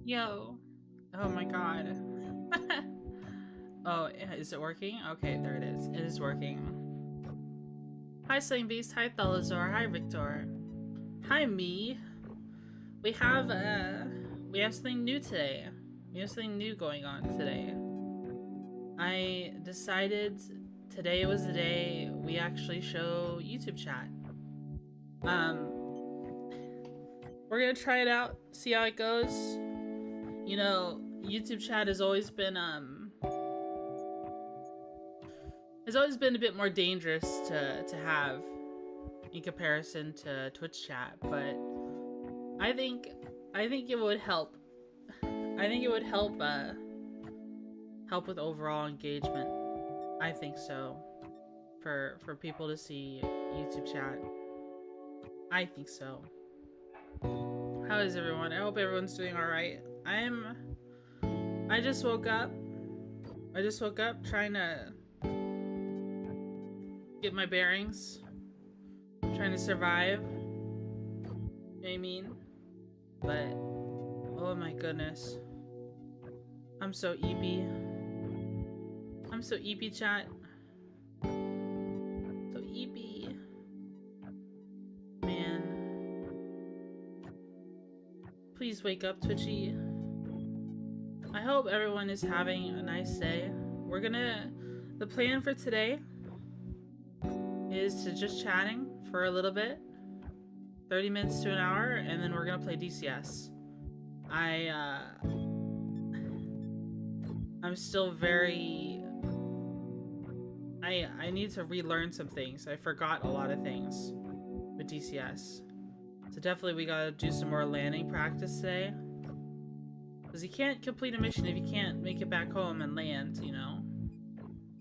Yo. Oh my god. Oh, is it working? Okay, there it is. It is working. Hi, Sling Beast. Hi, Thalazor. Hi, Victor. Hi, me. We have something new today. We have something new going on today. I decided today was the day we actually show YouTube chat. We're gonna try it out, see how it goes. You know, YouTube chat has always been a bit more dangerous to have in comparison to Twitch chat, but I think it would help. I think it would help help with overall engagement. I think so. For people to see YouTube chat. I think so. How is everyone? I hope everyone's doing alright. I just woke up. Trying to get my bearings. Trying to survive. You know what I mean? But oh my goodness. I'm so EP. I'm so EP chat. So EP. Man. Please wake up, Twitchy. I hope everyone is having a nice day. The plan for today is to just chatting for a little bit. 30 minutes to an hour, and then we're gonna play DCS. I'm still very... I need to relearn some things. I forgot a lot of things with DCS. So definitely we gotta do some more landing practice today. Because you can't complete a mission if you can't make it back home and land, you know?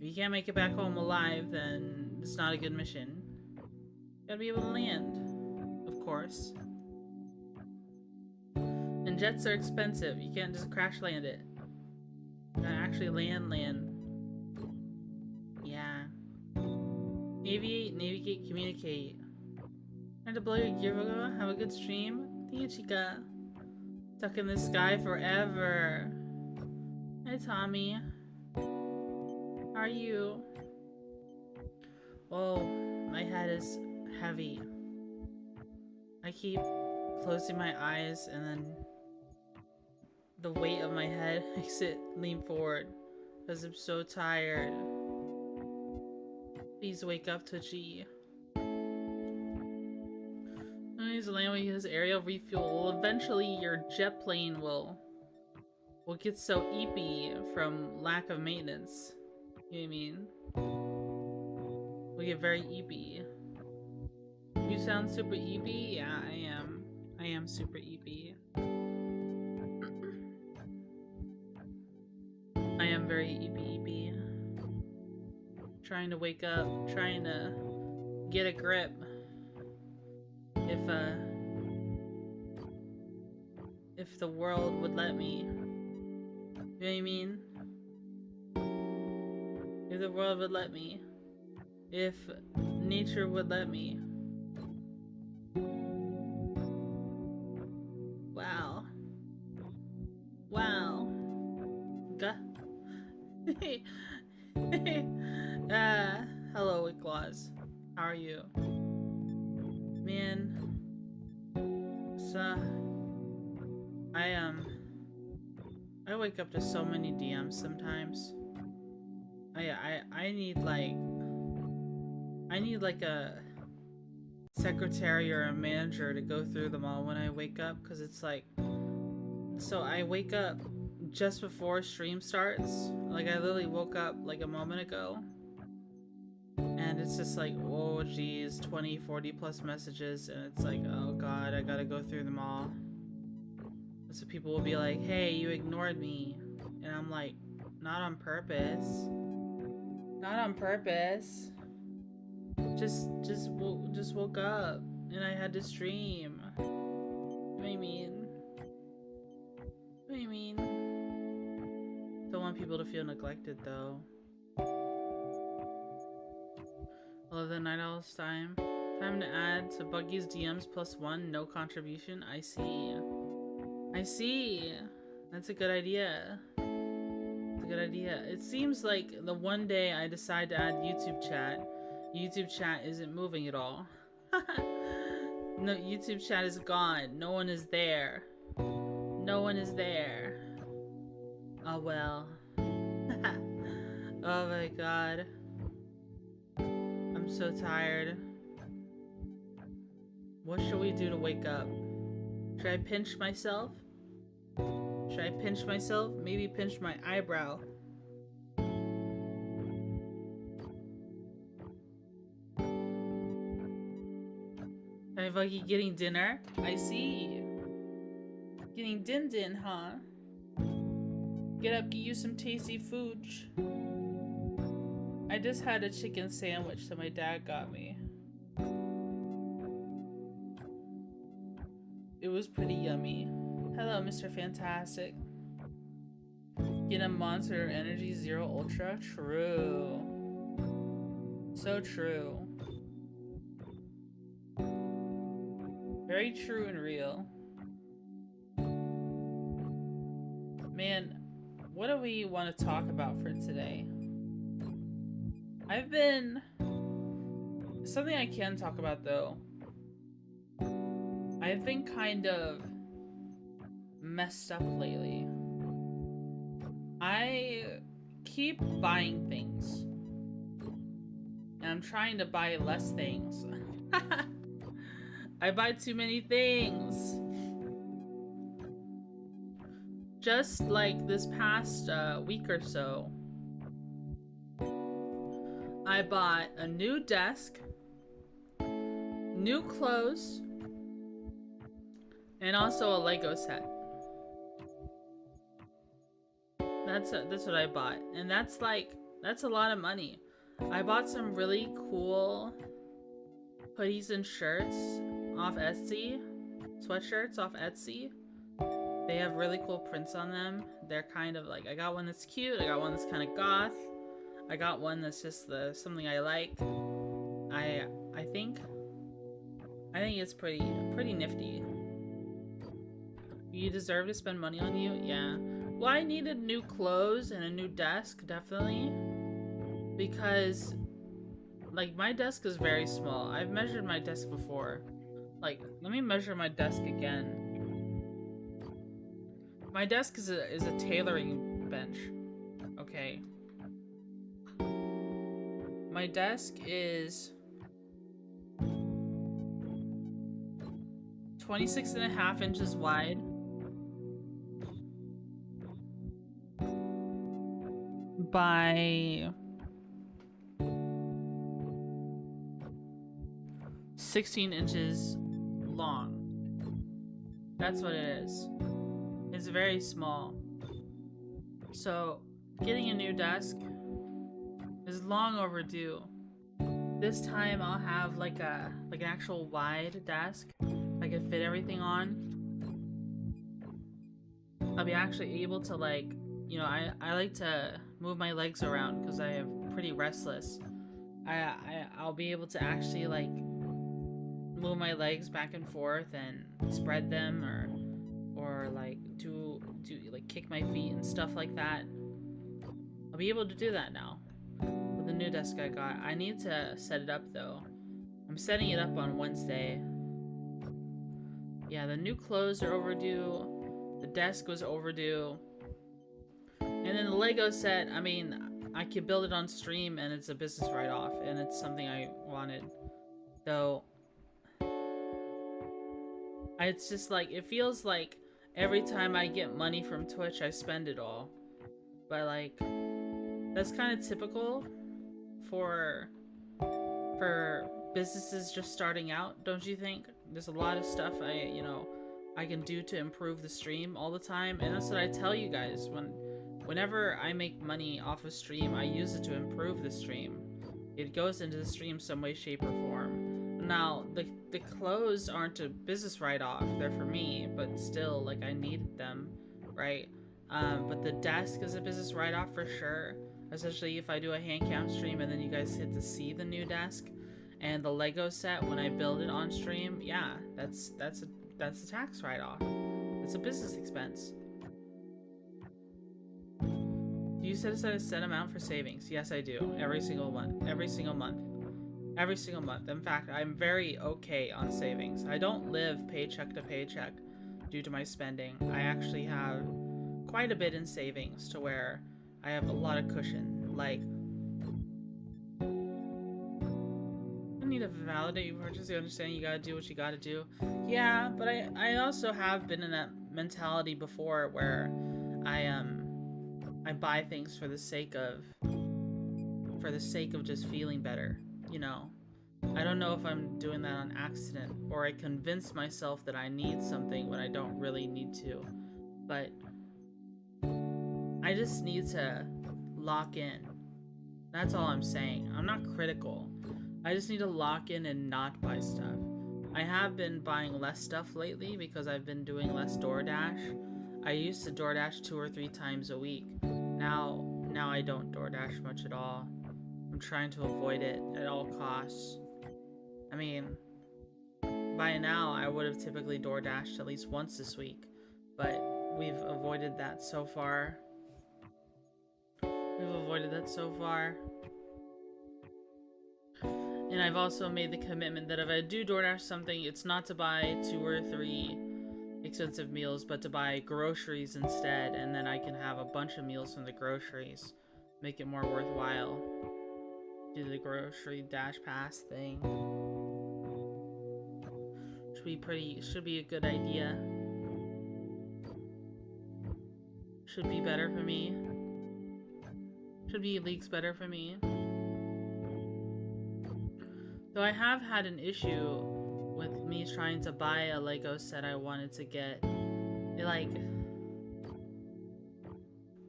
If you can't make it back home alive, then it's not a good mission. You gotta be able to land, of course. And jets are expensive. You can't just crash land it. You gotta actually land. Yeah. Aviate, navigate, communicate. Trying to blow your gear, Vogo. Have a good stream. Thank you, Chica. Stuck in the sky forever. Hi, Tommy. How are you? Oh, my head is heavy. I keep closing my eyes and then the weight of my head makes it lean forward because I'm so tired. Please wake up, Twitchy. Use the land when you use aerial refuel. Well, eventually your jet plane will get so eepy from lack of maintenance. You know what I mean? We'll get very eepy. You sound super eepy? Yeah, I am. I am super eepy. I am very eepy. Trying to wake up, trying to get a grip. If the world would let me. You know what I mean? If the world would let me. If nature would let me. Wow. Wow. Hello, Wicklaws. How are you? Man. So, I wake up to so many DMs sometimes. I need like a secretary or a manager to go through them all when I wake up, because it's like, so I wake up just before stream starts. Like, I literally woke up like a moment ago, and it's just like, oh geez, 20, 40 plus messages, and it's like, oh god, I gotta go through them all. So people will be like, hey, you ignored me, and I'm like, not on purpose. Not on purpose. Just woke up and I had to stream. What do you mean? What do you mean? Don't want people to feel neglected though. I love the Night Owl's time. Time to add to Buggy's DMs +1, no contribution. I see. I see. That's a good idea. It's a good idea. It seems like the one day I decide to add YouTube chat isn't moving at all. No, YouTube chat is gone. No one is there. No one is there. Oh well. Oh my god. I'm so tired. What should we do to wake up? Should I pinch myself? Should I pinch myself? Maybe pinch my eyebrow. Hey, Vuggy, getting dinner? I see. Getting din, huh? Get up, get you some tasty food. I just had a chicken sandwich that my dad got me. It was pretty yummy. Hello, Mr. Fantastic. Get a Monster Energy Zero Ultra? True. So true. Very true and real. Man, what do we want to talk about for today? Something I can talk about though. I've been kind of messed up lately. I keep buying things. And I'm trying to buy less things. I buy too many things. Just like this past week or so, I bought a new desk, new clothes, and also a Lego set. That's what I bought, and that's a lot of money. I bought some really cool hoodies and shirts off Etsy, sweatshirts off Etsy. They have really cool prints on them. They're kind of like, I got one that's cute, I got one that's kind of goth, I got one that's just something I like. I think it's pretty nifty. You deserve to spend money on you? Yeah. Well, I needed new clothes and a new desk, definitely. Because, like, my desk is very small. I've measured my desk before. Like, let me measure my desk again. My desk is a tailoring bench. Okay. My desk is 26.5 inches wide. By 16 inches long. That's what it is. It's very small. So, getting a new desk is long overdue. This time I'll have like an actual wide desk I can fit everything on. I'll be actually able to, like, you know, I like to move my legs around because I am pretty restless. I'll be able to actually, like, move my legs back and forth and spread them, or like do like kick my feet and stuff like that. I'll be able to do that now with the new desk I got. I need to set it up though. I'm setting it up on Wednesday. Yeah, the new clothes are overdue. The desk was overdue. And then the Lego set, I mean, I could build it on stream and it's a business write-off, and it's something I wanted. Though, it's just like, it feels like every time I get money from Twitch, I spend it all. But like, that's kind of typical for businesses just starting out, don't you think? There's a lot of stuff I can do to improve the stream all the time, and that's what I tell you guys. Whenever I make money off of stream, I use it to improve the stream. It goes into the stream some way, shape, or form. Now, the clothes aren't a business write-off, they're for me, but still, like, I needed them, right? But the desk is a business write-off for sure, especially if I do a hand cam stream and then you guys get to see the new desk. And the Lego set, when I build it on stream, yeah, that's a tax write-off. It's a business expense. Do you set aside a set amount for savings? Yes, I do. Every single month. Every single month. Every single month. In fact, I'm very okay on savings. I don't live paycheck to paycheck due to my spending. I actually have quite a bit in savings to where I have a lot of cushion. Like, I need to validate your purchase. You understand you gotta do what you gotta do. Yeah, but I also have been in that mentality before where I buy things for the sake of just feeling better, you know. I don't know if I'm doing that on accident or I convince myself that I need something when I don't really need to. But I just need to lock in. That's all I'm saying. I'm not critical. I just need to lock in and not buy stuff. I have been buying less stuff lately because I've been doing less DoorDash. I used to DoorDash 2 or 3 times a week. Now I don't DoorDash much at all. I'm trying to avoid it at all costs. I mean, by now I would have typically DoorDashed at least once this week, but we've avoided that so far. And I've also made the commitment that if I do DoorDash something, it's not to buy 2 or 3 expensive meals, but to buy groceries instead, and then I can have a bunch of meals from the groceries. Make it more worthwhile. Do the grocery dash pass thing. Should be a good idea. Should be better for me. Should be leaks better for me. Though I have had an issue with me trying to buy a Lego set I wanted to get.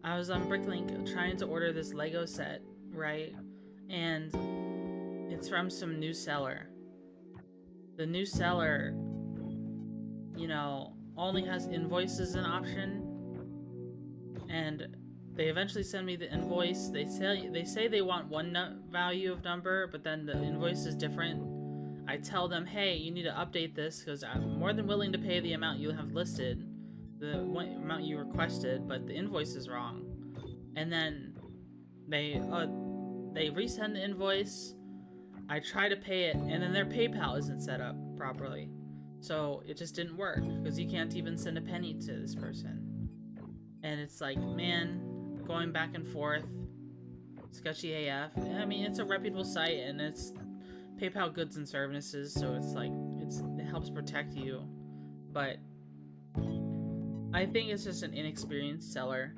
I was on Bricklink trying to order this Lego set, right? And it's from some new seller. The new seller, you know, only has invoices an option. And they eventually send me the invoice. They say they want one value of number, but then the invoice is different. I tell them, hey, you need to update this because I'm more than willing to pay the amount you have listed, the amount you requested, but the invoice is wrong. And then they resend the invoice. I try to pay it, and then their PayPal isn't set up properly. So it just didn't work because you can't even send a penny to this person. And it's like, man, going back and forth, sketchy AF. I mean, it's a reputable site and it's PayPal goods and services, so it's like it helps protect you. But I think it's just an inexperienced seller,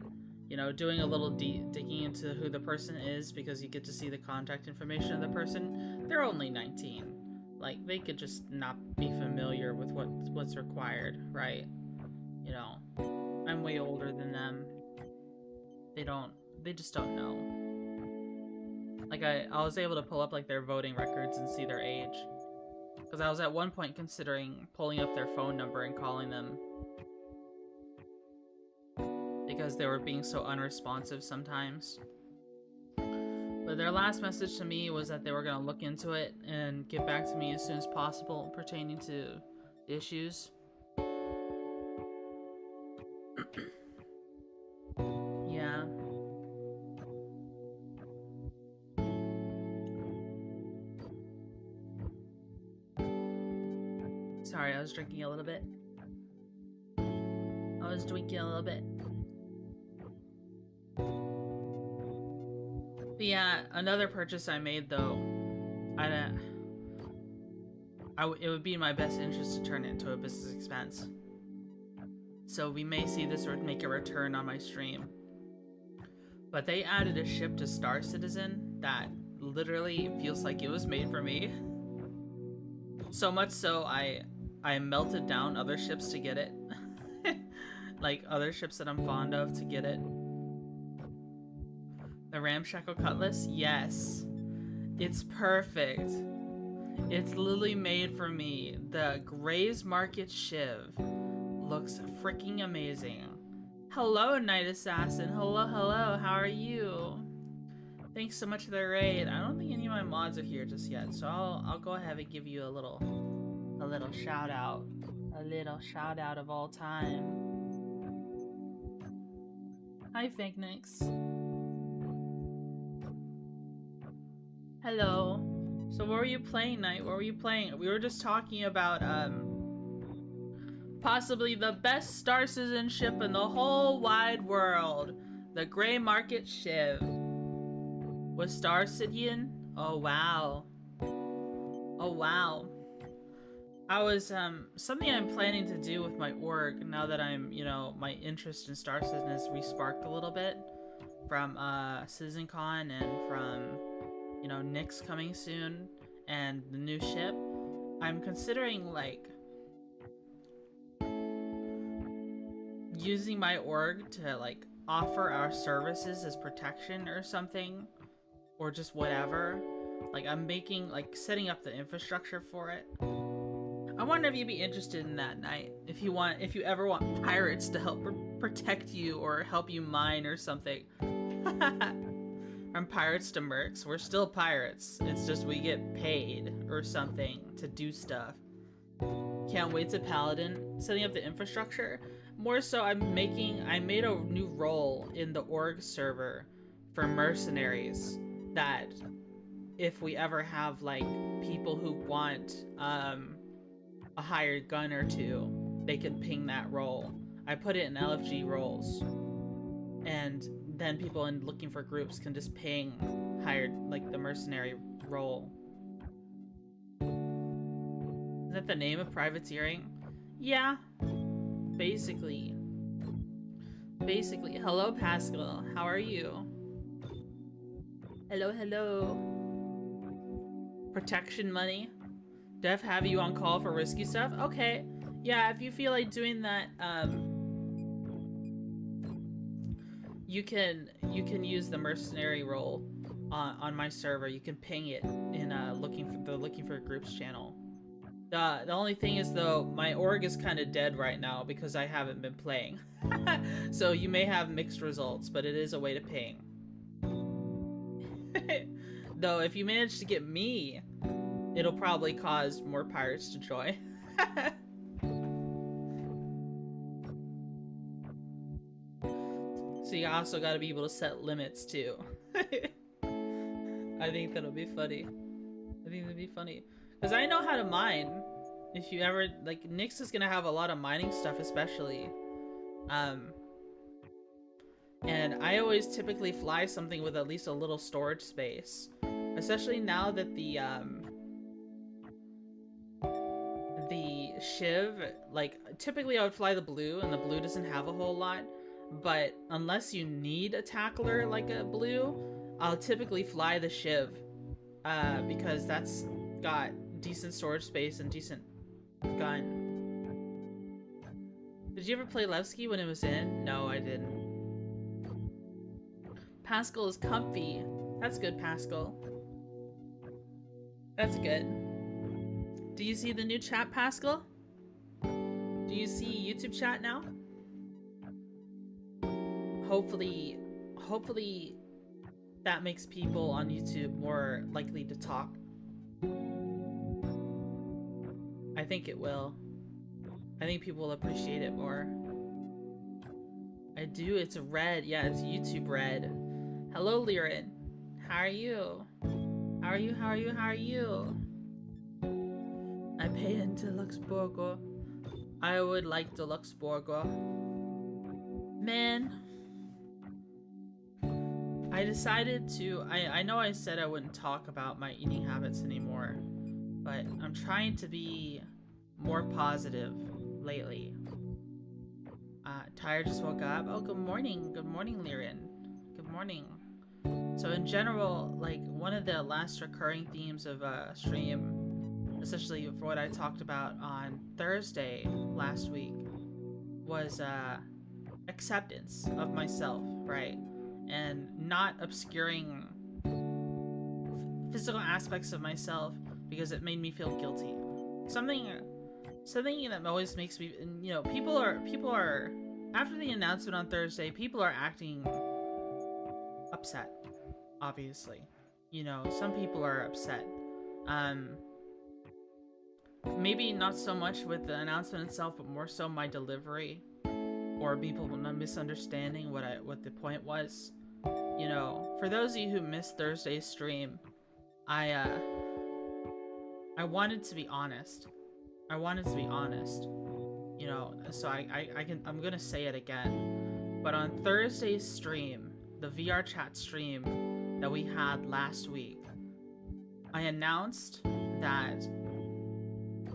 you know, doing a little digging into who the person is because you get to see the contact information of the person. They're only 19. Like, they could just not be familiar with what's required, right? You know, I'm way older than them. They just don't know. Like, I was able to pull up, like, their voting records and see their age. Because I was at one point considering pulling up their phone number and calling them. Because they were being so unresponsive sometimes. But their last message to me was that they were going to look into it and get back to me as soon as possible pertaining to issues. Yeah. Sorry, I was drinking a little bit. But yeah, another purchase I made though, it would be in my best interest to turn it into a business expense. So we may see this or make a return on my stream. But they added a ship to Star Citizen that literally feels like it was made for me. So much so I melted down other ships to get it. Like other ships that I'm fond of to get it. The Ramshackle Cutlass? Yes. It's perfect. It's literally made for me. The Graves Market Shiv looks freaking amazing. Hello, Night Assassin. Hello, hello. How are you? Thanks so much for the raid. I don't think any of my mods are here just yet, so I'll go ahead and give you a little shout out. A little shout out of all time. Hi, Fake Nix. Hello. So what were you playing, Knight? What were you playing? We were just talking about, possibly the best star citizenship in the whole wide world. The Gray Market Shiv. Was Star Citizen? Oh, wow. Oh, wow. I was, something I'm planning to do with my org, now that I'm, you know, my interest in Star Citizen has resparked a little bit from, CitizenCon and from, you know, Nyx coming soon and the new ship. I'm considering, like, using my org to, like, offer our services as protection or something, or just whatever. Like, I'm making, like, setting up the infrastructure for it. I wonder if you'd be interested in that, Knight. If you ever want pirates to help protect you or help you mine or something. From pirates to mercs, we're still pirates. It's just we get paid or something to do stuff. Can't wait to Paladin. Setting up the infrastructure. More so, I made a new role in the org server for mercenaries that if we ever have, like, people who want a hired gun or two, they can ping that role. I put it in LFG roles, and then people in looking for groups can just ping hired, like, the mercenary role. Is that the name of privateering? Yeah, basically. Hello, Pascal. How are you? Hello, hello. Protection money. Def have you on call for risky stuff? Okay. Yeah, if you feel like doing that, you can use the mercenary role on my server. You can ping it in looking for groups channel. The only thing is, though, my org is kind of dead right now because I haven't been playing. So you may have mixed results, but it is a way to ping. Though if you manage to get me, it'll probably cause more pirates to join. So you also gotta be able to set limits too. I think that'll be funny. I think that'd be funny. Because I know how to mine. If you ever, like, Nyx is gonna have a lot of mining stuff especially. And I always typically fly something with at least a little storage space. Especially now that the Shiv, like, typically I would fly the blue, and the blue doesn't have a whole lot. But unless you need a tackler like a blue, I'll typically fly the Shiv. Because that's got decent storage space and decent gun. Did you ever play Levski when it was in? No, I didn't. Pascal is comfy. That's good, Pascal. That's good. Do you see the new chat, Pascal? Do you see YouTube chat now? Hopefully that makes people on YouTube more likely to talk. I think it will. I think people will appreciate it more. I do, it's red. Yeah, it's YouTube red. Hello, Liren. How are you? How are you? How are you? How are you? I pay in Deluxe Burger. I would like Deluxe Burger. Man. I decided to, I know I said I wouldn't talk about my eating habits anymore, but I'm trying to be more positive lately. Tyre just woke up. Oh, good morning. Good morning, Liren. Good morning. So in general, like, one of the last recurring themes of stream, especially for what I talked about on Thursday last week, was acceptance of myself, right? And not obscuring physical aspects of myself because it made me feel guilty. Something that always makes me, you know, people are after the announcement on Thursday, people are acting upset, obviously. You know, some people are upset. Maybe not so much with the announcement itself, but more so my delivery, or people misunderstanding what the point was. You know, for those of you who missed Thursday's stream, I wanted to be honest. I wanted to be honest. You know, so I'm gonna say it again. But on Thursday's stream, the VR chat stream that we had last week, I announced that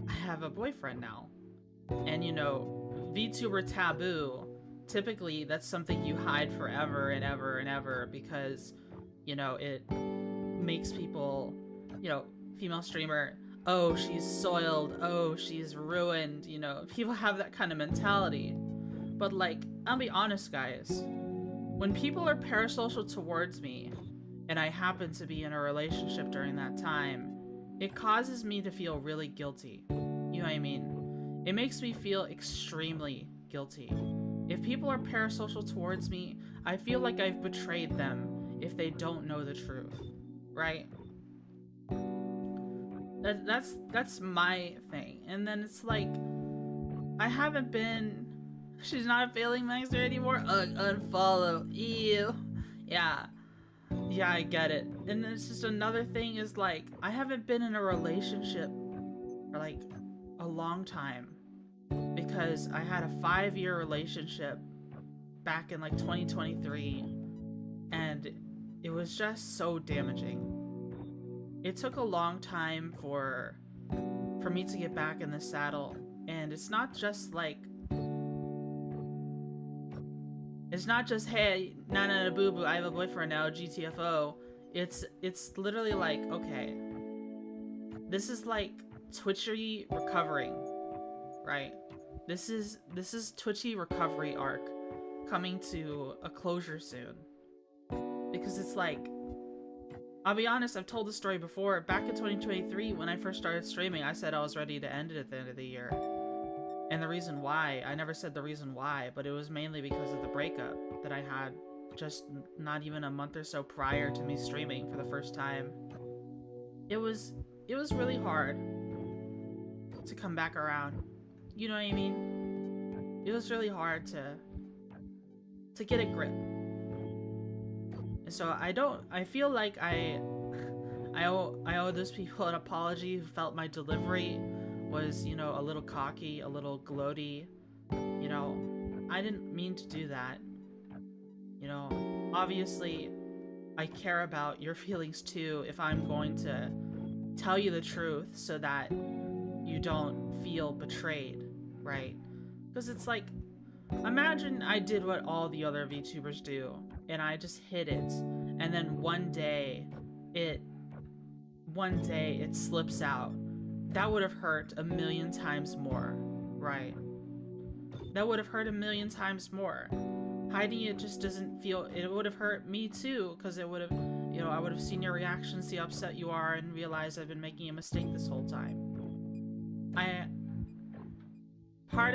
I have a boyfriend now. And you know, VTuber taboo, typically that's something you hide forever and ever and ever because, you know, it makes people, you know, female streamer, oh, she's soiled, oh, she's ruined, you know, people have that kind of mentality. But like, I'll be honest, guys, when people are parasocial towards me, and I happen to be in a relationship during that time, it causes me to feel really guilty. You know what I mean? It makes me feel extremely guilty. If people are parasocial towards me, I feel like I've betrayed them if they don't know the truth, right? That's my thing. And then it's like, I haven't been, she's not feeling nicer anymore, unfollow, ew. Yeah, I get it. And then it's just another thing is like, I haven't been in a relationship for like a long time because I had a 5-year relationship back in like 2023 and it was just so damaging. It took a long time for me to get back in the saddle, and it's not just like, it's not just, hey, na boo boo, I have a boyfriend now, GTFO. It's literally like, okay, this is like Twitchy recovering, right? This is Twitchy recovery arc coming to a closure soon, because it's like, I'll be honest, I've told the story before. Back in 2023, when I first started streaming, I said I was ready to end it at the end of the year. And the reason why, I never said the reason why, but it was mainly because of the breakup that I had just not even a month or so prior to me streaming for the first time. It was really hard to come back around. You know what I mean? It was really hard to get a grip. So I feel like I owe those people an apology who felt my delivery was, you know, a little cocky, a little gloaty. You know, I didn't mean to do that. You know, obviously I care about your feelings too if I'm going to tell you the truth so that you don't feel betrayed, right? Because it's like, imagine I did what all the other VTubers do and I just hid it, and then one day it slips out. That would have hurt a million times more, right? That would have hurt a million times more. Hiding it just doesn't feel, it would have hurt me too, because it would have, you know, I would have seen your reaction, see how upset you are, and realize I've been making a mistake this whole time. Part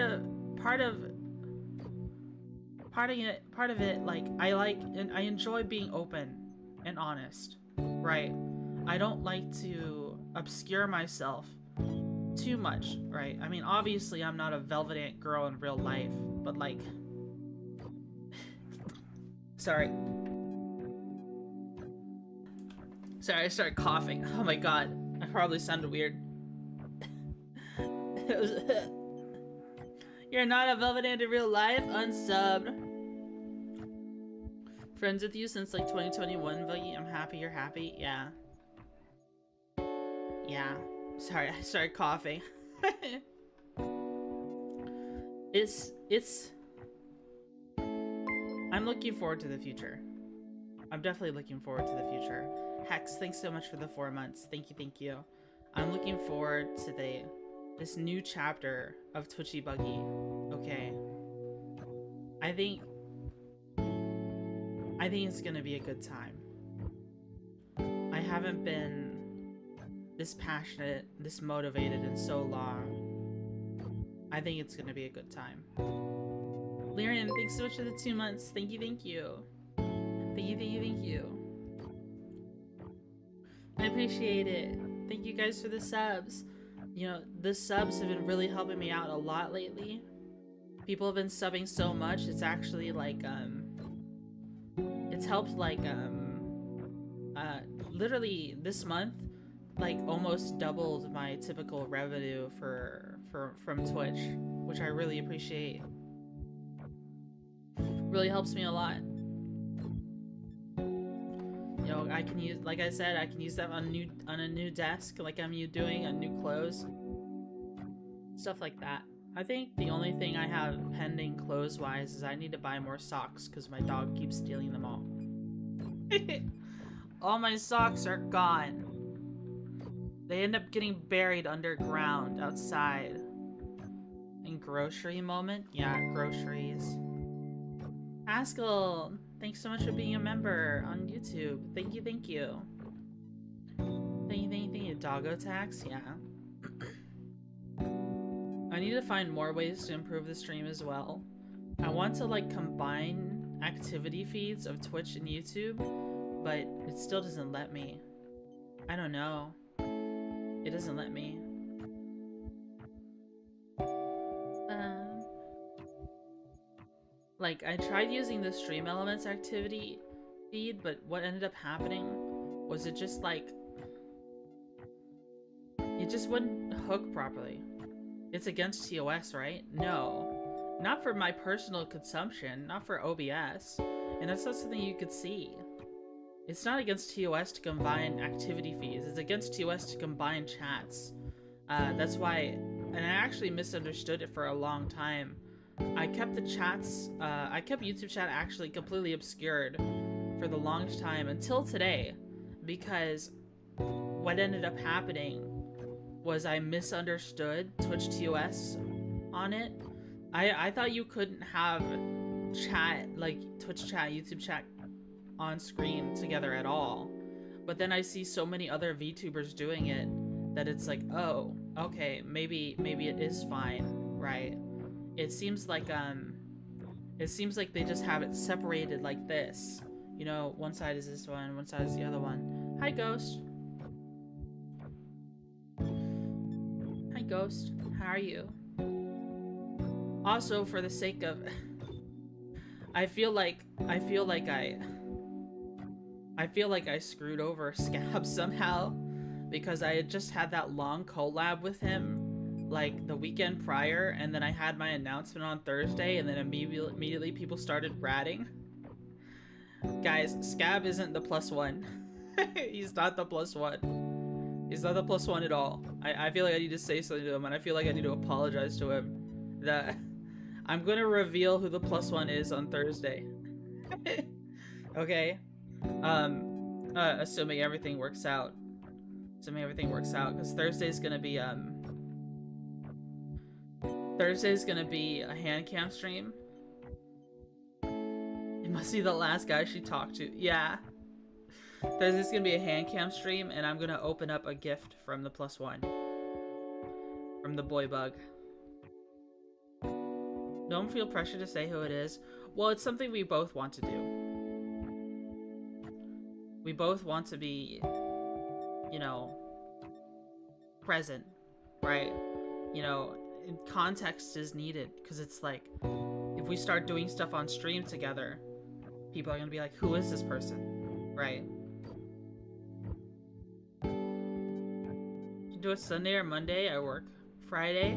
of it, like, I enjoy being open and honest, right? I don't like to obscure myself too much, right? I mean, obviously I'm not a velvet ant girl in real life, but like, sorry, I started coughing. Oh my god, I probably sounded weird. It was you're not a velvet ant in real life? Unsubbed. Friends with you since like 2021, Boogie. I'm happy you're happy. Yeah. Yeah. Sorry, I started coughing. I'm looking forward to the future. I'm definitely looking forward to the future. Hex, thanks so much for the 4 months. Thank you. I'm looking forward to this new chapter of Twitchy Buggy. Okay. I think it's gonna be a good time. I haven't been this passionate, this motivated in so long. I think it's gonna be a good time. Lyrian, thanks so much for the 2 months. Thank you. Thank you. I appreciate it. Thank you guys for the subs. You know, the subs have been really helping me out a lot lately. People have been subbing so much, it's actually like, it's helped like, literally this month, like almost doubled my typical revenue from Twitch, which I really appreciate. Really helps me a lot. You know, I can use, like I said, I can use that on a new desk, like I'm doing, on new clothes, stuff like that. I think the only thing I have pending clothes-wise is I need to buy more socks because my dog keeps stealing them all. All my socks are gone. They end up getting buried underground outside. In grocery moment? Yeah, groceries. Haskell, thanks so much for being a member on YouTube. Thank you, thank you. Thank you. Doggo tax? Yeah. I need to find more ways to improve the stream as well. I want to like combine activity feeds of Twitch and YouTube, but it still doesn't let me. I don't know. It doesn't let me. Like, I tried using the Stream Elements activity feed, but what ended up happening was it just like... it just wouldn't hook properly. It's against TOS, right? No. Not for my personal consumption, not for OBS. And that's not something you could see. It's not against TOS to combine activity feeds. It's against TOS to combine chats. That's why... and I actually misunderstood it for a long time. I kept the chats, I kept YouTube chat actually completely obscured for the longest time until today, because what ended up happening was I misunderstood Twitch TOS on it. I thought you couldn't have chat, like Twitch chat, YouTube chat on screen together at all. But then I see so many other VTubers doing it that it's like, oh, okay, maybe it is fine, right? It seems like they just have it separated like this. You know, one side is this one side is the other one. Hi, Ghost. Hi, Ghost. How are you? Also, for the sake of... I feel like I screwed over Scab somehow, because I had just had that long collab with him like the weekend prior, and then I had my announcement on Thursday, and then immediately people started ratting. Guys, Scab isn't the +1. He's not the +1. He's not the +1 at all. I feel like I need to say something to him, and I feel like I need to apologize to him. That I'm gonna reveal who the +1 is on Thursday. Okay? Assuming everything works out. Assuming everything works out, because Thursday's gonna be a hand cam stream. It must be the last guy she talked to. Yeah. Thursday's gonna be a hand cam stream, and I'm gonna open up a gift from the +1. From the boy bug. Don't feel pressure to say who it is. Well, it's something we both want to do. We both want to be, you know, present, right? You know, context is needed, because it's like, if we start doing stuff on stream together, people are gonna be like, who is this person, right? You do it Sunday or Monday? I work Friday.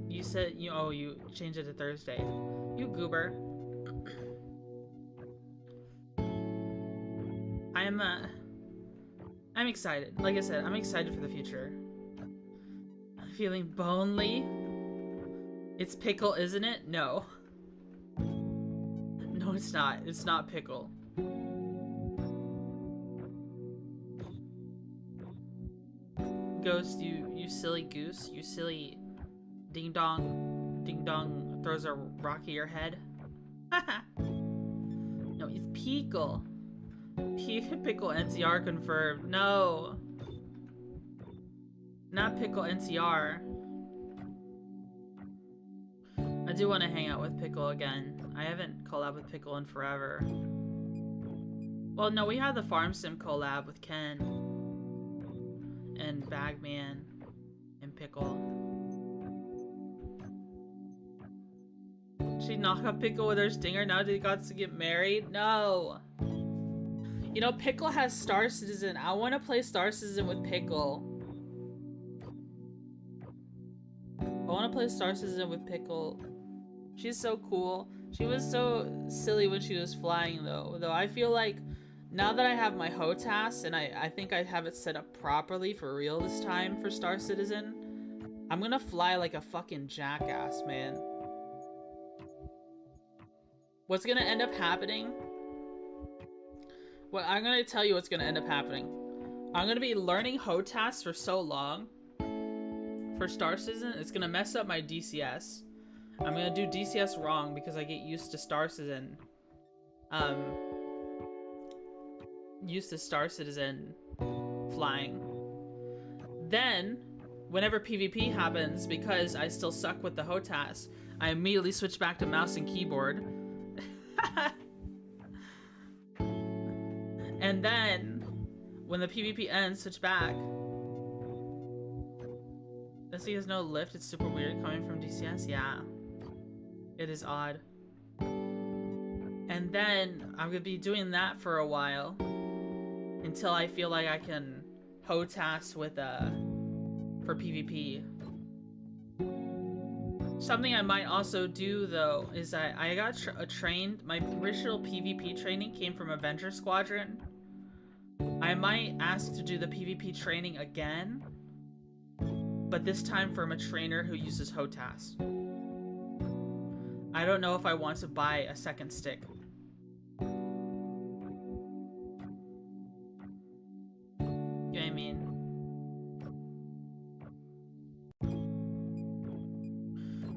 You said you changed it to Thursday. You goober. I'm excited. Like I said, I'm excited for the future. Feeling bonely? It's Pickle, isn't it? No. No, it's not. It's not Pickle. Ghost, you silly goose. You silly ding dong. Ding dong throws a rock at your head. No, it's Pickle. Pickle NTR confirmed. No. Not Pickle NTR. I do want to hang out with Pickle again. I haven't collabed with Pickle in forever. Well, no, we had the Farm Sim collab with Ken and Bagman and Pickle. She knocked up Pickle with her stinger. Now they got to get married. No. You know, Pickle has Star Citizen. I want to play Star Citizen with Pickle. I want to play Star Citizen with Pickle. She's so cool. She was so silly when she was flying, though. Though I feel like now that I have my HOTAS and I think I have it set up properly for real this time for Star Citizen, I'm gonna fly like a fucking jackass, man. What's gonna end up happening? Well, I'm gonna tell you what's gonna end up happening. I'm gonna be learning HOTAS for so long for Star Citizen, it's gonna mess up my DCS. I'm gonna do DCS wrong because I get used to Star Citizen. Used to Star Citizen flying. Then, whenever PvP happens, because I still suck with the HOTAS, I immediately switch back to mouse and keyboard. And then, when the PvP ends, switch back. This thing has no lift, it's super weird coming from DCS, yeah. It is odd. And then, I'm gonna be doing that for a while. Until I feel like I can HOTAS with, for PvP. Something I might also do, though, is I got trained, my original PvP training came from Avenger Squadron. I might ask to do the PvP training again, but this time from a trainer who uses HOTAS. I don't know if I want to buy a second stick. You know what I mean?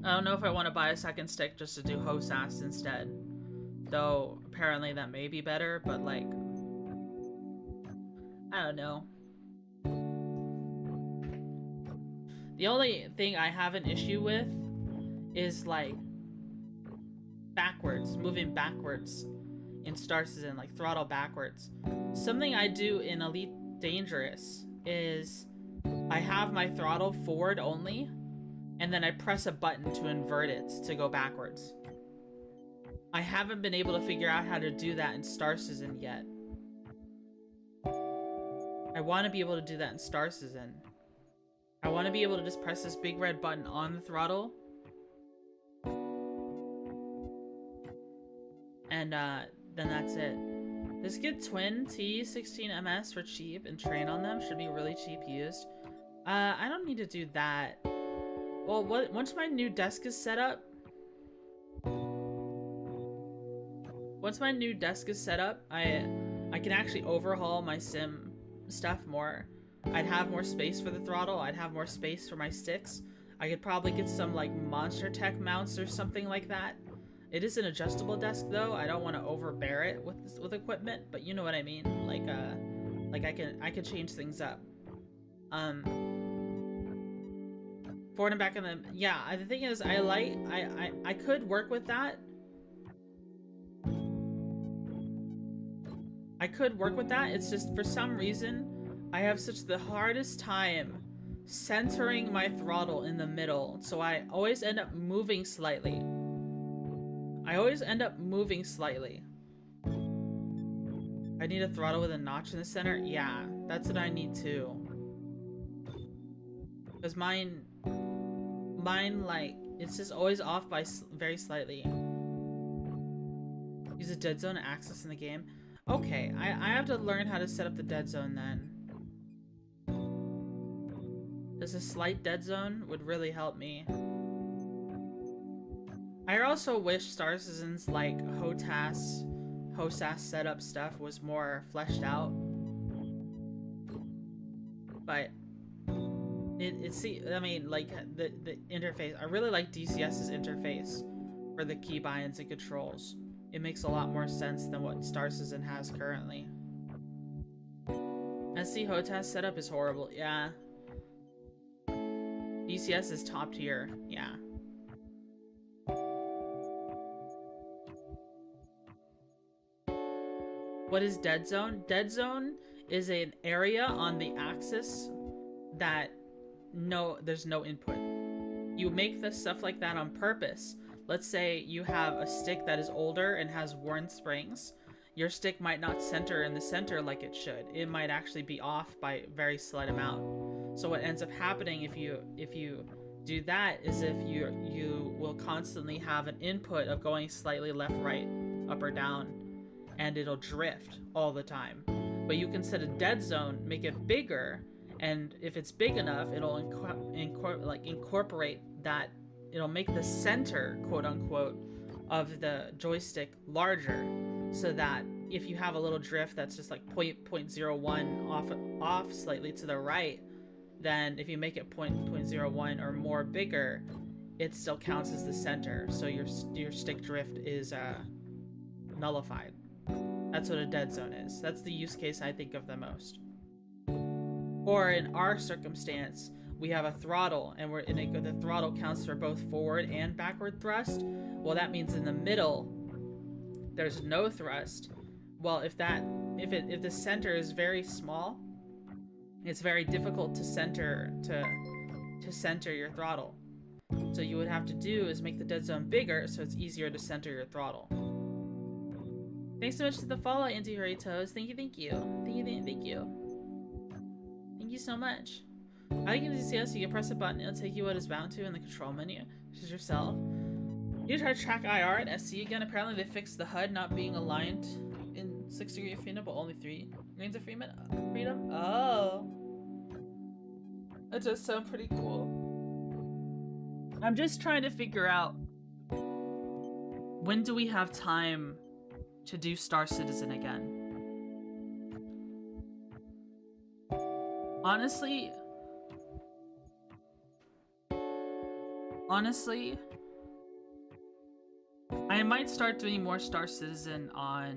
I don't know if I want to buy a second stick just to do HOTAS instead. Though, apparently that may be better, but like... I don't know. The only thing I have an issue with is like... backwards, moving backwards in Star Citizen, like throttle backwards. Something I do in Elite Dangerous is I have my throttle forward only, and then I press a button to invert it to go backwards. I haven't been able to figure out how to do that in Star Citizen yet. I want to be able to do that in Star Citizen. I want to be able to just press this big red button on the throttle. And then that's it. Just get twin T16MS for cheap and train on them. Should be really cheap used. I don't need to do that. Well, once my new desk is set up... Once my new desk is set up, I can actually overhaul my sim stuff more. I'd have more space for the throttle. I'd have more space for my sticks. I could probably get some like Monster Tech mounts or something like that. It is an adjustable desk though. I don't want to overbear it with equipment, but you know what I mean. Like I can change things up. Forward and back in the the thing is I could work with that. I could work with that. It's just for some reason I have such the hardest time centering my throttle in the middle, so I always end up moving slightly. I need a throttle with a notch in the center. Yeah, that's what I need too. Because mine like it's just always off by very slightly. Use a dead zone access in the game. Okay, I have to learn how to set up the dead zone then. Just a slight dead zone would really help me. I also wish Star Citizen's like HOTAS setup stuff was more fleshed out. But I mean like the interface, I really like DCS's interface for the keybinds and controls. It makes a lot more sense than what Star Citizen has currently. SC HOTAS setup is horrible, yeah. DCS is top tier, yeah. What is dead zone? Dead zone is an area on the axis that there's no input. You make this stuff like that on purpose. Let's say you have a stick that is older and has worn springs. your stick might not center in the center like it should. It might actually be off by a very slight amount. So what ends up happening if you do that is if you will constantly have an input of going slightly left, right, up or down, and it'll drift all the time. But you can set a dead zone, make it bigger, and if it's big enough, it'll incorporate that. It'll make the center, quote unquote, of the joystick larger, so that if you have a little drift that's just like 0.01 off slightly to the right, then if you make it 0.01 or more bigger, it still counts as the center. So your stick drift is nullified. That's what a dead zone is. That's the use case I think of the most. Or in our circumstance, we have a throttle, and the throttle counts for both forward and backward thrust. Well, that means in the middle, there's no thrust. Well, if the center is very small, it's very difficult to center your throttle. So you would have to do is make the dead zone bigger, so it's easier to center your throttle. Thanks so much to the follow, Anti-Hurry-Toes. Thank you. Thank you so much. I can see us. You can press a button, it'll take you what it's bound to in the control menu. Choose yourself. You try to track IR and SC again. Apparently they fixed the HUD not being aligned in 6 degrees of freedom, but only 3 degrees of freedom. Oh. That does sound pretty cool. I'm just trying to figure out, when do we have time to do Star Citizen again? Honestly, I might start doing more Star Citizen I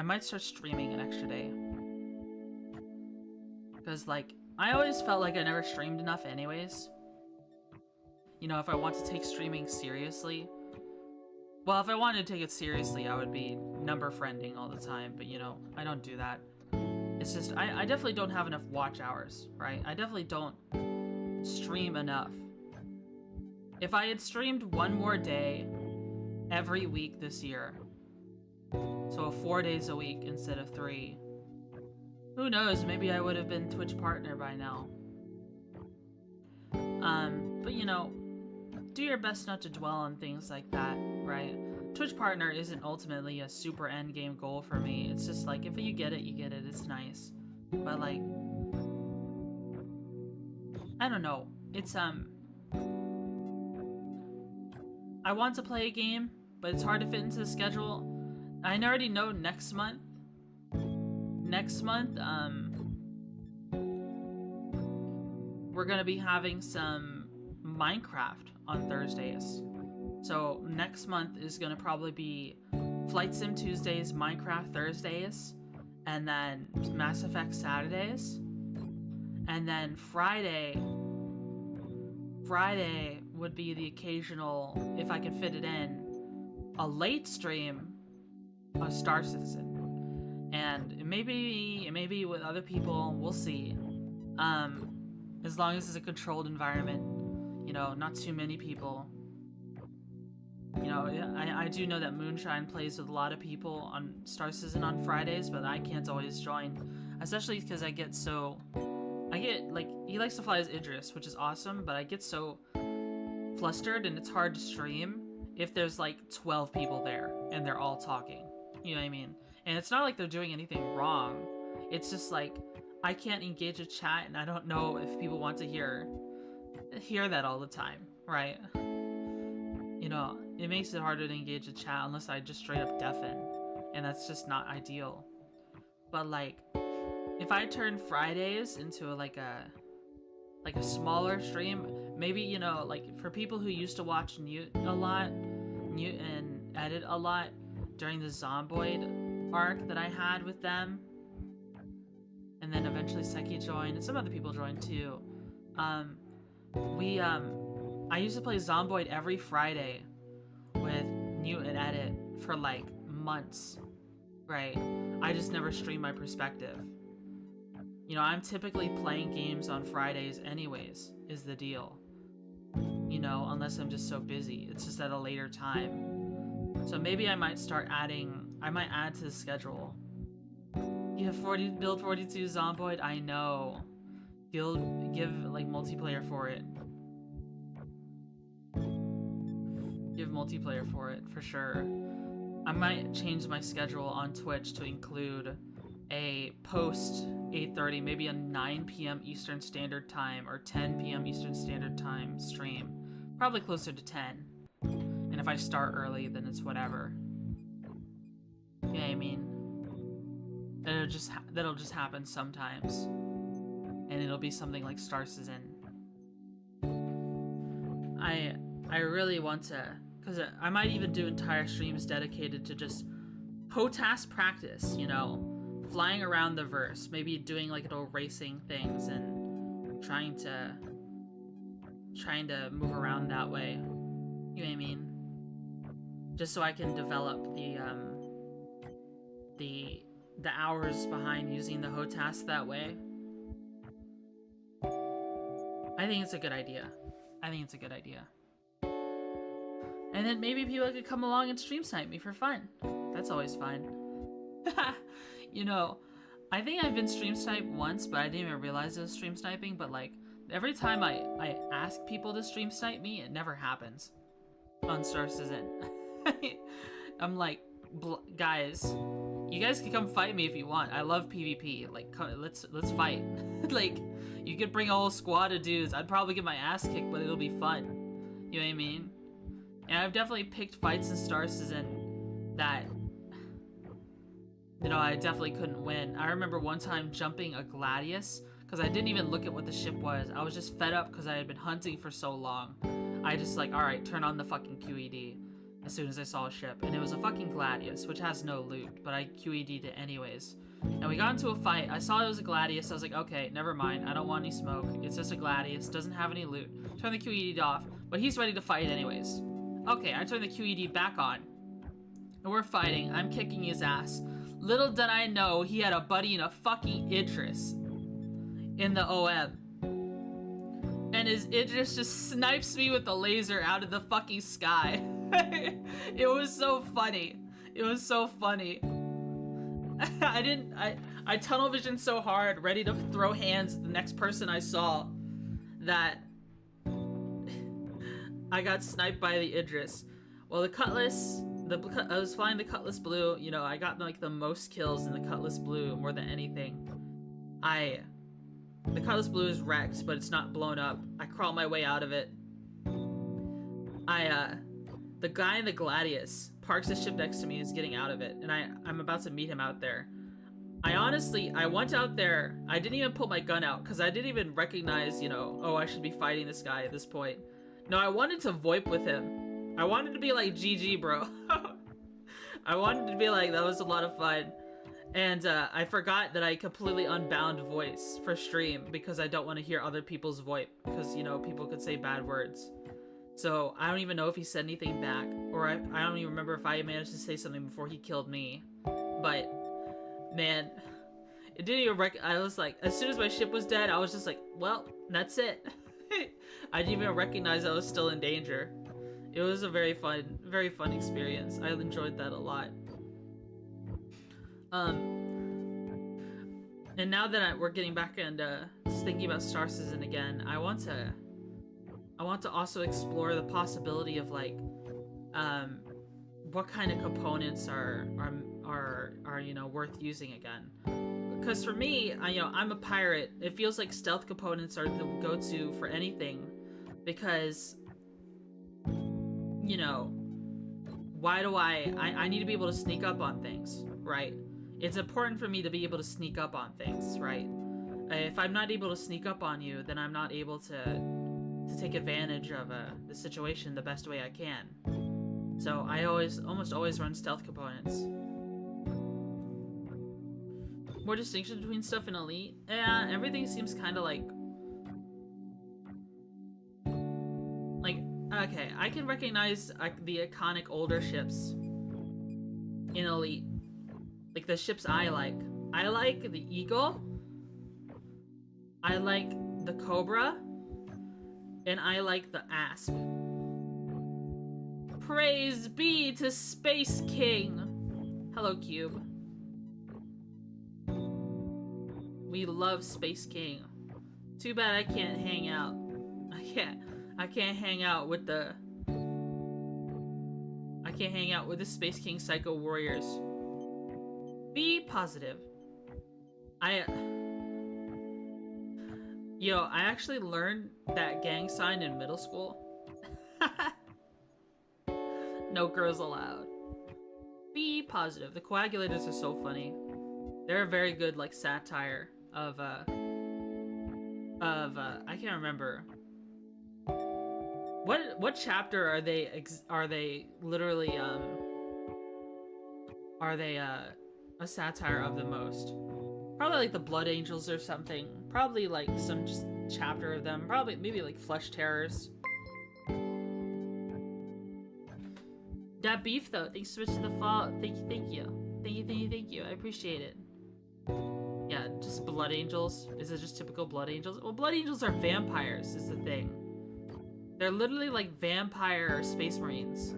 might start streaming an extra day. Because, like, I always felt like I never streamed enough anyways. You know, if I want to take streaming seriously. Well, if I wanted to take it seriously, I would be number friending all the time. But, you know, I don't do that. It's just, I definitely don't have enough watch hours, right? I definitely don't stream enough. If I had streamed one more day every week this year, so 4 days a week instead of 3, who knows, maybe I would have been Twitch partner by now. But you know, do your best not to dwell on things like that, right? Twitch partner isn't ultimately a super end game goal for me. It's just like, if you get it, you get it. It's nice. But like, I don't know. It's, I want to play a game, but it's hard to fit into the schedule. I already know next month, we're gonna be having some Minecraft on Thursdays. So next month is gonna probably be Flight Sim Tuesdays, Minecraft Thursdays, and then Mass Effect Saturdays. And then Friday would be the occasional, if I can fit it in, a late stream of Star Citizen. And maybe with other people, we'll see. As long as it's a controlled environment, you know, not too many people. You know, I do know that Moonshine plays with a lot of people on Star Citizen on Fridays, but I can't always join. Especially because I get, like, he likes to fly as Idris, which is awesome, but I get so flustered and it's hard to stream if there's like 12 people there and they're all talking. You know what I mean? And it's not like they're doing anything wrong. It's just like, I can't engage a chat and I don't know if people want to hear that all the time, right? You know, it makes it harder to engage a chat unless I just straight up deafen, and that's just not ideal. But like, if I turn Fridays into like a smaller stream, maybe, you know, like for people who used to watch Newt and Edit a lot during the Zomboid arc that I had with them, and then eventually Seki joined and some other people joined too. I used to play Zomboid every Friday with Newt and Edit for like months, right? I just never streamed my perspective. You know, I'm typically playing games on Fridays anyways, is the deal. You know, unless I'm just so busy. It's just at a later time. So maybe I might start adding I might add to the schedule. You have build 42 Zomboid? I know. Give like multiplayer for it. Give multiplayer for it, for sure. I might change my schedule on Twitch to include a post 8:30, maybe a 9 p.m. Eastern Standard Time or 10 p.m. Eastern Standard Time stream. Probably closer to 10. And if I start early, then it's whatever. You know what I mean? That'll just happen sometimes. And it'll be something like Star Citizen. I really want to, because I might even do entire streams dedicated to just HOTAS practice, you know? Flying around the verse, maybe doing like little racing things and trying to move around that way. You know what I mean? Just so I can develop the hours behind using the HOTAS that way. I think it's a good idea. And then maybe people could come along and stream snipe me for fun. That's always fun. You know, I think I've been stream sniped once, but I didn't even realize it was stream sniping. But like, every time I ask people to stream snipe me, it never happens on Star Citizen. I'm like, guys, you guys can come fight me if you want. I love PvP. Like, let's fight. Like, you could bring a whole squad of dudes. I'd probably get my ass kicked, but it'll be fun. You know what I mean? And I've definitely picked fights in Star Citizen that, you know, I definitely couldn't win. I remember one time jumping a Gladius because I didn't even look at what the ship was. I was just fed up because I had been hunting for so long. I just like, alright, turn on the fucking QED as soon as I saw a ship. And it was a fucking Gladius, which has no loot, but I QED'd it anyways. And we got into a fight. I saw it was a Gladius. I was like, okay, never mind. I don't want any smoke. It's just a Gladius. Doesn't have any loot. Turn the QED off, but he's ready to fight anyways. Okay, I turn the QED back on. And we're fighting. I'm kicking his ass. Little did I know he had a buddy in a fucking Idris in the OM. And his Idris just snipes me with the laser out of the fucking sky. It was so funny. It was so funny. I tunnel visioned so hard, ready to throw hands at the next person I saw, that I got sniped by the Idris. Well, the Cutlass, I was flying the Cutlass Blue, you know, I got like the most kills in the Cutlass Blue more than anything. The Cutlass Blue is wrecked, but it's not blown up. I crawl my way out of it. The guy in the Gladius parks his ship next to me and is getting out of it, and I'm about to meet him out there. I went out there, I didn't even pull my gun out, because I didn't even recognize, you know, oh, I should be fighting this guy at this point. No, I wanted to VoIP with him. I wanted to be like, GG, bro. I wanted to be like, that was a lot of fun. And I forgot that I completely unbound voice for stream because I don't want to hear other people's VoIP, because, you know, people could say bad words. So I don't even know if he said anything back, or I don't even remember if I managed to say something before he killed me. But man, it didn't even I was like, as soon as my ship was dead, I was just like, well, that's it. I didn't even recognize I was still in danger. It was a very fun experience. I enjoyed that a lot. And now that we're getting back into just thinking about Star Citizen again, I want to also explore the possibility of like, what kind of components are you know, worth using again. Because for me, you know, I'm a pirate. It feels like stealth components are the go-to for anything, because, you know, why do I need to be able to sneak up on things, right? It's important for me to be able to sneak up on things, right? If I'm not able to sneak up on you, then I'm not able to take advantage of the situation the best way I can. So I almost always run stealth components. More distinction between stuff and elite? Yeah, everything seems kind of like, okay, I can recognize the iconic older ships in elite. Like the ships I like. I like the Eagle. I like the Cobra. And I like the Asp. Praise be to Space King! Hello, Cube. We love Space King. Too bad I can't hang out. I can't hang out with the Space King Psycho Warriors. Be positive. Yo, I actually learned that gang sign in middle school. No girls allowed. Be positive. The coagulators are so funny. They're a very good like satire of I can't remember. What chapter are they literally a satire of the most? Probably like the Blood Angels or something. Probably like some just chapter of them. Probably maybe like Flesh Terrors. That beef though, thanks so much for the follow. Thank you. I appreciate it. Yeah, just Blood Angels. Is it just typical Blood Angels? Well, Blood Angels are vampires, is the thing. They're literally like vampire Space Marines.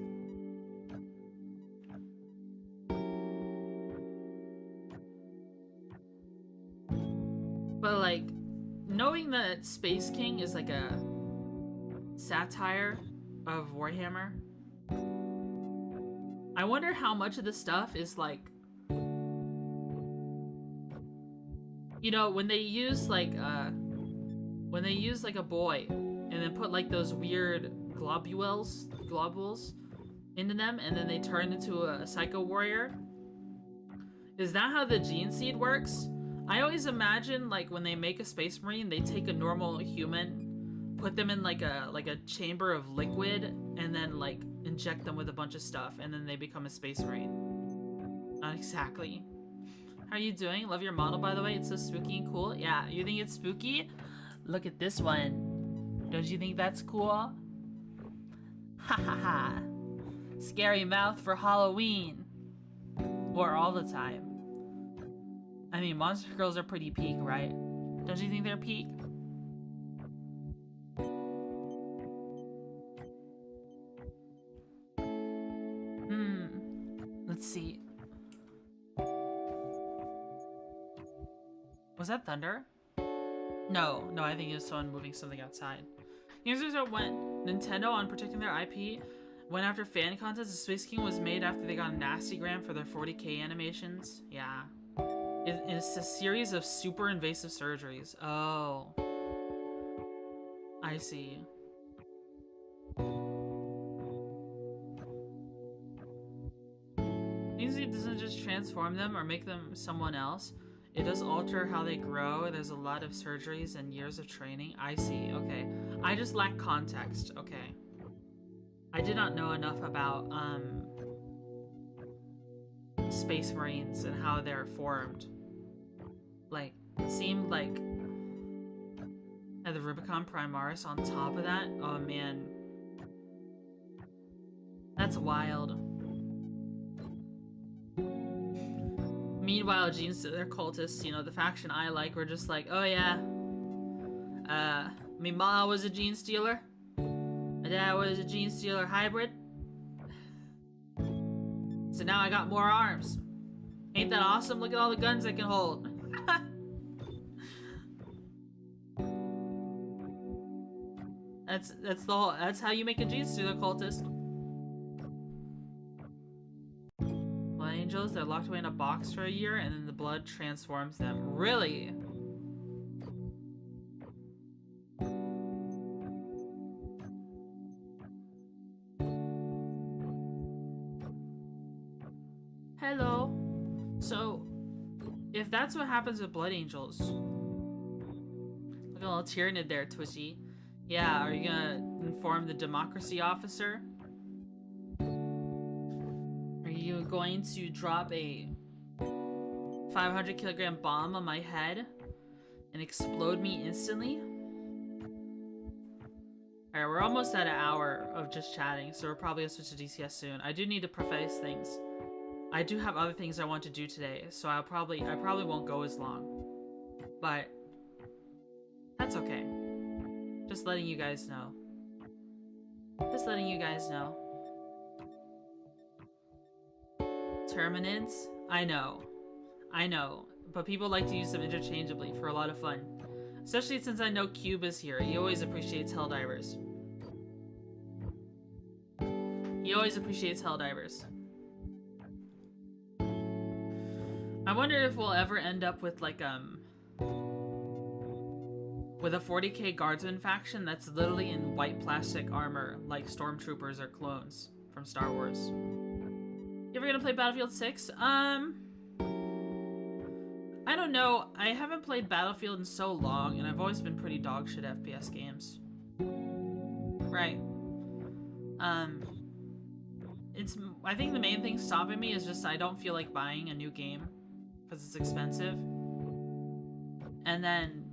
But like, knowing that Space King is like a satire of Warhammer, I wonder how much of the stuff is like, you know, when they use like a boy and then put like those weird globules into them and then they turn into a psycho warrior. Is that how the gene seed works? I always imagine like when they make a Space Marine, they take a normal human, put them in like a chamber of liquid, and then like inject them with a bunch of stuff, and then they become a Space Marine. Not exactly. How are you doing? Love your model, by the way. It's so spooky and cool. Yeah, you think it's spooky? Look at this one. Don't you think that's cool? Ha ha ha. Scary mouth for Halloween. Or all the time. I mean, monster girls are pretty peak, right? Don't you think they're peak? Let's see. Was that thunder? No, I think it was someone moving something outside. Users went Nintendo on protecting their IP. Went after fan contests. The Space King was made after they got a nasty gram for their 40K animations. Yeah. It's a series of super invasive surgeries. Oh. I see. Means it doesn't just transform them or make them someone else. It does alter how they grow. There's a lot of surgeries and years of training. I see. Okay. I just lack context. Okay. I did not know enough about Space Marines and how they're formed. Like, it seemed like the Rubicon Primaris on top of that. Oh man. That's wild. Meanwhile, Genes, they're cultists, you know, the faction I like, were just like, oh yeah. My mom was a gene stealer. My dad was a gene stealer hybrid. So now I got more arms. Ain't that awesome? Look at all the guns I can hold. That's how you make a gene stealer cultist. Blood angels, they're locked away in a box for a year and then the blood transforms them. Really? Hello. So, if that's what happens with blood angels, look at a little Tyrannid there, Twitchy. Yeah, are you gonna inform the democracy officer? Are you going to drop a 500 kilogram bomb on my head and explode me instantly? Alright, we're almost at an hour of just chatting, so we're probably gonna switch to DCS soon. I do need to preface things. I do have other things I want to do today, so I probably won't go as long. But that's okay. Just letting you guys know. Terminants? I know. But people like to use them interchangeably for a lot of fun. Especially since I know Cube is here. He always appreciates Helldivers. I wonder if we'll ever end up with like with a 40k guardsman faction that's literally in white plastic armor like stormtroopers or clones from Star Wars. You ever gonna play Battlefield 6? I don't know. I haven't played Battlefield in so long, and I've always been pretty dog shit at FPS games. Right. I think the main thing stopping me is just I don't feel like buying a new game because it's expensive. And then,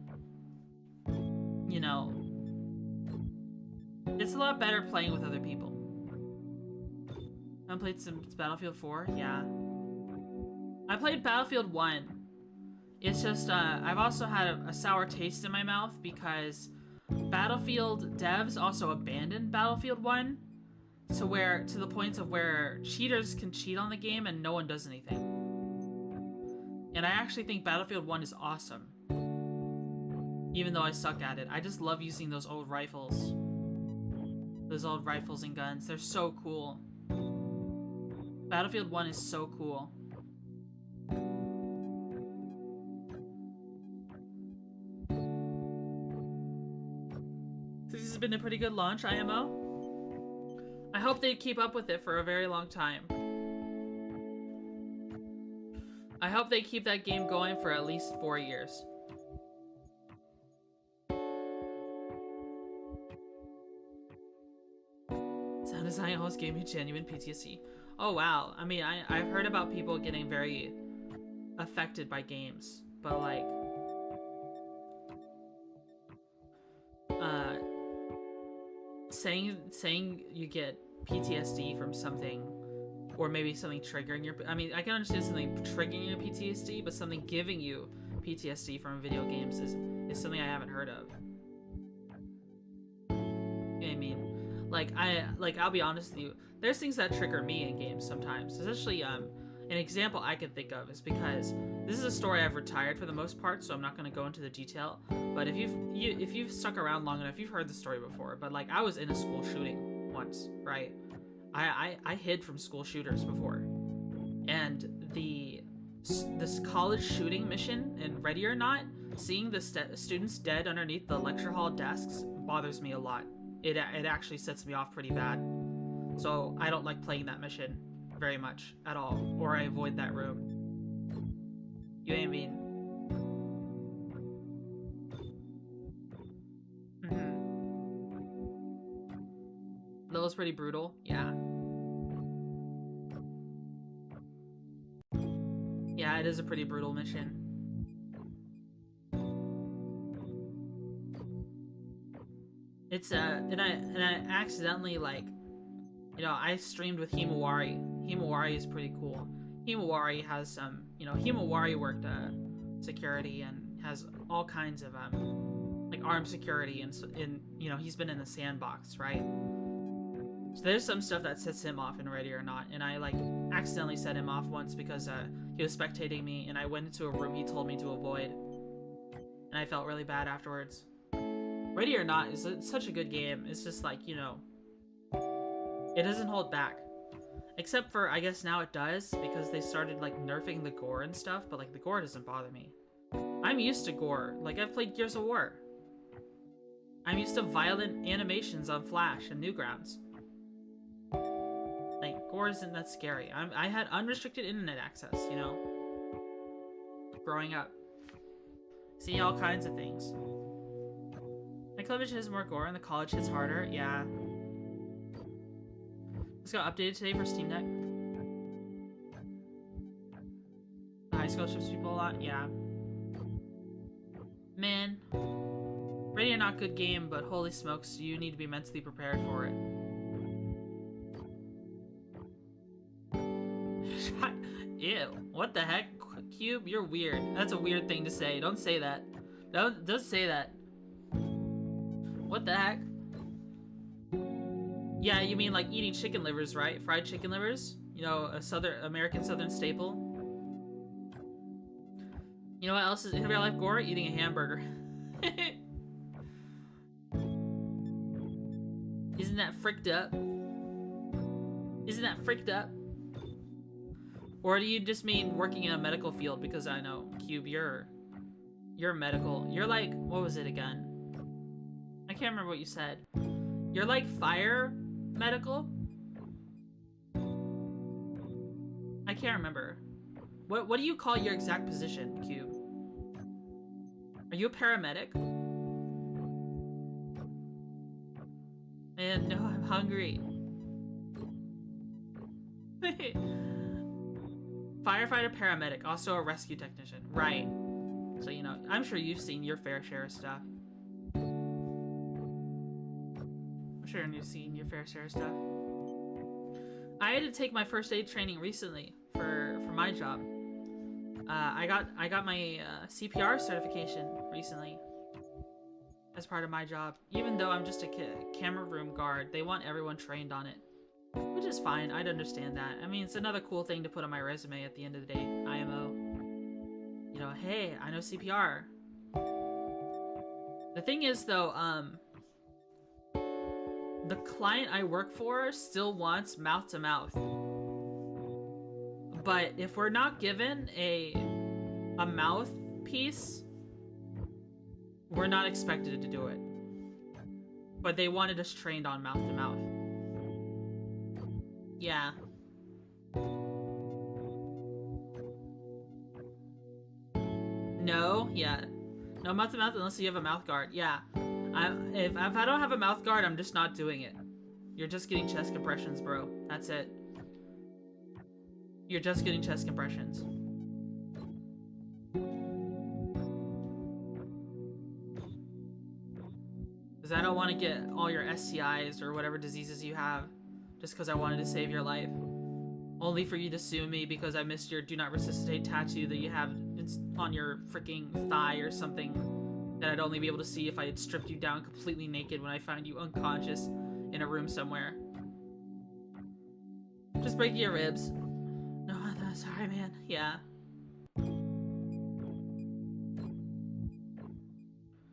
you know, it's a lot better playing with other people. I played some Battlefield 4, yeah. I played Battlefield 1. It's just, I've also had a sour taste in my mouth because Battlefield devs also abandoned Battlefield 1 to the point of where cheaters can cheat on the game and no one does anything. And I actually think Battlefield 1 is awesome. Even though I suck at it. I just love using those old rifles. Those old rifles and guns. They're so cool. Battlefield 1 is so cool. This has been a pretty good launch, IMO. I hope they keep up with it for a very long time. I hope they keep that game going for at least 4 years. Sound design almost gave me genuine PTSD. Oh wow. I mean, I've heard about people getting very affected by games, but like saying you get PTSD from something, or maybe something triggering your, I mean, I can understand something triggering your PTSD, but something giving you PTSD from video games is something I haven't heard of. You know what I mean? Like, I'll be honest with you, there's things that trigger me in games sometimes, especially, an example I can think of is because this is a story I've retired for the most part, so I'm not going to go into the detail, but if you've stuck around long enough, you've heard the story before, but like, I was in a school shooting once, right? I hid from school shooters before, and this college shooting mission in Ready or Not, seeing the students dead underneath the lecture hall desks bothers me a lot. It actually sets me off pretty bad, so I don't like playing that mission very much at all, or I avoid that room. You know what I mean? That was pretty brutal. Yeah. Yeah, it is a pretty brutal mission. It's and I accidentally, like, you know, I streamed with Himawari. Himawari is pretty cool. Himawari has some, you know, Himawari worked security and has all kinds of like armed security, and you know, he's been in the sandbox, right? So there's some stuff that sets him off in Ready or Not, and I like accidentally set him off once because he was spectating me, and I went into a room he told me to avoid, and I felt really bad afterwards. Ready or Not is such a good game. It's just like, you know, it doesn't hold back. Except for, I guess now it does, because they started like nerfing the gore and stuff, but like the gore doesn't bother me. I'm used to gore. Like, I've played Gears of War. I'm used to violent animations on Flash and Newgrounds. Like, gore isn't that scary. I had unrestricted internet access, you know? Growing up. Seeing all kinds of things. My television has more gore and the college hits harder, yeah. This got updated today for Steam Deck. The high school ships people a lot, yeah. Man. Ready or Not good game, but holy smokes, you need to be mentally prepared for it. Ew, what the heck? Cube, you're weird. That's a weird thing to say. Don't say that. Don't say that. What the heck? Yeah, you mean like eating chicken livers, right? Fried chicken livers? You know, a American Southern staple. You know what else is in real life gore? Eating a hamburger. Isn't that fricked up? Isn't that fricked up? Or do you just mean working in a medical field? Because I know, Cube, you're medical. You're like, what was it again? I can't remember what you said. You're like fire medical? I can't remember. What do you call your exact position, Cube? Are you a paramedic? Man, no, I'm hungry. Firefighter, paramedic, also a rescue technician. Right. So, you know, I'm sure you've seen your fair share of stuff. I'm sure you've seen your fair share of stuff. I had to take my first aid training recently for my job. I got my CPR certification recently as part of my job. Even though I'm just a camera room guard, they want everyone trained on it, which is fine. I'd understand that. I mean, it's another cool thing to put on my resume at the end of the day. IMO. You know, hey, I know CPR. The thing is, though, the client I work for still wants mouth-to-mouth. But if we're not given a mouthpiece, we're not expected to do it. But they wanted us trained on mouth-to-mouth. Yeah. No? Yeah. No mouth-to-mouth unless you have a mouth guard. Yeah. If I don't have a mouth guard, I'm just not doing it. You're just getting chest compressions, bro. That's it. You're just getting chest compressions. Because I don't want to get all your STIs or whatever diseases you have just because I wanted to save your life. Only for you to sue me because I missed your do not resuscitate tattoo that you have on your freaking thigh or something that I'd only be able to see if I had stripped you down completely naked when I found you unconscious in a room somewhere. Just break your ribs. No, sorry, man. Yeah.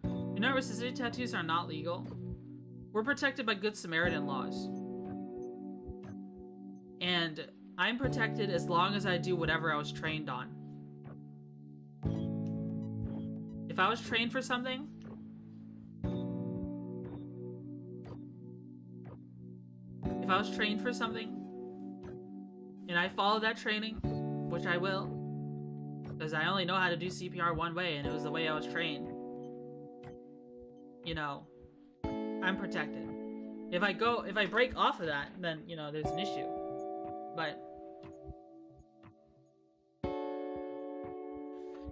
Do not resuscitate tattoos are not legal. We're protected by Good Samaritan laws. And I'm protected as long as I do whatever I was trained on. If I was trained for something, and I follow that training, which I will, because I only know how to do CPR one way, and it was the way I was trained, you know, I'm protected. If I break off of that, then, you know, there's an issue. But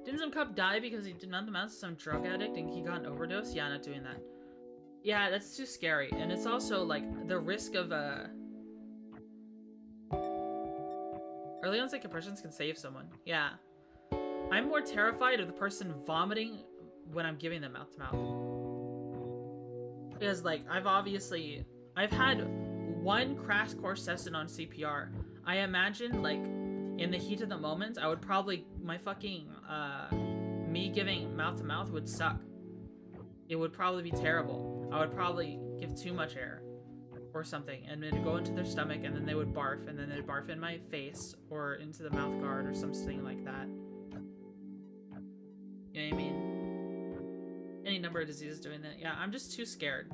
didn't some cop die because he did not amount to some drug addict and he got an overdose? Yeah, not doing that. Yeah, that's too scary. And it's also like the risk of early onset compressions can save someone. Yeah. I'm more terrified of the person vomiting when I'm giving them mouth to mouth. Because like I've had one crash course session on CPR. I imagine like in the heat of the moment, I would probably, my fucking, me giving mouth to mouth would suck. It would probably be terrible. I would probably give too much air or something and then go into their stomach and then they would barf and then they'd barf in my face or into the mouth guard or something like that. You know what I mean? Any number of diseases doing that. Yeah, I'm just too scared.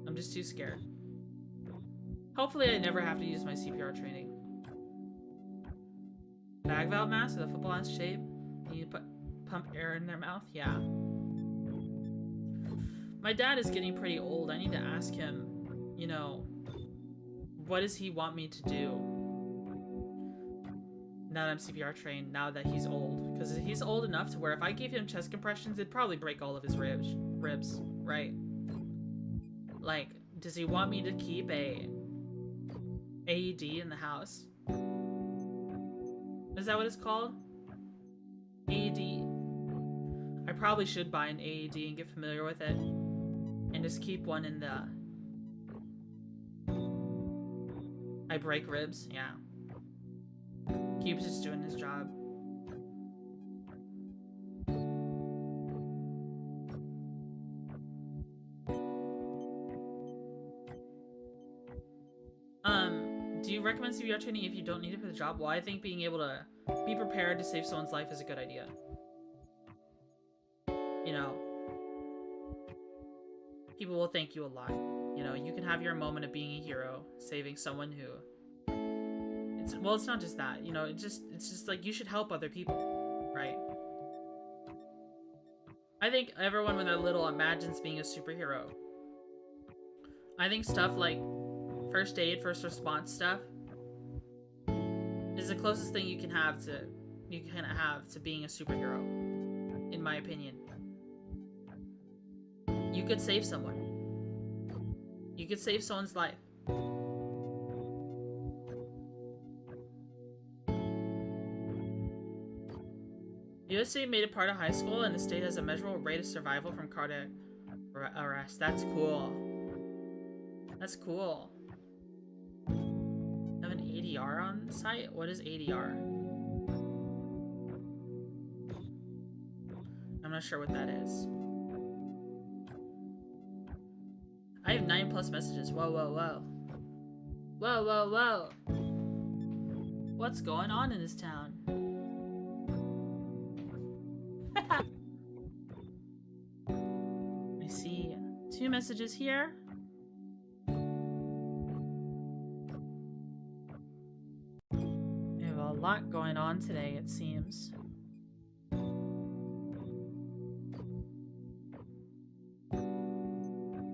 I'm just too scared. Hopefully I never have to use my CPR training. Bag valve mask with a football ass shape. You pump air in their mouth? Yeah. My dad is getting pretty old. I need to ask him, you know, what does he want me to do? Now that I'm CPR trained, now that he's old. Because he's old enough to where if I gave him chest compressions, it'd probably break all of his ribs, right? Like, does he want me to keep a AED in the house? Is that what it's called? AED. I probably should buy an AED and get familiar with it. And just keep one in I break ribs, yeah. Keeps just doing his job. Do you recommend CPR training if you don't need it for the job? Well, I think being able to be prepared to save someone's life is a good idea. You know, people will thank you a lot. You know, you can have your moment of being a hero, saving someone who... Well, it's not just that, you know, it's just like you should help other people, right? I think everyone when they're little imagines being a superhero. I think stuff like first aid, first response stuff is the closest thing you can have to being a superhero, in my opinion. You could save someone. You could save someone's life. USA made it part of high school, and the state has a measurable rate of survival from cardiac arrest. That's cool. That's cool. Have an ADR on site? What is ADR? I'm not sure what that is. I have 9+ messages. Whoa, whoa, whoa. Whoa, whoa, whoa. What's going on in this town? I see 2 messages here. We have a lot going on today, it seems.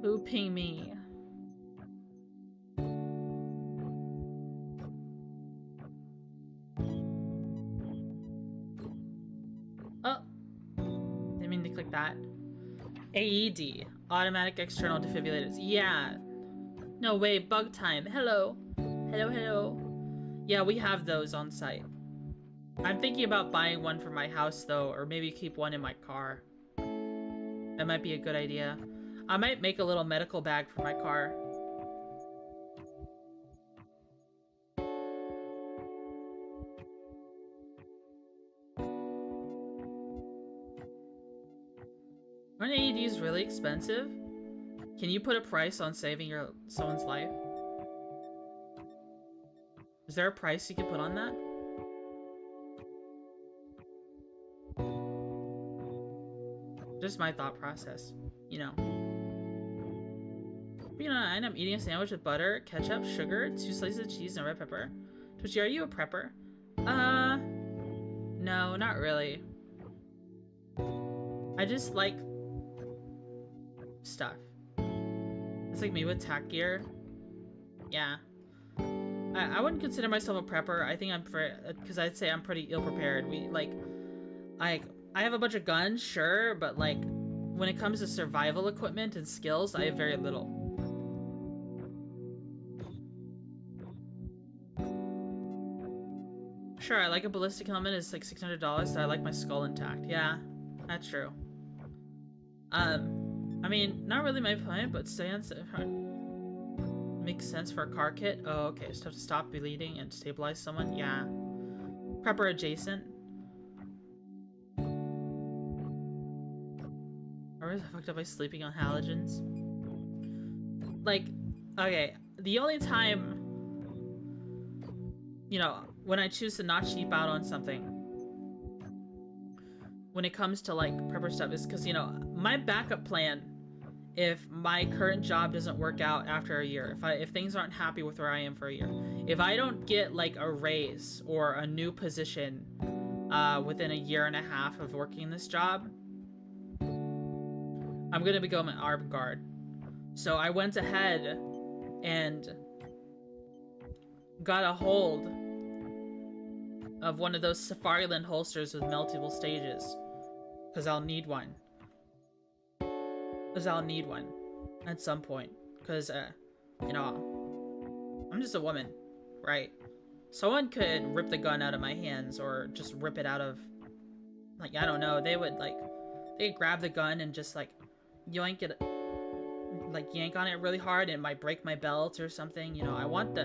Who ping me? Oh, didn't mean to click that. AED, automatic external defibrillators. Yeah. No way, bug time. Hello. Hello, hello. Yeah, we have those on site. I'm thinking about buying one for my house though, or maybe keep one in my car. That might be a good idea. I might make a little medical bag for my car. Aren't AEDs really expensive? Can you put a price on saving someone's life? Is there a price you can put on that? Just my thought process, you know. You know, and I'm eating a sandwich with butter, ketchup, sugar, 2 slices of cheese, and red pepper. Twitchy, are you a prepper? No, not really. I just like stuff. It's like me with tack gear. Yeah. I wouldn't consider myself a prepper. I think I'm because I'd say I'm pretty ill-prepared. I have a bunch of guns, sure, but like when it comes to survival equipment and skills, I have very little. Sure, I like a ballistic helmet. It's like $600, so I like my skull intact. Yeah, that's true. I mean, not really my point, but makes sense for a car kit. Oh, okay. Stuff to stop bleeding and stabilize someone. Yeah. Prepper adjacent. Or is I fucked up by sleeping on halogens? Like, okay. The only time, you know, when I choose to not cheap out on something, when it comes to like prepper stuff, is because, you know, my backup plan, if my current job doesn't work out after a year, if things aren't happy with where I am for a year, if I don't get like a raise or a new position within a year and a half of working this job, I'm gonna become an armed guard. So I went ahead and got a hold of one of those Safariland holsters with multiple stages, because I'll need one. Because I'll need one at some point. Because, you know, I'm just a woman, right? Someone could rip the gun out of my hands or just rip it out of, like, I don't know. They'd grab the gun and just, like, yoink it, like, yank on it really hard and it might break my belt or something. You know, I want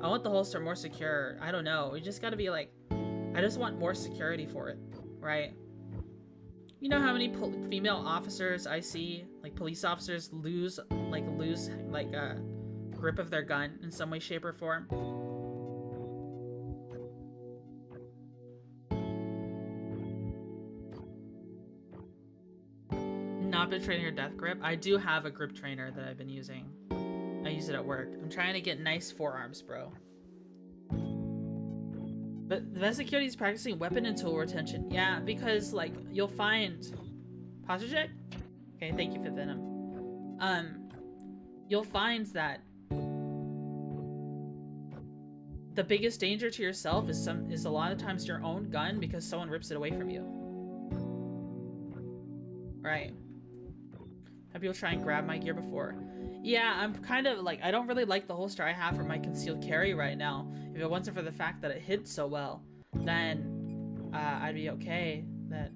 I want the holster more secure. I don't know. You just gotta be like, I just want more security for it, right? You know how many female officers I see, like police officers, lose grip of their gun in some way, shape, or form? Not been training your death grip. I do have a grip trainer that I've been using. I use it at work. I'm trying to get nice forearms, bro. But the best security is practicing weapon and tool retention. Yeah, because like you'll find posture check. Okay, thank you for venom. You'll find that the biggest danger to yourself is a lot of times your own gun because someone rips it away from you. Right. Have people try and grab my gear before? Yeah, I'm kind of like, I don't really like the holster I have for my concealed carry right now. If it wasn't for the fact that it hid so well, then I'd be okay. I'd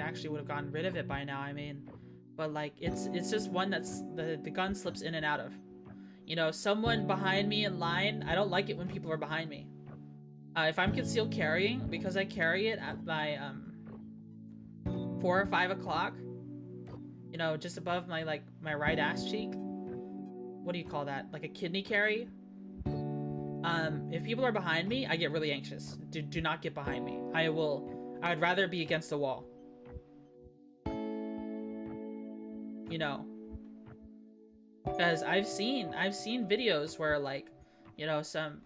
actually would have gotten rid of it by now. I mean, but like it's just one that's the gun slips in and out of. You know, someone behind me in line. I don't like it when people are behind me. If I'm concealed carrying, because I carry it at my 4 or 5 o'clock. You know, just above my my right ass cheek. What do you call that? Like a kidney carry. If people are behind me, I get really anxious. Do not get behind me. I would rather be against the wall. You know, because I've seen videos where like, you know, some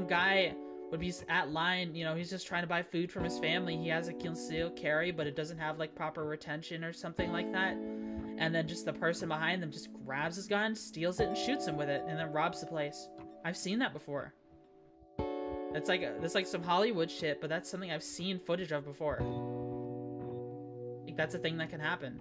guy would be at line, you know, he's just trying to buy food from his family. He has a concealed carry, but it doesn't have like proper retention or something like that. And then just the person behind them just grabs his gun, steals it, and shoots him with it, and then robs the place. I've seen that before. That's like some Hollywood shit, but that's something I've seen footage of before. Like that's a thing that can happen.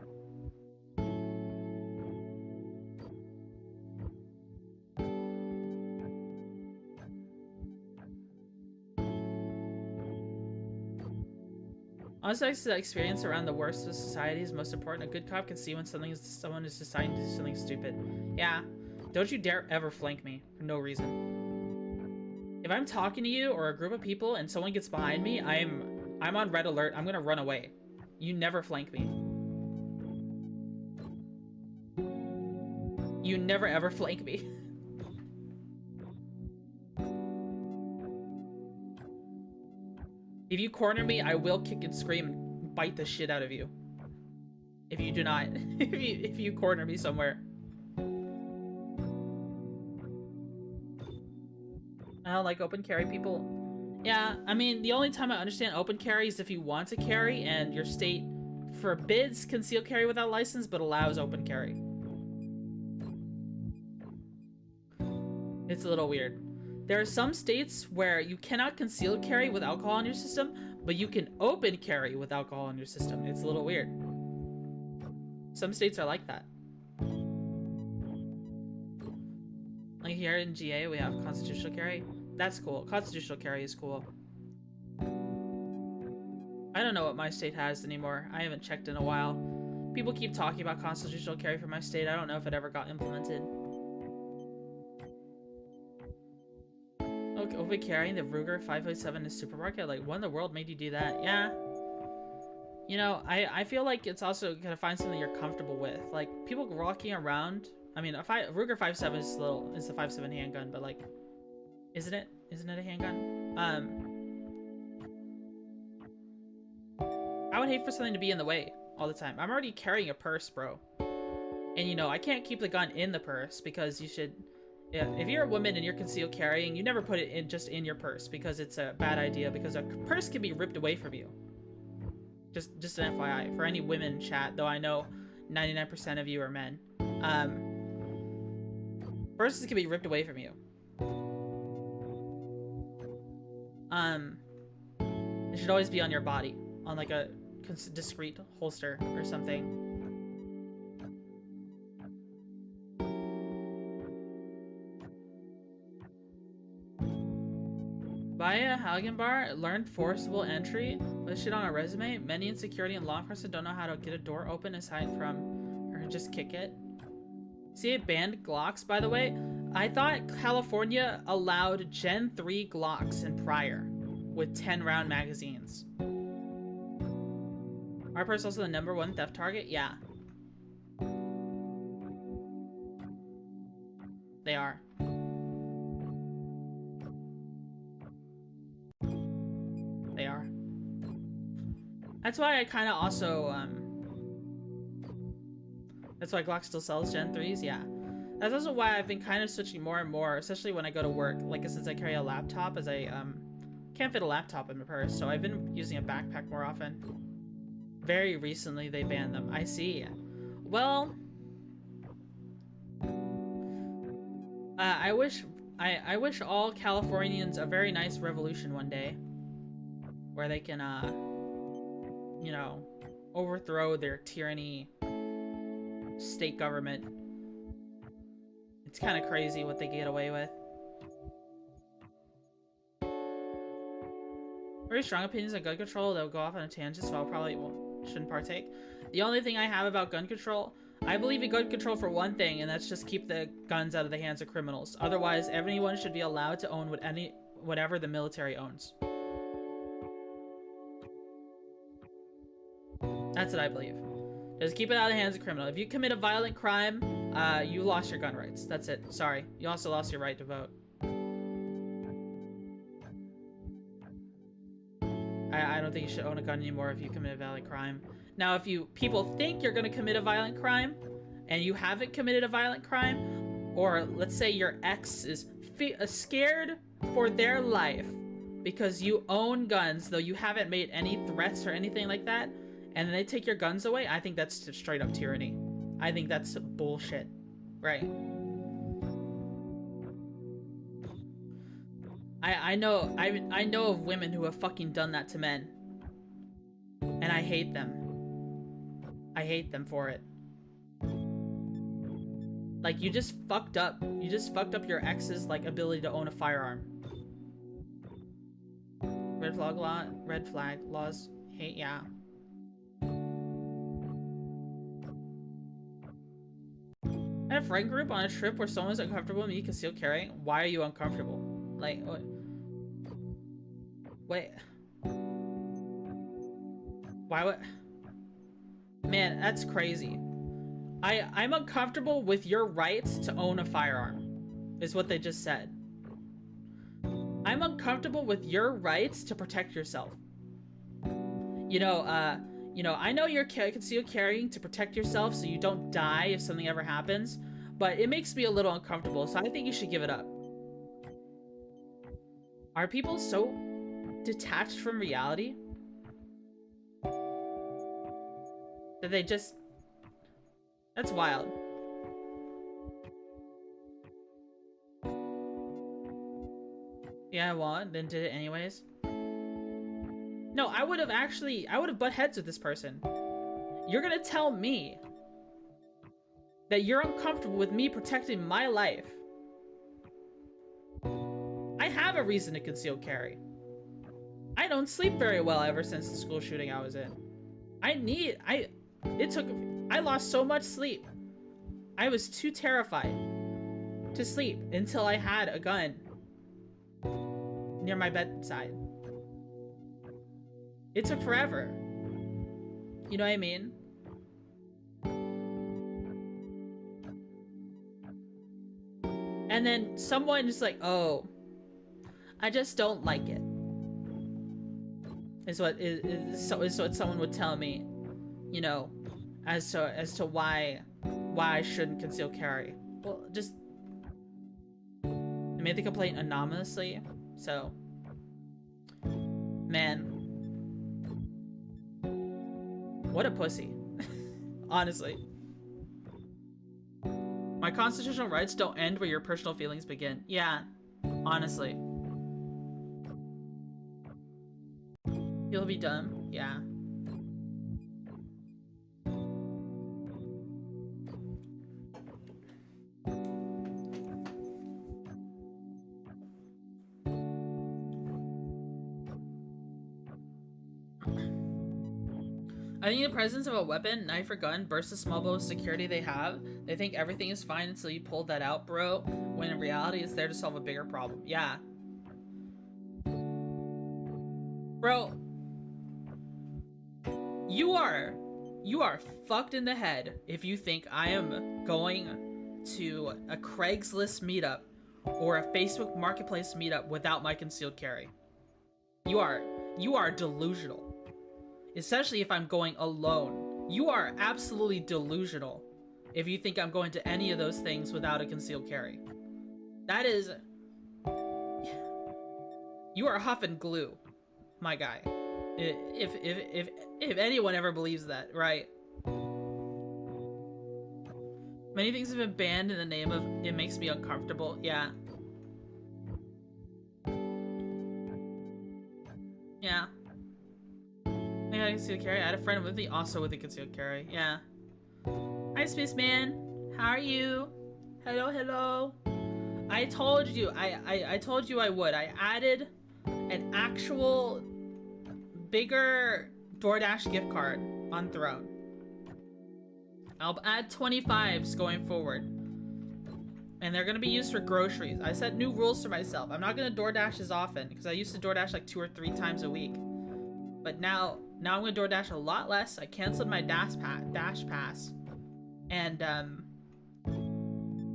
Honestly, the experience around the worst of society is most important. A good cop can see when someone is deciding to do something stupid. Yeah. Don't you dare ever flank me for no reason. If I'm talking to you or a group of people and someone gets behind me, I'm on red alert. I'm gonna run away. You never flank me. You never ever flank me. If you corner me, I will kick and scream and bite the shit out of you. If you do not, if you corner me somewhere. I don't like open carry people. Yeah, I mean, the only time I understand open carry is if you want to carry and your state forbids concealed carry without license, but allows open carry. It's a little weird. There are some states where you cannot conceal carry with alcohol in your system, but you can open carry with alcohol in your system. It's a little weird. Some states are like that. Like here in GA, we have constitutional carry. That's cool. Constitutional carry is cool. I don't know what my state has anymore. I haven't checked in a while. People keep talking about constitutional carry for my state. I don't know if it ever got implemented. Okay, open carrying the Ruger 557 in supermarket. Like, what in the world made you do that? Yeah. You know, I feel like it's also gonna find something you're comfortable with. Like, people walking around. I mean, Ruger 557 is it's the 5.7 handgun, but like, isn't it a handgun? I would hate for something to be in the way all the time. I'm already carrying a purse, bro. And you know, I can't keep the gun in the purse because you should, yeah, if you're a woman and you're concealed carrying, you never put it in just in your purse because it's a bad idea because a purse can be ripped away from you. Just an FYI for any women in chat, though I know 99% of you are men. Purses can be ripped away from you. It should always be on your body, on like a discreet holster or something. Buy a Halligan bar, learned forcible entry, put shit on a resume. Many in security and law enforcement don't know how to get a door open aside from, or just kick it. See, it banned Glocks, by the way. I thought California allowed Gen 3 Glocks and prior with 10-round magazines. Our person's also the #1 theft target? Yeah. They are. They are. That's why I kind of also, that's why Glock still sells Gen 3s? Yeah. That's also why I've been kind of switching more and more, especially when I go to work, like since I carry a laptop, as I, can't fit a laptop in my purse, so I've been using a backpack more often. Very recently, they banned them. I see. Well, I wish all Californians a very nice revolution one day, where they can, you know, overthrow their tyranny state government. It's kind of crazy what they get away with. Very strong opinions on gun control. They'll go off on a tangent, so I probably shouldn't partake. The only thing I have about gun control, I believe in gun control for one thing, and that's just keep the guns out of the hands of criminals. Otherwise, everyone should be allowed to own whatever the military owns. That's what I believe. Just keep it out of the hands of criminals. If you commit a violent crime, you lost your gun rights. That's it. Sorry. You also lost your right to vote. I don't think you should own a gun anymore if you commit a violent crime. Now, if people think you're going to commit a violent crime, and you haven't committed a violent crime, or let's say your ex is scared for their life because you own guns, though you haven't made any threats or anything like that, and then they take your guns away, I think that's just straight up tyranny. I think that's bullshit. Right. I know of women who have fucking done that to men. And I hate them. I hate them for it. Like, you just fucked up. You just fucked up your ex's, like, ability to own a firearm. Red flag laws. Hate, yeah. I had a friend group on a trip where someone's uncomfortable with me concealed carrying. Why are you uncomfortable? Like, what? Wait. Why would... Man, that's crazy. I'm uncomfortable with your rights to own a firearm, is what they just said. I'm uncomfortable with your rights to protect yourself. You know, I know you're concealed carrying to protect yourself so you don't die if something ever happens, but it makes me a little uncomfortable, so I think you should give it up. Are people so detached from reality that they just... That's wild. Yeah, I won, then did it anyways. No, I would have butt heads with this person. You're gonna tell me that you're uncomfortable with me protecting my life. I have a reason to conceal carry. I don't sleep very well ever since the school shooting I was in. I lost so much sleep. I was too terrified to sleep until I had a gun near my bedside. It took forever. You know what I mean? And then someone is like, oh, I just don't like it. Is what someone would tell me, you know, as to why I shouldn't conceal carry. Well, just I made the complaint anonymously, so man, what a pussy. Honestly, my constitutional rights don't end where your personal feelings begin. Yeah, honestly. You'll be dumb. Yeah. I think the presence of a weapon, knife or gun, bursts the small blow of security they have. They think everything is fine until you pull that out, bro, when in reality it's there to solve a bigger problem. Yeah. Bro, you are fucked in the head if you think I am going to a Craigslist meetup or a Facebook Marketplace meetup without my concealed carry. You are delusional. Especially if I'm going alone. You are absolutely delusional if you think I'm going to any of those things without a concealed carry. That is... You are huffing glue, my guy. If anyone ever believes that, right? Many things have been banned in the name of it makes me uncomfortable. Yeah. Yeah. I got a concealed carry. I had a friend with me also with a concealed carry. Yeah. Hi, Spaceman. How are you? Hello, hello. I told you. I told you I would. I added an actual bigger DoorDash gift card on Throne. I'll add 25s going forward. And they're gonna be used for groceries. I set new rules for myself. I'm not gonna DoorDash as often because I used to DoorDash like 2 or 3 times a week. But now I'm gonna DoorDash a lot less. I canceled my Dash Pass. And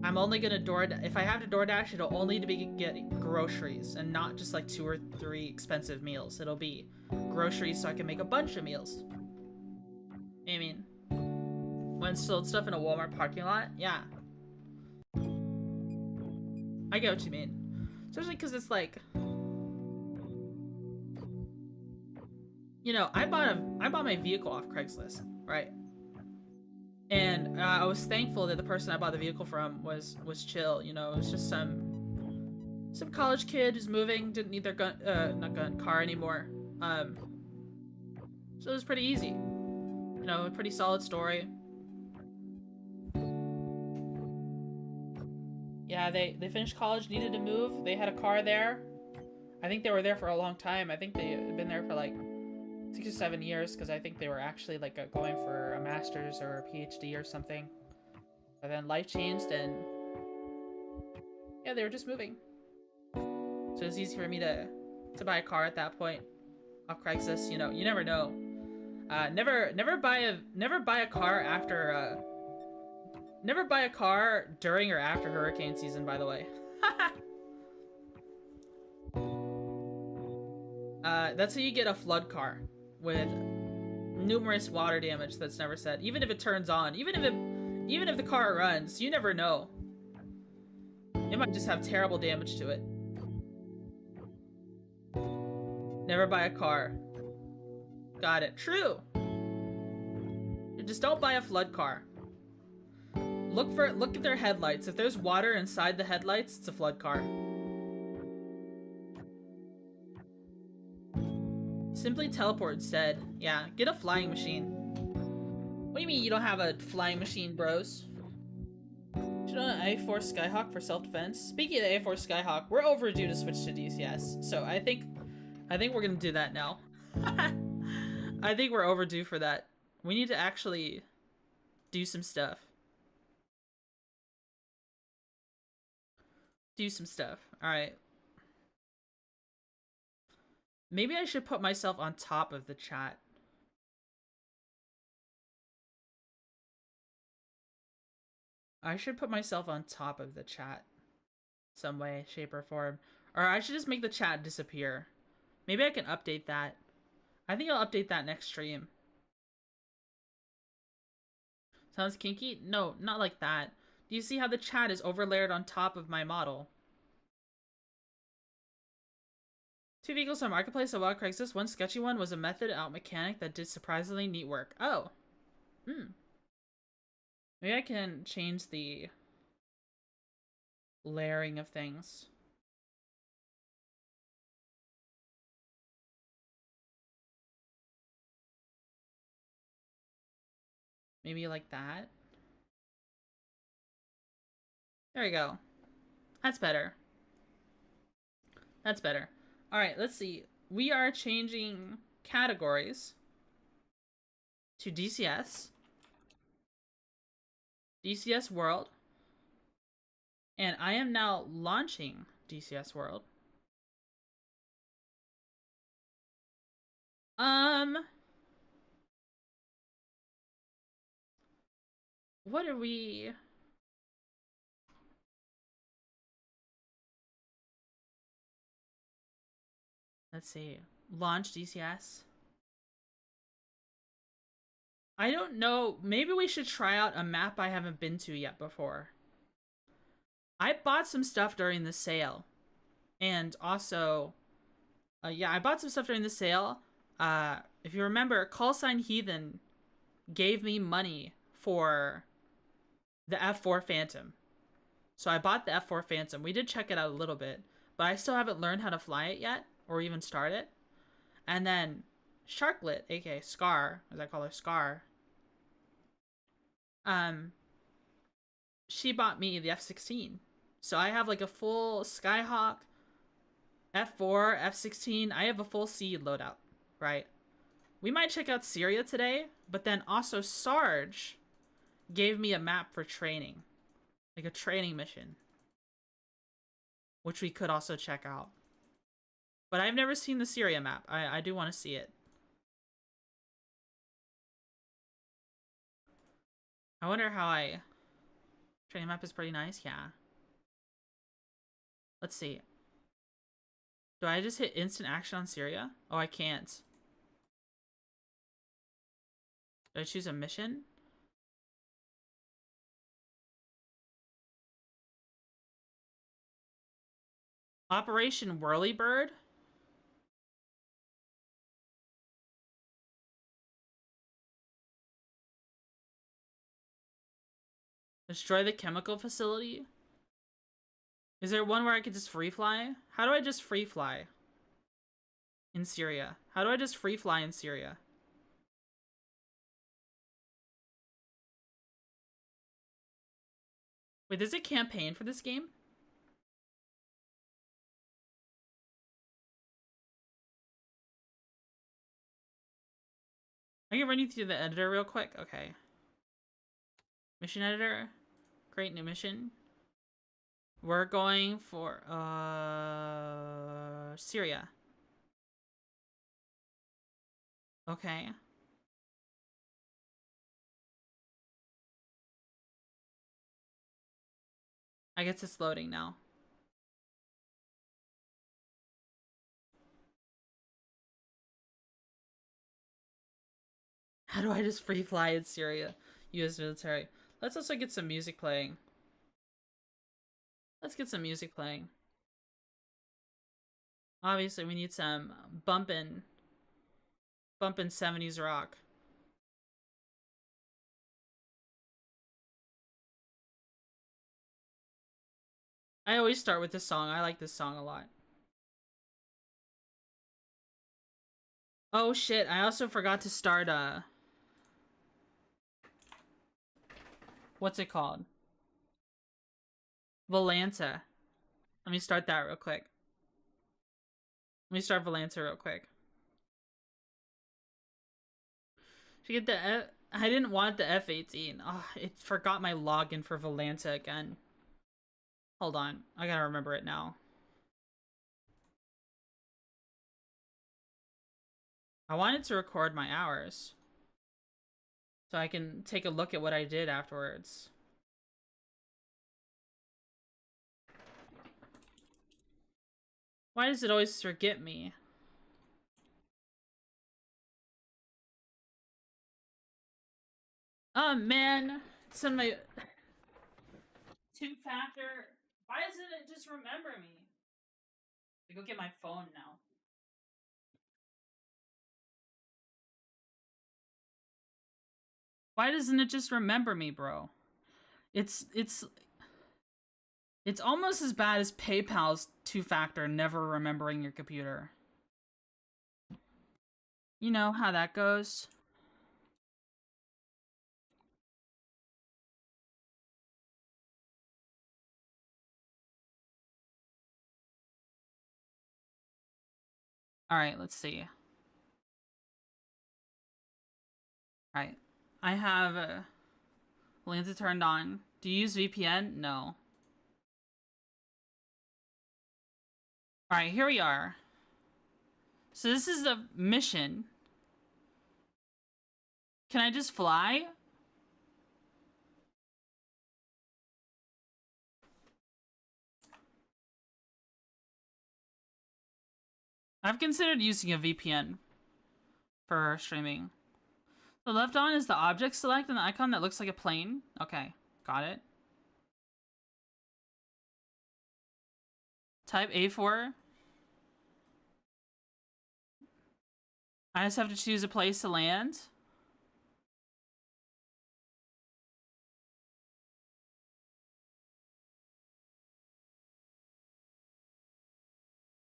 I'm only gonna if I have to DoorDash, it'll only be getting groceries and not just like 2 or 3 expensive meals. It'll be groceries so I can make a bunch of meals. I mean, when sold stuff in a Walmart parking lot, yeah. I get what you mean. Especially because it's like, you know, I bought my vehicle off Craigslist, right? And I was thankful that the person I bought the vehicle from was chill. You know, it was just some college kid who's moving, didn't need their car anymore. So it was pretty easy. You know, a pretty solid story. Yeah, they finished college, needed to move. They had a car there. I think they were there for a long time. I think they had been there for like 6 or 7 years because I think they were actually like going for a master's or a PhD or something. But then life changed and yeah, they were just moving. So it's easy for me to buy a car at that point off Craigslist. You know, you never know. Never buy a car after never buy a car during or after hurricane season, by the way. That's how you get a flood car with numerous water damage that's never said. Even if it turns on, even if the car runs, you never know. It might just have terrible damage to it. Never buy a car. Got it. True. Just don't buy a flood car. Look at their headlights. If there's water inside the headlights, it's a flood car. Simply teleport instead. Yeah, get a flying machine. What do you mean you don't have a flying machine, bros? Should on an A4 Skyhawk for self-defense? Speaking of the A4 Skyhawk, we're overdue to switch to DCS. So I think we're gonna do that now. I think we're overdue for that. We need to actually do some stuff. Alright. Maybe I should put myself on top of the chat. I should put myself on top of the chat. Some way, shape, or form. Or I should just make the chat disappear. Maybe I can update that. I think I'll update that next stream. Sounds kinky? No, not like that. Do you see how the chat is overlaid on top of my model? 2 vehicles on Marketplace, a wild Craigslist. One sketchy one was a method out mechanic that did surprisingly neat work. Oh. Maybe I can change the layering of things. Maybe like that. There we go. That's better. That's better. Alright, let's see. We are changing categories. to DCS. DCS World. And I am now launching DCS World. What are we... Let's see. Launch DCS. I don't know. Maybe we should try out a map I haven't been to yet before. I bought some stuff during the sale. And also... yeah, I bought some stuff during the sale. If you remember, Callsign Heathen gave me money for the F4 Phantom. So I bought the F4 Phantom. We did check it out a little bit, but I still haven't learned how to fly it yet, or even start it. And then Sharklet, aka Scar, as I call her, Scar, she bought me the F-16. So I have like a full Skyhawk, F4, F-16. I have a full seed loadout, right? We might check out Syria today, but then also Sarge gave me a map for training. Like a training mission. Which we could also check out. But I've never seen the Syria map. I do want to see it. I wonder how I... Training map is pretty nice, yeah. Let's see. Do I just hit instant action on Syria? Oh, I can't. Do I choose a mission? Operation Whirlybird? Destroy the chemical facility? Is there one where I could just free fly? How do I just free fly? In Syria. How do I just free fly in Syria? Wait, there's a campaign for this game? I can run you through the editor real quick. Okay. Mission editor. Create new mission. We're going for Syria. Okay. I guess it's loading now. How do I just free fly in Syria? US military. Let's also get some music playing. Let's get some music playing. Obviously, we need some bumpin' 70s rock. I always start with this song. I like this song a lot. Oh shit, I also forgot to start what's it called? Volanta. Let me start that real quick. Let me start Volanta real quick. Should get the I didn't want the F-18. Oh, it forgot my login for Volanta again. Hold on. I gotta remember it now. I wanted to record my hours. So I can take a look at what I did afterwards. Why does it always forget me? Oh man, it's on my two-factor. Why doesn't it just remember me? I go get my phone now. Why doesn't it just remember me, bro? It's almost as bad as PayPal's two-factor never remembering your computer. You know how that goes. All right, let's see. Alright. I have Lanza turned on. Do you use VPN? No. Alright, here we are. So this is the mission. Can I just fly? I've considered using a VPN for streaming. The left on is the object select and the icon that looks like a plane. Okay, got it. Type A4. I just have to choose a place to land.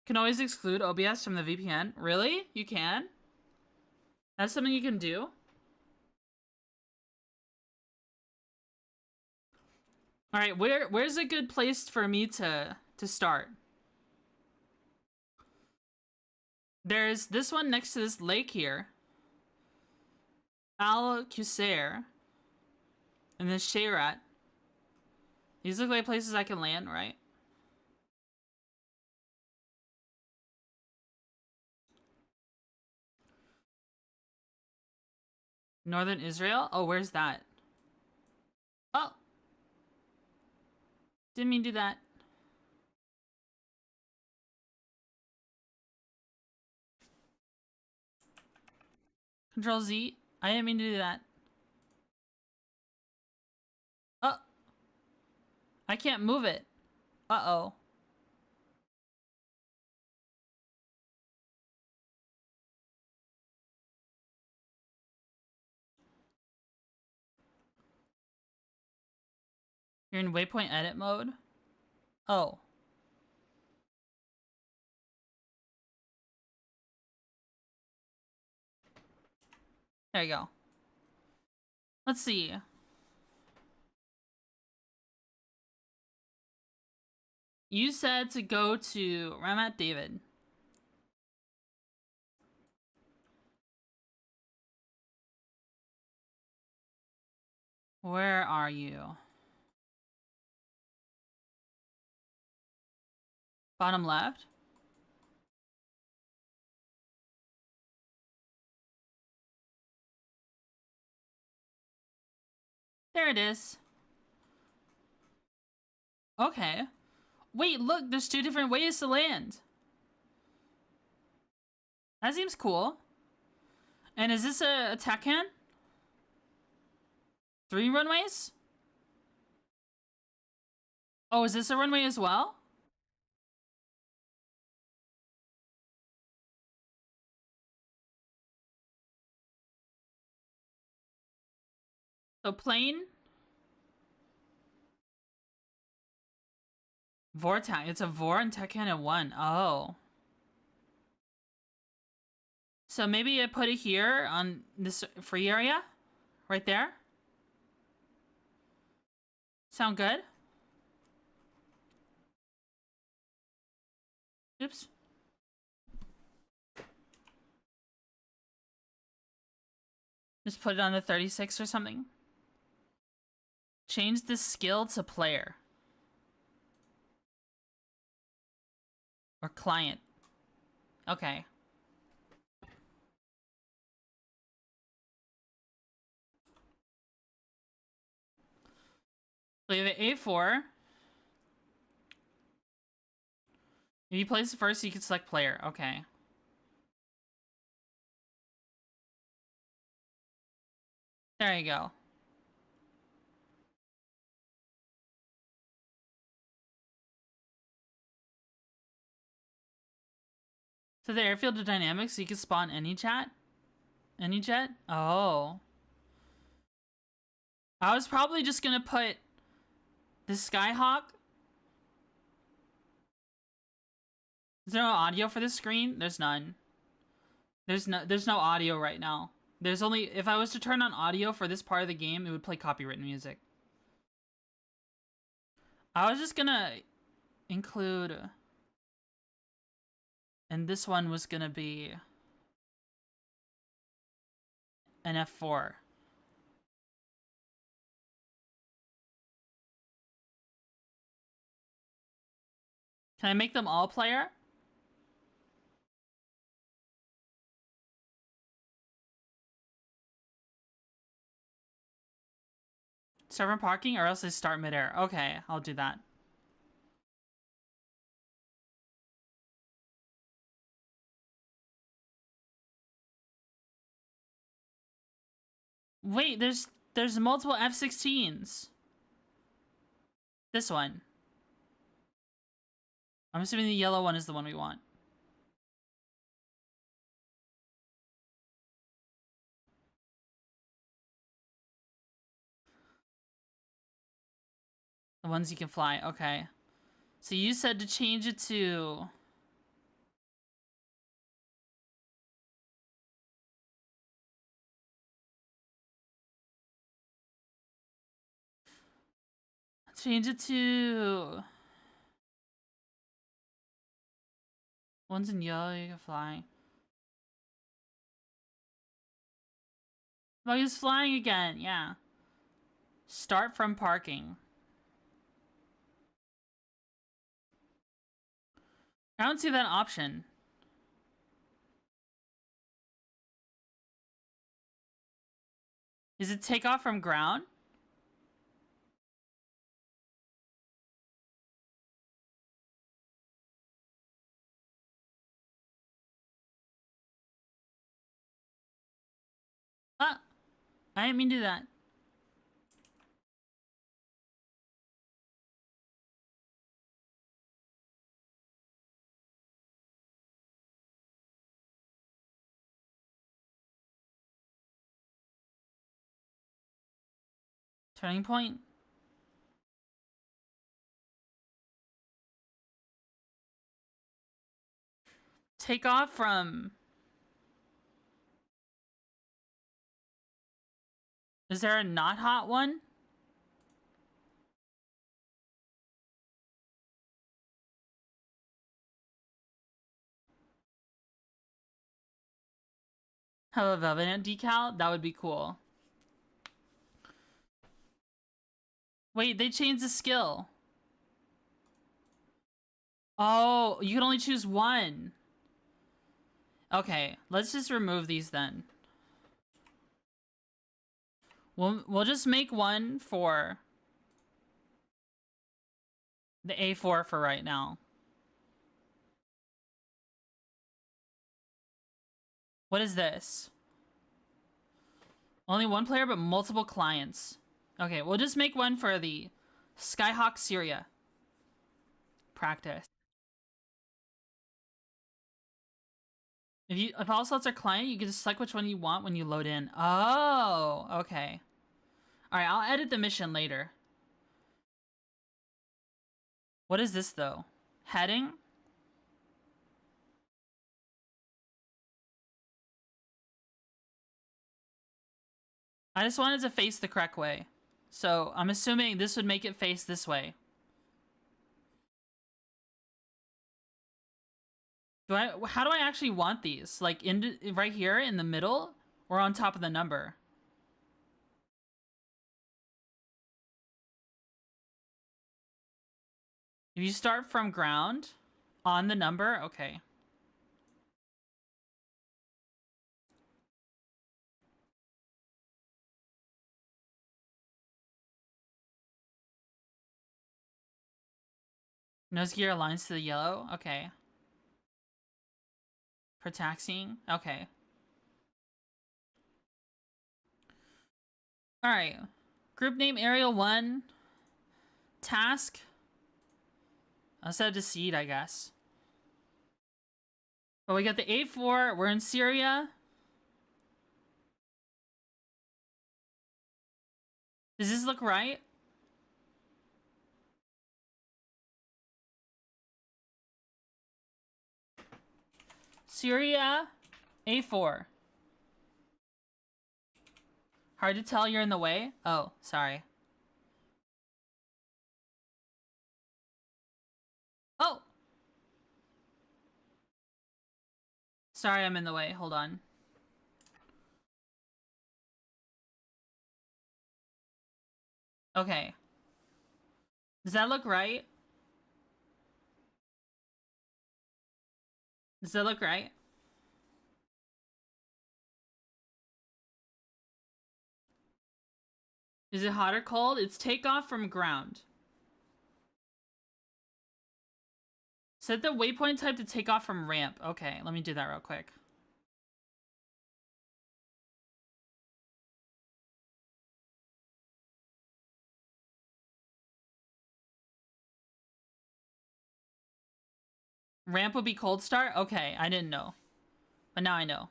Can always exclude OBS from the VPN. Really? You can? That's something you can do? Alright, where's a good place for me to start? There's this one next to this lake here. Al Qusair. And then Shayrat. These look like places I can land, right? Northern Israel? Oh, where's that? Oh! Didn't mean to do that. Control Z. I didn't mean to do that. Oh! I can't move it. Uh-oh. You're in waypoint edit mode? Oh. There you go. Let's see. You said to go to Ramat David. Where are you? Bottom left? There it is. Okay. Wait, look, there's 2 different ways to land. That seems cool. And is this a Takan? 3 runways? Oh, is this a runway as well? So plane. Vortac. It's a Vor and Takan in 1. Oh. So maybe I put it here on this free area? Right there? Sound good? Oops. Just put it on the 36 or something. Change the skill to player. Or client. Okay. So you have an A4. If you place it first, you can select player. Okay. There you go. So the airfield dynamics, so you can spawn any jet? Any jet? Oh. I was probably just gonna put the Skyhawk. Is there no audio for this screen? There's none. There's no audio right now. There's only, if I was to turn on audio for this part of the game, it would play copyrighted music. I was just gonna include, and this one was gonna be an F4. Can I make them all player? Start from parking or else they start midair. Okay, I'll do that. Wait, there's multiple F-16s. This one. I'm assuming the yellow one is the one we want. The ones you can fly, okay. So you said to change it to... Change it to... One's in yellow, you can fly. Oh, he's flying again, yeah. Start from parking. I don't see that option. Is it take off from ground? Ah, I didn't mean to do that. Turning point? Take off from... Is there a not hot one? Have a Velvet decal? That would be cool. Wait, they changed the skill. Oh, you can only choose one. Okay, let's just remove these then. We'll just make one for the A4 for right now. What is this? Only one player, but multiple clients. Okay, we'll just make one for the Skyhawk Syria. Practice. If all slots are client, you can just select which one you want when you load in. Oh, okay. Alright, I'll edit the mission later. What is this, though? Heading? I just wanted to face the correct way. So, I'm assuming this would make it face this way. How do I actually want these? Like, right here in the middle? Or on top of the number? If you start from ground, on the number, okay. Nose gear aligns to the yellow, okay. For taxiing, okay. Alright. Group name Ariel 1. Task. I'll set it to seed, I guess. But we got the A4. We're in Syria. Does this look right? Syria, A4. Hard to tell you're in the way? Oh, sorry. Oh! Sorry, I'm in the way. Hold on. Okay. Does that look right? Does that look right? Is it hot or cold? It's takeoff from ground. Set the waypoint type to take off from ramp. Okay, let me do that real quick. Ramp will be cold start? Okay, I didn't know. But now I know.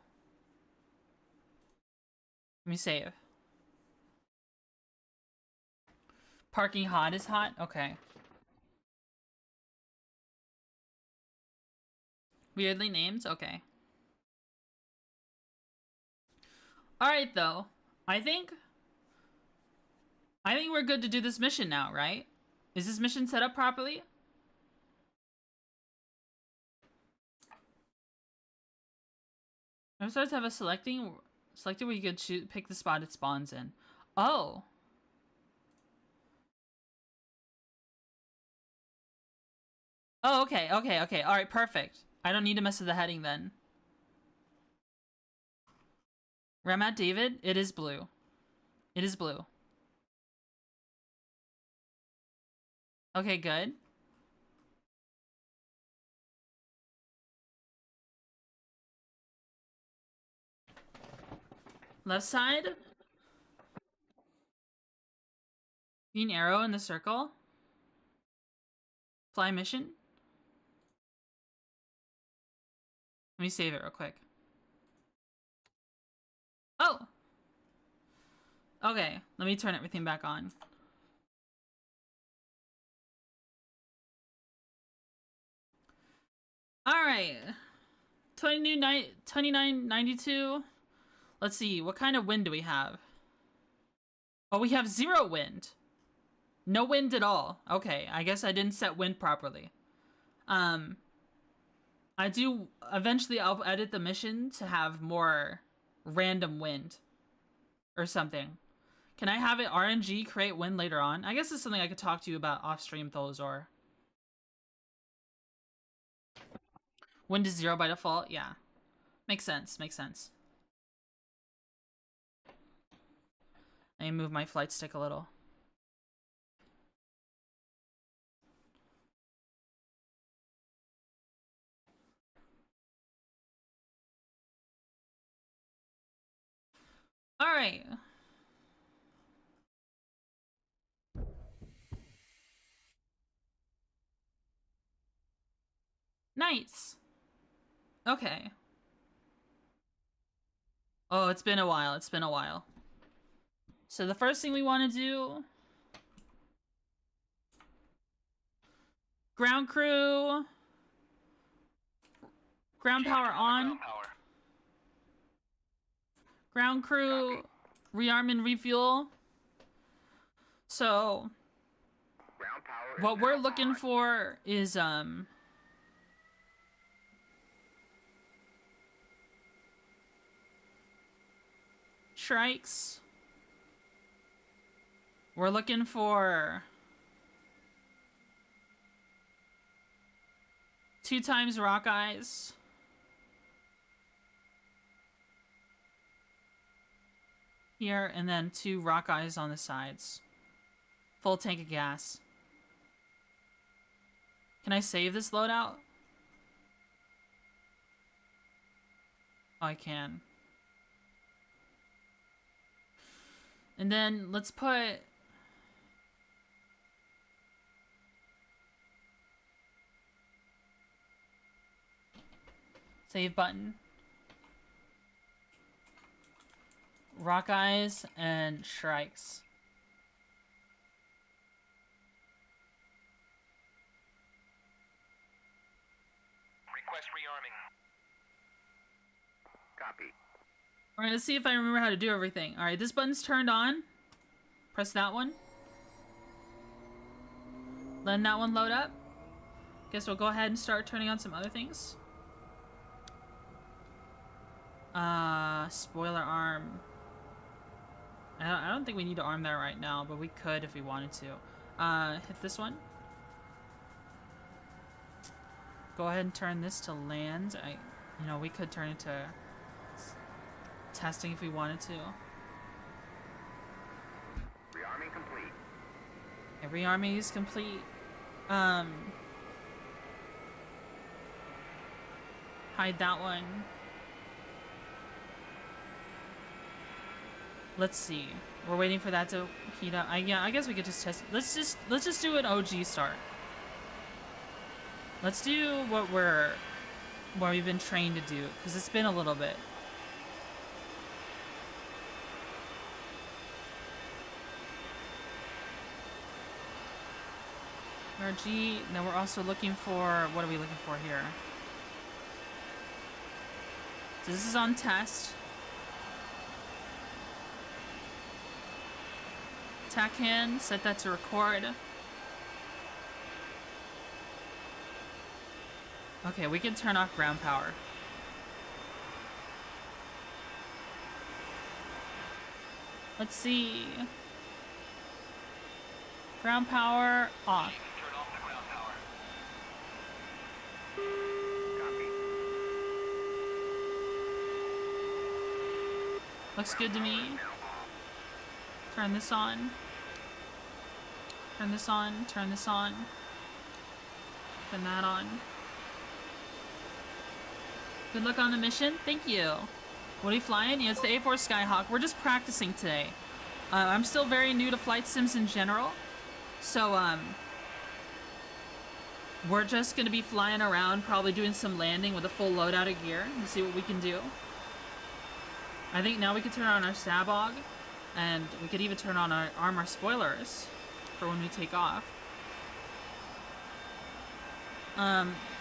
Let me save. Parking hot is hot? Okay. Weirdly named? Okay. Alright, though. I think we're good to do this mission now, right? Is this mission set up properly? Episodes have a selector where you could pick the spot it spawns in. Oh. Oh, okay. Alright, perfect. I don't need to mess with the heading then. Ramat David, it is blue. It is blue. Okay, good. Left side. Green arrow in the circle. Fly mission. Let me save it real quick. Oh! Okay, let me turn everything back on. Alright. 2992. Let's see, what kind of wind do we have? Oh, we have 0 wind. No wind at all. Okay, I guess I didn't set wind properly. Eventually I'll edit the mission to have more random wind. Or something. Can I have it RNG create wind later on? I guess it's something I could talk to you about off stream, Tholozor. Wind is 0 by default? Yeah. Makes sense. Let me move my flight stick a little. Alright. Nice. Okay. Oh, it's been a while. So the first thing we want to do... Ground crew... Ground power on. Ground crew... Rearm and refuel. So... what we're looking for is, Shrikes. We're looking for 2 times rock eyes. Here, and then 2 rock eyes on the sides. Full tank of gas. Can I save this loadout? Oh, I can. And then let's put... save button. Rock eyes and shrikes. Request rearming. Copy. Alright, let's see if I remember how to do everything. Alright, this button's turned on. Press that one. Letting that one load up. Guess we'll go ahead and start turning on some other things. Spoiler arm. I don't think we need to arm that right now, but we could if we wanted to. Hit this one. go ahead and turn this to land. You know, we could turn it to testing if we wanted to. Rearming complete. Every army is complete. Hide that one. Let's see. We're waiting for that to heat up. Yeah, I guess we could just test. Let's just do an OG start. Let's do what we've been trained to do, because it's been a little bit. RG. Now we're also looking for, what are we looking for here? So this is on test. Attack hand, set that to record. Okay, we can turn off ground power. Let's see. Ground power off. Turn off the ground power. Copy. Looks good to me. Turn this on. Turn this on. Turn this on. Turn that on. Good luck on the mission. Thank you. What are you flying? Yeah, it's the A4 Skyhawk. We're just practicing today. I'm still very new to flight sims in general. So, we're just gonna be flying around, probably doing some landing with a full loadout of gear and see what we can do. I think now we can turn on our Sabog, and we could even turn on our armor spoilers for when we take off.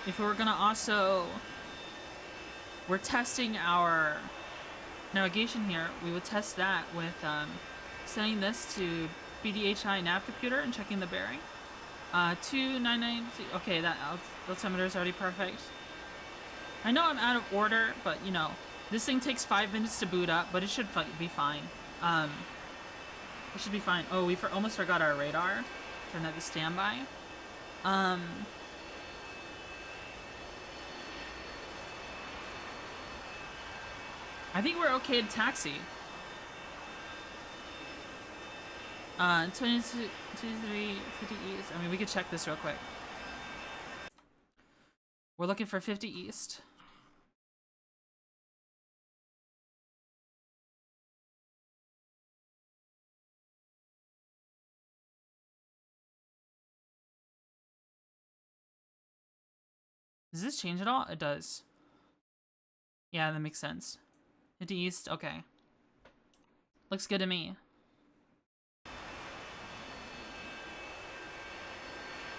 If we were gonna also... We're testing our navigation here. We would test that with sending this to BDHI nav computer and checking the bearing. 299. Okay, that altimeter is already perfect. I know I'm out of order, but you know, this thing takes 5 minutes to boot up, but it should be fine. It should be fine. Oh, we almost forgot our radar. Turn that to standby. I think we're okay to taxi. 22, 23, 50 east. I mean, we could check this real quick. We're looking for 50 east. Does this change at all? It does. Yeah, that makes sense. 50 east, okay. Looks good to me.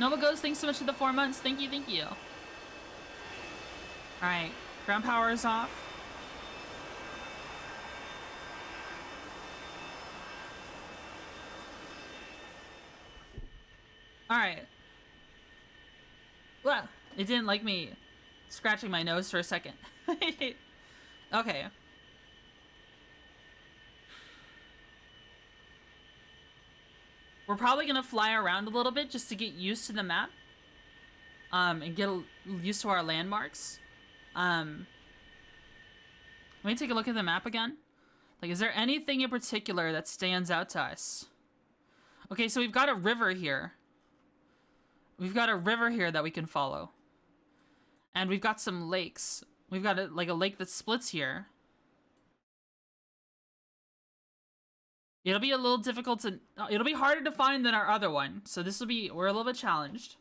Nova Ghost, thanks so much for the 4 months. Thank you, thank you. Alright, ground power is off. Alright. Well, it didn't like me scratching my nose for a second. Okay. We're probably gonna fly around a little bit just to get used to the map. And get used to our landmarks. Let me take a look at the map again. Like, is there anything in particular that stands out to us? Okay, so we've got a river here. We've got a river here that we can follow. And we've got some lakes. We've got a lake that splits here. It'll be a little difficult to... It'll be harder to find than our other one. So this will be... We're a little bit challenged.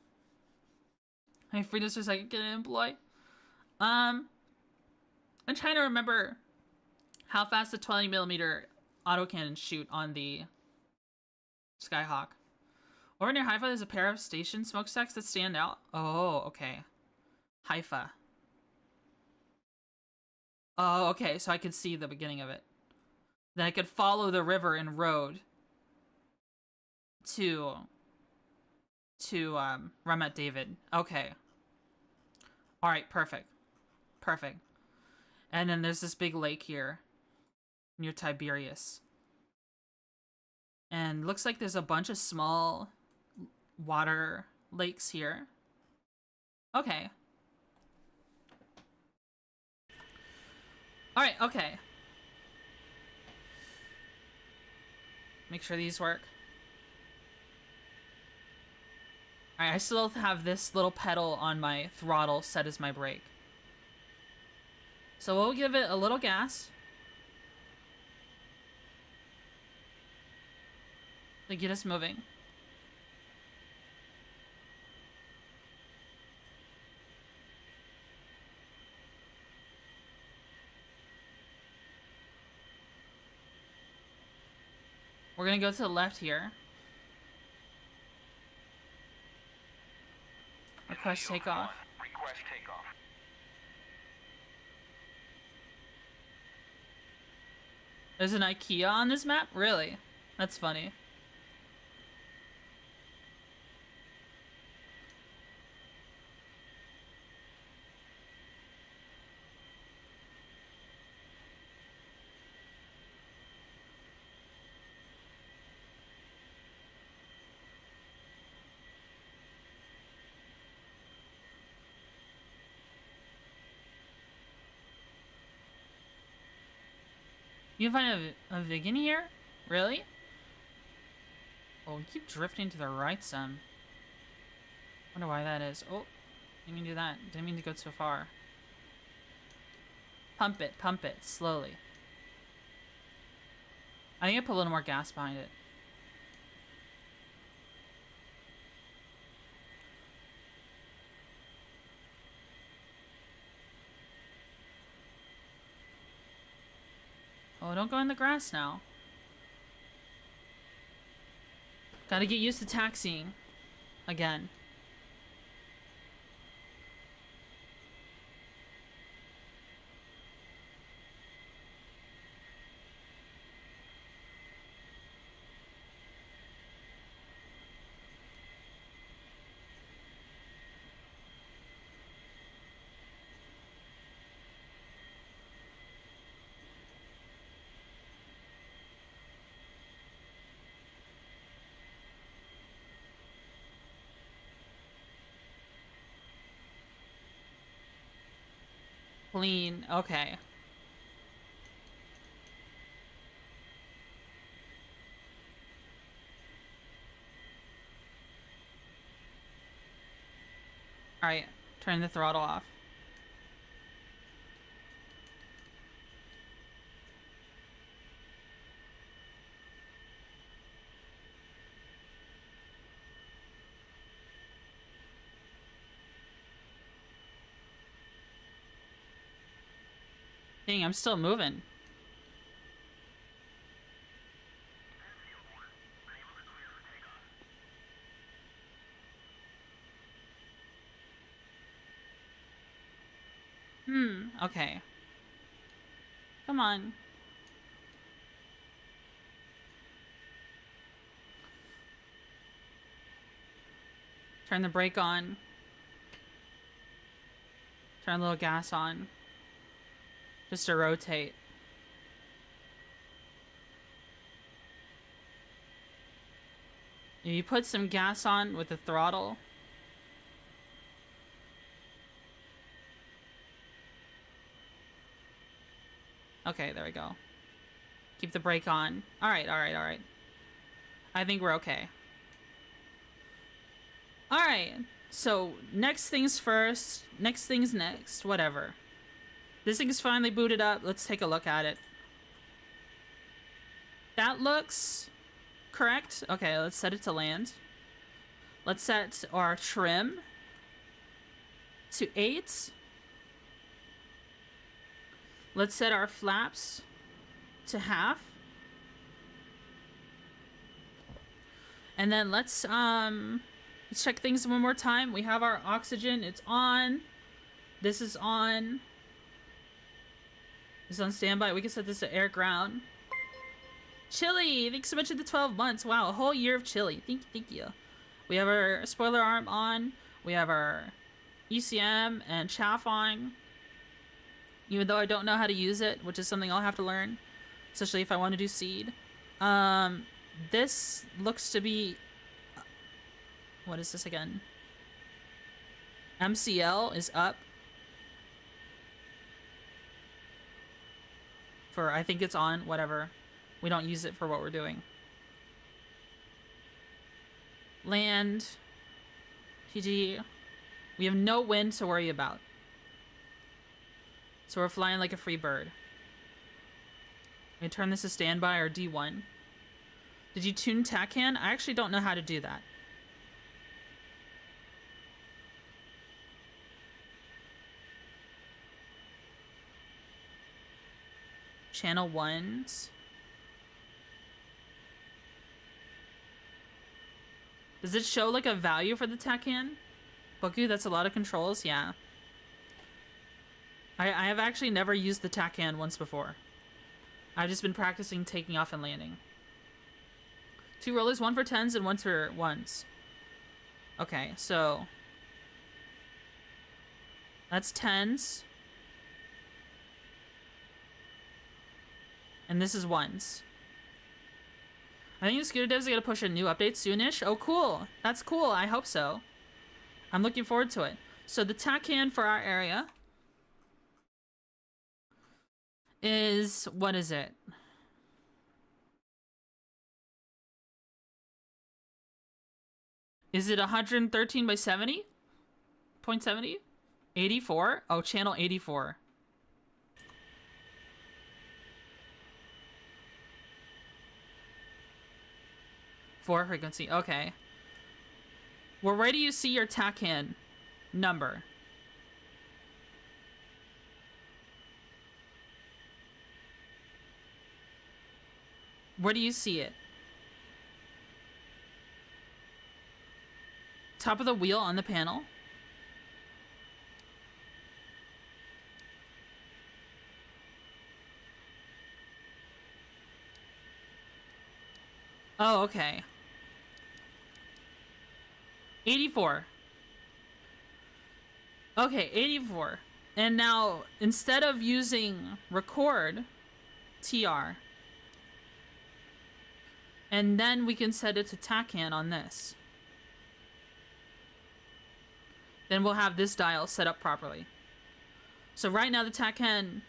Hey, freedom for a second. Can I employ? I'm trying to remember how fast the 20mm autocannon shoot on the Skyhawk. Over near Haifa, there's a pair of station smokestacks that stand out. Oh, okay. Haifa. Oh, okay. So I could see the beginning of it. Then I could follow the river and road to Ramat David. Okay. All right, perfect. Perfect. And then there's this big lake here near Tiberias. And looks like there's a bunch of small water lakes here. Okay. Alright, okay. Make sure these work. Alright, I still have this little pedal on my throttle set as my brake. So we'll give it a little gas to get us moving. We're gonna go to the left here. Request takeoff. Request takeoff. There's an IKEA on this map? Really? That's funny. You can find a Vig in here? Really? Oh, we keep drifting to the right some. Wonder why that is. Oh, didn't mean to do that. Didn't mean to go too far. Pump it, slowly. I think I put a little more gas behind it. Oh, don't go in the grass now. Gotta get used to taxiing. Again. Clean. Okay. Alright. Turn the throttle off. Dang, I'm still moving. Okay. Come on. Turn the brake on. Turn a little gas on. Just to rotate. If you put some gas on with the throttle. Okay, there we go. Keep the brake on. Alright. I think we're okay. Alright. So, next things first. Next things next. Whatever. This thing's finally booted up. Let's take a look at it. That looks correct. Okay, let's set it to land. Let's set our trim to 8. Let's set our flaps to half. And then let's check things one more time. We have our oxygen. It's on. This is on. It's on standby. We can set this to air ground. Chili! Thanks so much for the 12 months. Wow, a whole year of chili. Thank you. We have our spoiler arm on. We have our ECM and chaff on. Even though I don't know how to use it, which is something I'll have to learn. Especially if I want to do seed. This looks to be... What is this again? MCL is up. for, I think it's on, whatever. We don't use it for what we're doing. Land. GG. We have no wind to worry about. So we're flying like a free bird. We turn this to standby or D1. Did you tune TACAN? I actually don't know how to do that. Channel 1s. Does it show like a value for the TACAN? Boku, that's a lot of controls, yeah. I have actually never used the TACAN once before. I've just been practicing taking off and landing. 2 rollers, 1 for 10s and 1 for 1s. Okay, so that's 10s. And this is 1s. I think the scooter devs are gonna push a new update soonish. Oh, cool. That's cool. I hope so. I'm looking forward to it. So the TACAN for our area is, what is it? Is it 113 by 70? 0.70? 84? Oh, channel 84. For frequency, okay. Well, where do you see your TACAN number? Where do you see it? Top of the wheel on the panel. Oh, okay. 84. Okay, 84. And now, instead of using record TR, and then we can set it to TACAN on this. Then we'll have this dial set up properly. So right now the TACAN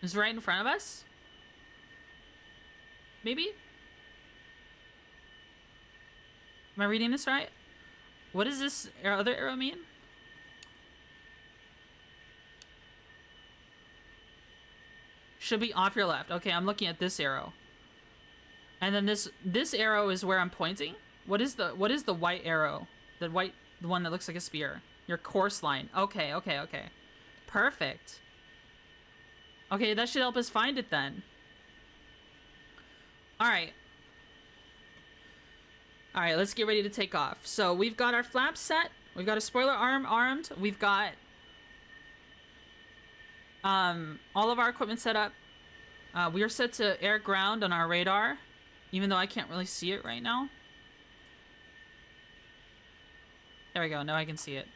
is right in front of us. Maybe? Am I reading this right? What does this other arrow mean? Should be off your left. Okay, I'm looking at this arrow. And then this arrow is where I'm pointing. What is the white arrow? The one that looks like a spear. Your course line. Okay. Perfect. Okay, that should help us find it then. Alright, let's get ready to take off. So we've got our flaps set. We've got a spoiler arm armed. We've got all of our equipment set up. We are set to air ground on our radar, even though I can't really see it right now. There we go. Now I can see it.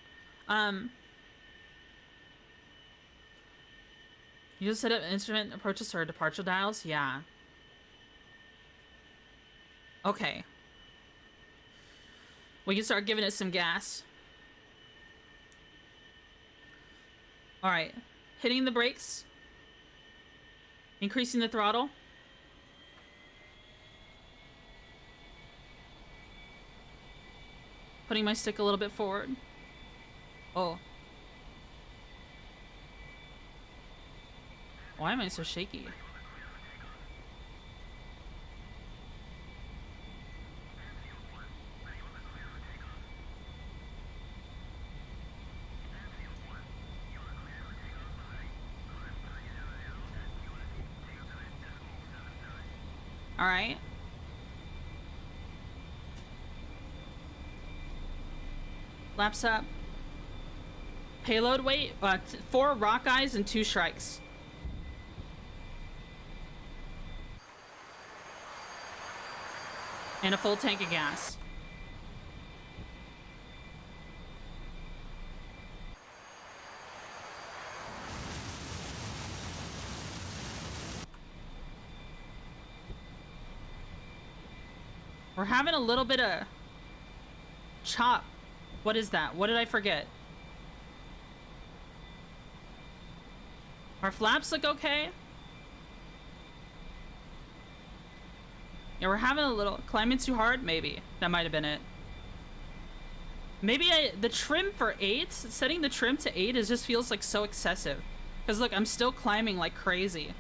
You just set up instrument approaches or departure dials? Yeah. Okay. We can start giving it some gas. Alright. Hitting the brakes. Increasing the throttle. Putting my stick a little bit forward. Oh. Why am I so shaky? Alright. Laps up. Payload weight, 4 rock eyes and 2 shrikes. And a full tank of gas. We're having a little bit of chop. What is that? What did I forget? Our flaps look okay. Yeah, we're having a little climbing too hard. Maybe that might have been it. Maybe the trim for 8, setting the trim to 8 is just feels like so excessive. Because look, I'm still climbing like crazy.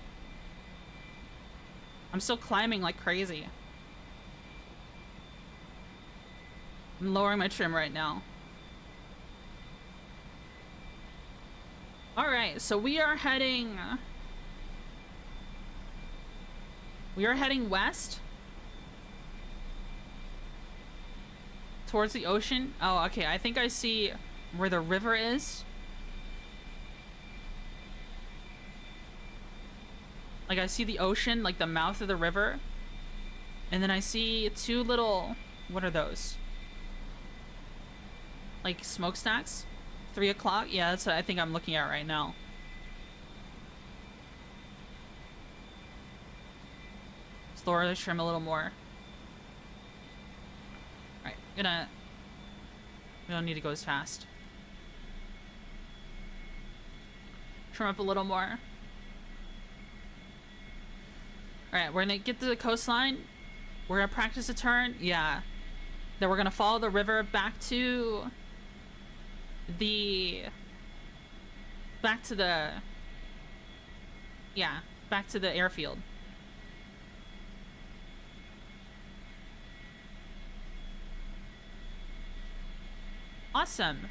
I'm still climbing like crazy. I'm lowering my trim right now. Alright, so we are heading west. Towards the ocean. Oh, okay, I think I see where the river is. Like, I see the ocean, like the mouth of the river. And then I see 2 little... What are those? Like, smokestacks? 3 o'clock? Yeah, that's what I think I'm looking at right now. Let's lower the trim a little more. Alright, gonna... We don't need to go as fast. Trim up a little more. Alright, we're gonna get to the coastline. We're gonna practice a turn. Yeah. Then we're gonna follow the river back to the... Back to the airfield. Awesome.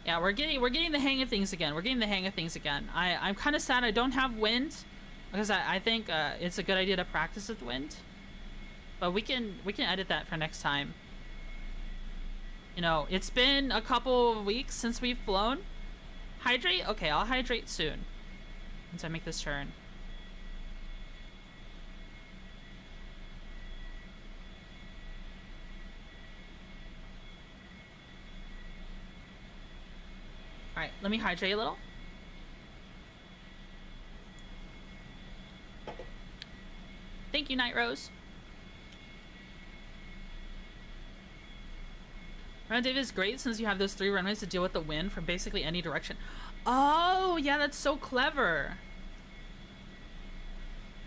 Yeah, we're getting the hang of things again. I'm kind of sad I don't have wind, because I think it's a good idea to practice with wind. But we can edit that for next time. You know, it's been a couple of weeks since we've flown. Hydrate? Okay, I'll hydrate soon. Once I make this turn. Alright, let me hydrate a little. Thank you, Night Rose. Rendezvous is great since you have those 3 runways to deal with the wind from basically any direction. Oh, yeah, that's so clever.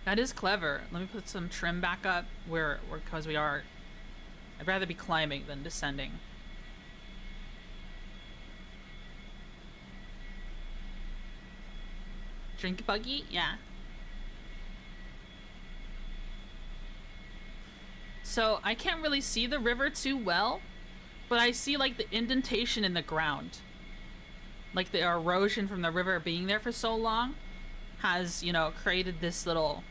That is clever. Let me put some trim back up because we are... I'd rather be climbing than descending. Drink buggy? Yeah. So I can't really see the river too well, but I see like the indentation in the ground. Like the erosion from the river being there for so long has, you know, created this little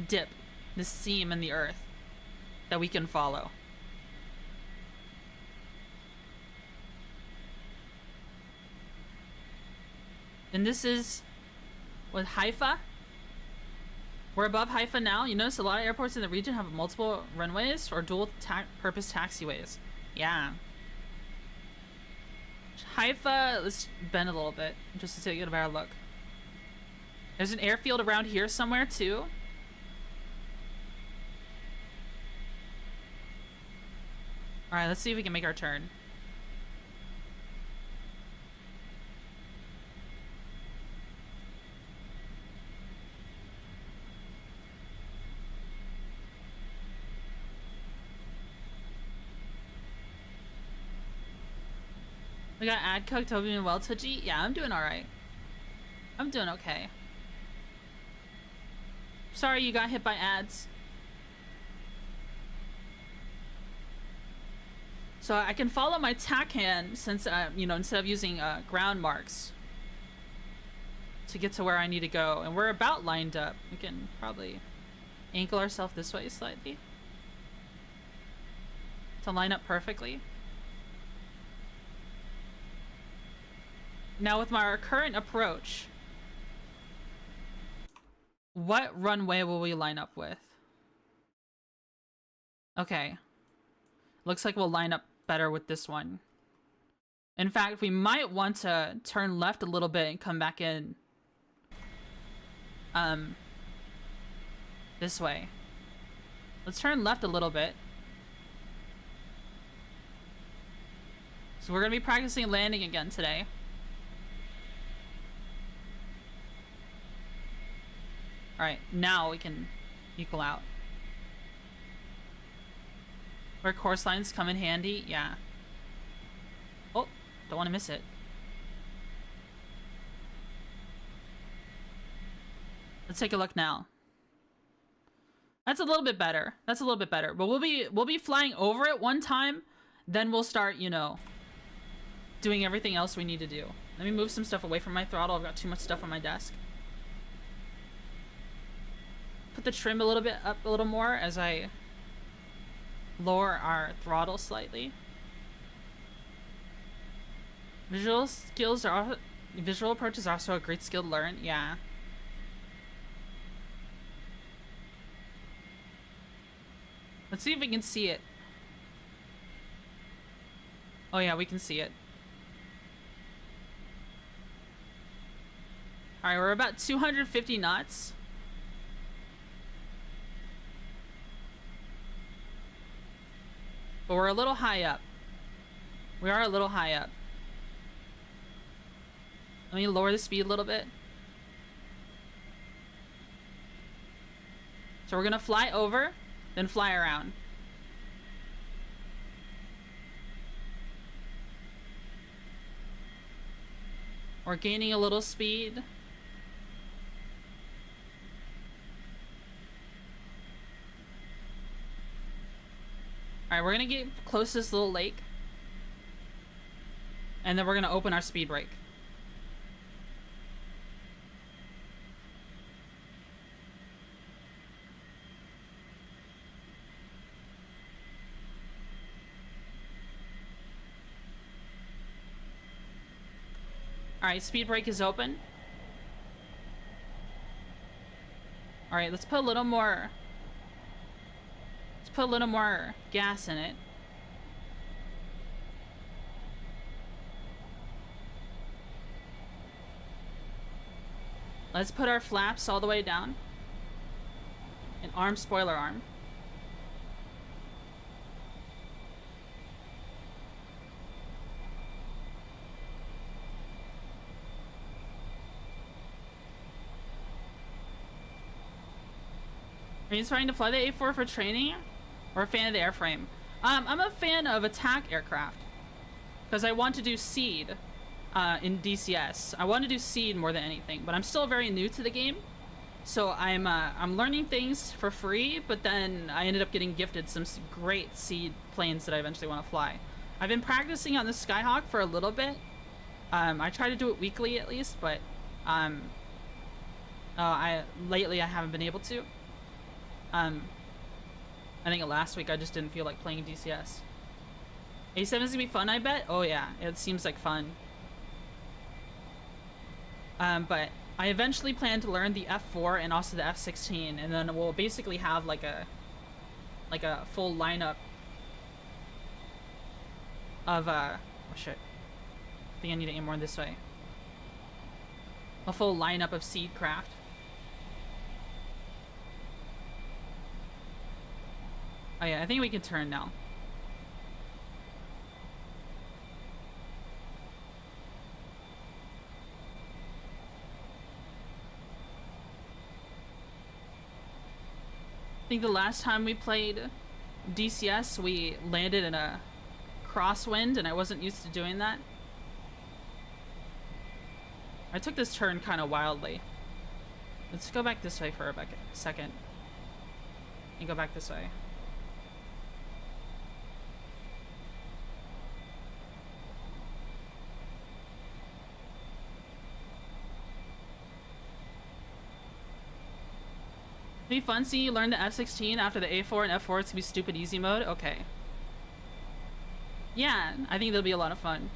dip, this seam in the earth that we can follow. And this is with Haifa. We're above Haifa now. You notice a lot of airports in the region have multiple runways or dual purpose taxiways. Yeah. Haifa, let's bend a little bit just to get a better look. There's an airfield around here somewhere too. Alright, let's see if we can make our turn. We got ad cooked. Hope you're doing well, Twitchy. Yeah, I'm doing alright. I'm doing okay. Sorry you got hit by ads. So I can follow my tack hand since, you know, instead of using ground marks to get to where I need to go. And we're about lined up. We can probably ankle ourselves this way slightly to line up perfectly. Now with my current approach, what runway will we line up with? Okay. Looks like we'll line up better with this one. In fact, we might want to turn left a little bit and come back in. This way. Let's turn left a little bit. So we're gonna be practicing landing again today. Alright, now we can equal out. Where course lines come in handy, yeah. Oh, don't want to miss it. Let's take a look now. That's a little bit better. That's a little bit better. But we'll be flying over it one time, then we'll start, you know, doing everything else we need to do. Let me move some stuff away from my throttle. I've got too much stuff on my desk. Put the trim a little bit up a little more as I lower our throttle slightly. Visual approach is also a great skill to learn. Yeah. Let's see if we can see it. Oh yeah, we can see it. Alright, we're about 250 knots. But we're a little high up. We are a little high up. Let me lower the speed a little bit. So we're gonna fly over, then fly around. We're gaining a little speed. Alright, we're gonna get close to this little lake. And then we're gonna open our speed brake. Alright, speed brake is open. Alright, let's put a little more... Let's put a little more gas in it. Let's put our flaps all the way down. And arm, spoiler arm. Are you trying to fly the A4 for training? Or a fan of the airframe? I'm a fan of attack aircraft. Because I want to do seed in DCS. I want to do seed more than anything. But I'm still very new to the game. So I'm learning things for free. But then I ended up getting gifted some great seed planes that I eventually want to fly. I've been practicing on the Skyhawk for a little bit. I try to do it weekly at least. But lately I haven't been able to. I think last week I just didn't feel like playing DCS. A7 is gonna be fun, I bet? Oh yeah, it seems like fun. But I eventually plan to learn the F4 and also the F16, and then we'll basically have like a full lineup of oh shit. I think I need to aim more this way. A full lineup of seed craft. Oh yeah, I think we can turn now. I think the last time we played DCS, we landed in a crosswind, and I wasn't used to doing that. I took this turn kind of wildly. Let's go back this way for a second. And go back this way. It'd be fun seeing you learn the F16 after the A4 and F4. It's gonna be stupid easy mode. Okay. Yeah, I think that'll be a lot of fun.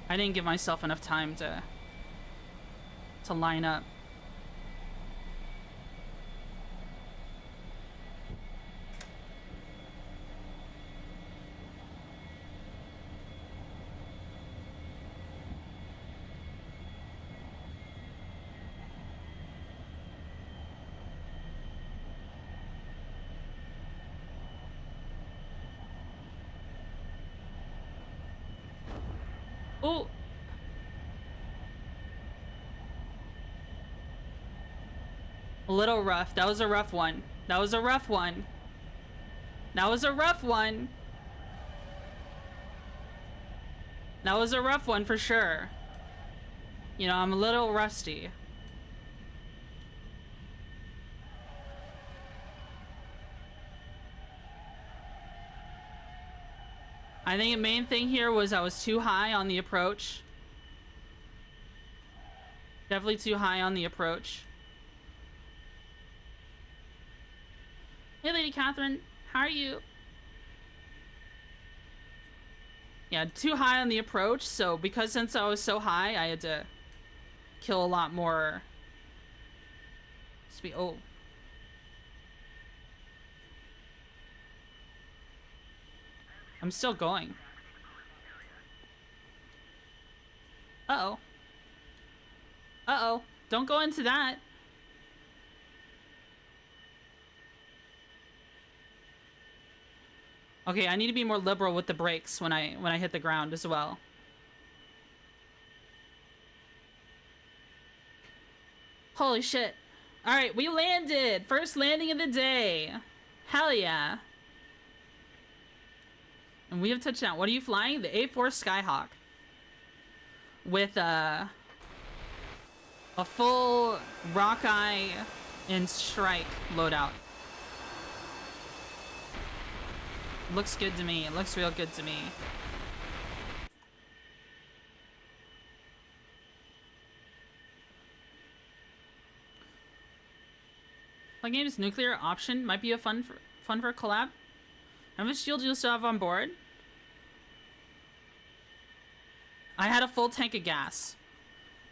I didn't give myself enough time to line up. Oh, little rough. That was a rough one. That was a rough one. That was a rough one. That was a rough one for sure. You know, I'm a little rusty. I think the main thing here was I was too high on the approach. Definitely too high on the approach. Hey, Lady Catherine. How are you? Yeah, too high on the approach, so since I was so high, I had to kill a lot more speed. Oh. I'm still going. Uh-oh. Uh-oh. Don't go into that. Okay, I need to be more liberal with the brakes when I hit the ground as well. Holy shit. Alright, we landed! First landing of the day. Hell yeah. And we have touchdown. What are you flying? The A4 Skyhawk. With a full Rockeye and Strike loadout. Looks good to me. It looks real good to me. Playing games nuclear option might be a fun for a collab. How much shield do you still have on board? I had a full tank of gas,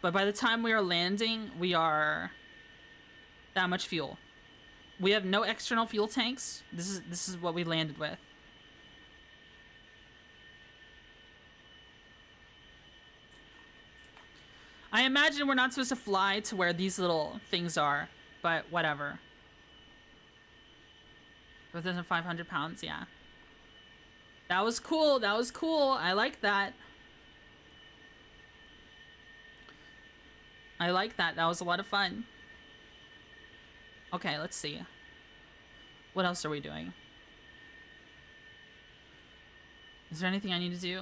but by the time we are landing, we are that much fuel. We have no external fuel tanks. This is what we landed with. I imagine we're not supposed to fly to where these little things are, but whatever. Within 500 pounds, yeah. That was cool. That was cool. I like that. I like that. That was a lot of fun. Okay, let's see. What else are we doing? Is there anything I need to do?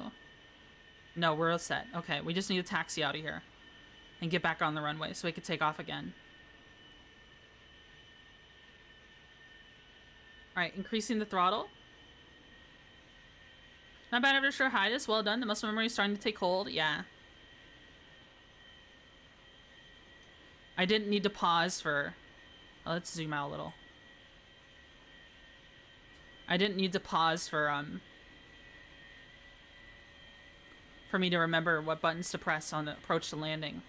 No, we're all set. Okay, we just need to taxi out of here and get back on the runway so we can take off again. Alright, increasing the throttle. Not bad after a short hiatus. Well done. The muscle memory is starting to take hold. Yeah. I didn't need to pause for... Oh, let's zoom out a little. I didn't need to pause for me to remember what buttons to press on the approach to landing.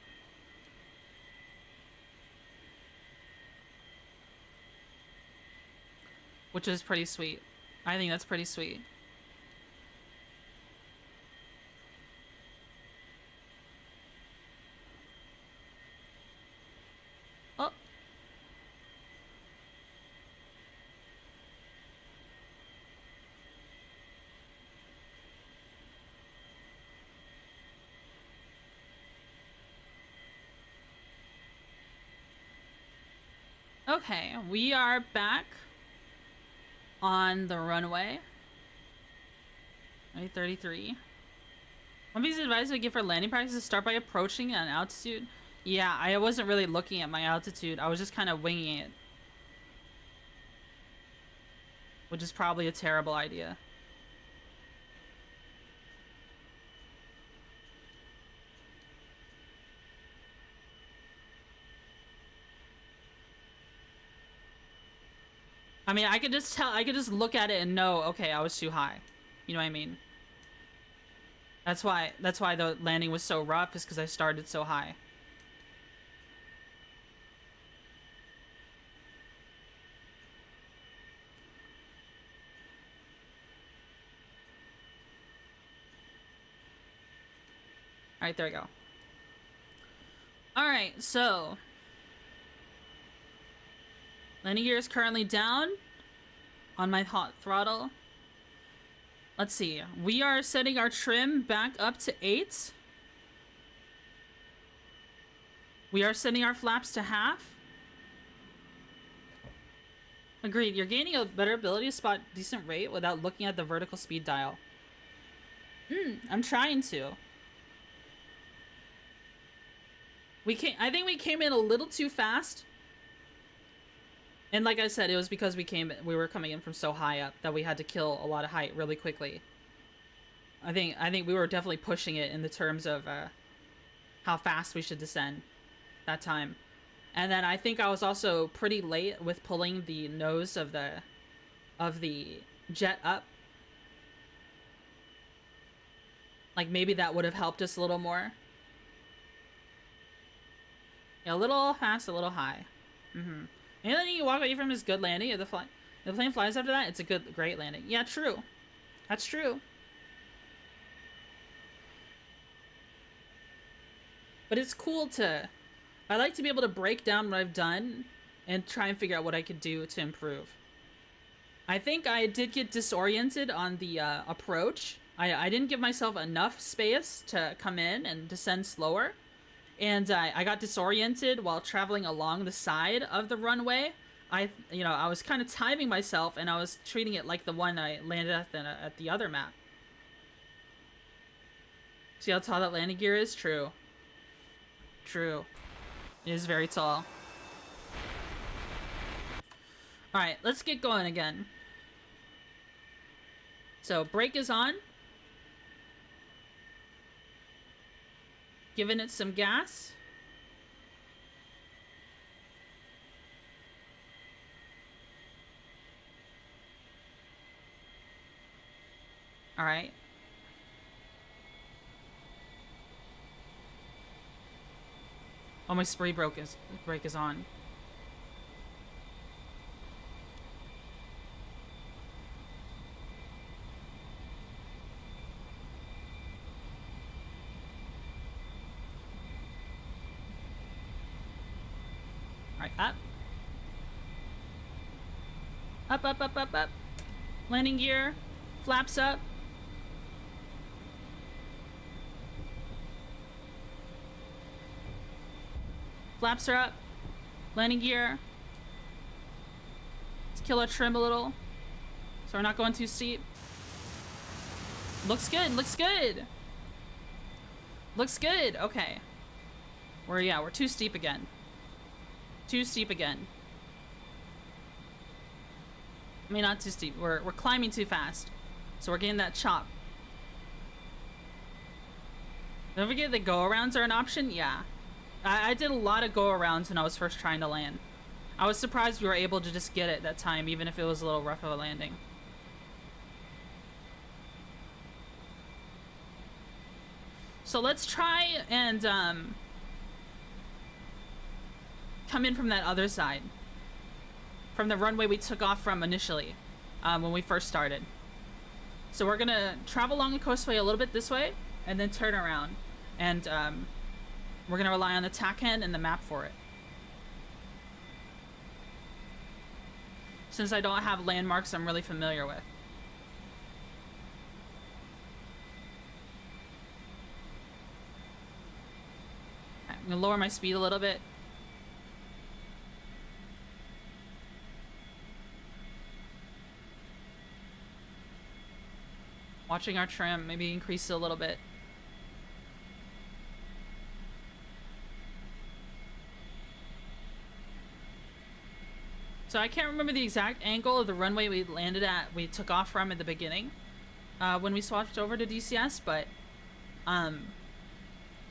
Which is pretty sweet. I think that's pretty sweet. Oh. Okay, we are back on the runway. 33. One piece of advice I give for landing practice is start by approaching at an altitude. Yeah, I wasn't really looking at my altitude. I was just kind of winging it. Which is probably a terrible idea. I mean, I could just tell, I could just look at it and know, okay, I was too high. You know what I mean? That's why the landing was so rough, is because I started so high. Alright, there we go. Alright, so... landing gear is currently down on my hot throttle. Let's see. We are setting our trim back up to 8. We are setting our flaps to half. Agreed. You're gaining a better ability to spot decent rate without looking at the vertical speed dial. I'm trying to. I think we came in a little too fast. And like I said, it was because we were coming in from so high up that we had to kill a lot of height really quickly. I think we were definitely pushing it in the terms of how fast we should descend that time. And then I think I was also pretty late with pulling the nose of the jet up. Like maybe that would have helped us a little more. Yeah, a little fast, a little high. Anything you walk away from is good landing. If the plane flies after that, it's a great landing. Yeah, true. That's true. But it's cool to... I like to be able to break down what I've done and try and figure out what I could do to improve. I think I did get disoriented on the approach. I didn't give myself enough space to come in and descend slower. And I got disoriented while traveling along the side of the runway. I was kind of timing myself, and I was treating it like the one I landed at the other map. See how tall that landing gear is? True. True. It is very tall. Alright, let's get going again. So, brake is on. Giving it some gas. Alright. Oh, my spree brake is on. Alright, up. Up, up, up, up, up. Landing gear. Flaps up. Flaps are up. Landing gear. Let's kill our trim a little, so we're not going too steep. Looks good. Looks good. Looks good. Okay. We're too steep again. Too steep again. I mean, not too steep. We're climbing too fast, so we're getting that chop. Don't forget the go-arounds are an option. Yeah. I did a lot of go-arounds when I was first trying to land. I was surprised we were able to just get it that time, even if it was a little rough of a landing. So let's try and come in from that other side. From the runway we took off from initially, when we first started. So we're gonna travel along the coastway a little bit this way, and then turn around. And we're gonna rely on the tack hand and the map for it. Since I don't have landmarks I'm really familiar with. Okay, I'm gonna lower my speed a little bit. Watching our trim, maybe increase it a little bit. So I can't remember the exact angle of the runway we took off from at the beginning, when we swapped over to DCS, but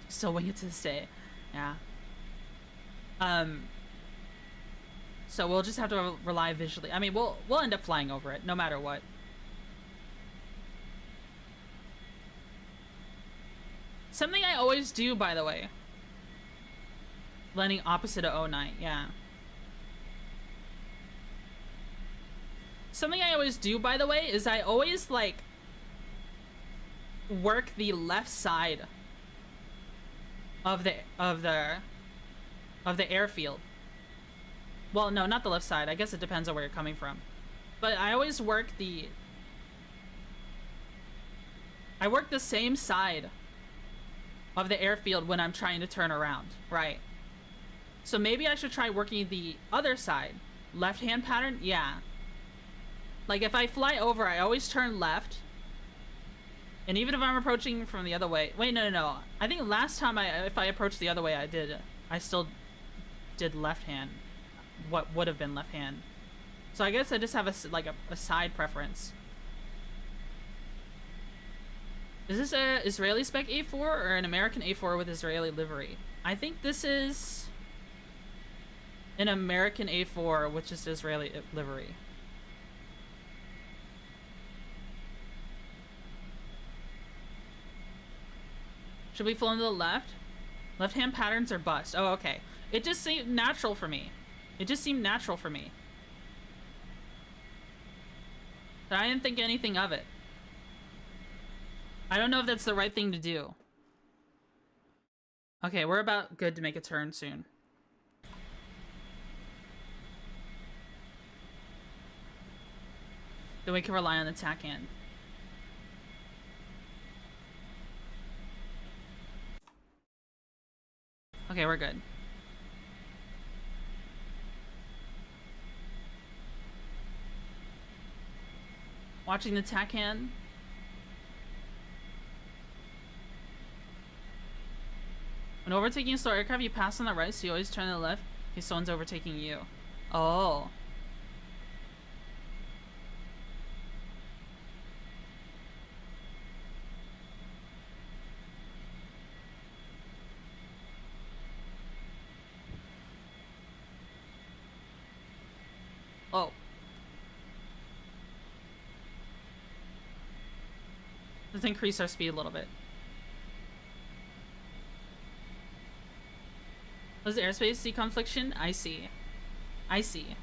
still wing it to this day. Yeah. So we'll just have to rely visually. I mean, we'll end up flying over it no matter what. Something I always do, by the way. Landing opposite of 09, yeah. Something I always do, by the way, is I always, like, work the left side of the airfield. Well, no, not the left side. I guess it depends on where you're coming from. But I always work the same side of the airfield when I'm trying to turn around, right? So maybe I should try working the other side. Left-hand pattern? Yeah. Like, if I fly over, I always turn left. And even if I'm approaching from the other way... Wait, no. I think last time if I approached the other way, I still did left hand. What would have been left hand. So I guess I just have a side preference. Is this a Israeli spec A4 or an American A4 with Israeli livery? I think this is an American A4 with just Israeli livery. Should we flow to the left? Left-hand patterns are bust. Oh, okay. It just seemed natural for me. It just seemed natural for me. But I didn't think anything of it. I don't know if that's the right thing to do. Okay, we're about good to make a turn soon. Then we can rely on the tack end. Okay, we're good. Watching the tack hand. When overtaking a slow aircraft, you pass on the right, so you always turn to the left in case someone's overtaking you. Oh. Oh. Let's increase our speed a little bit. Was airspace deconfliction? I see. I see.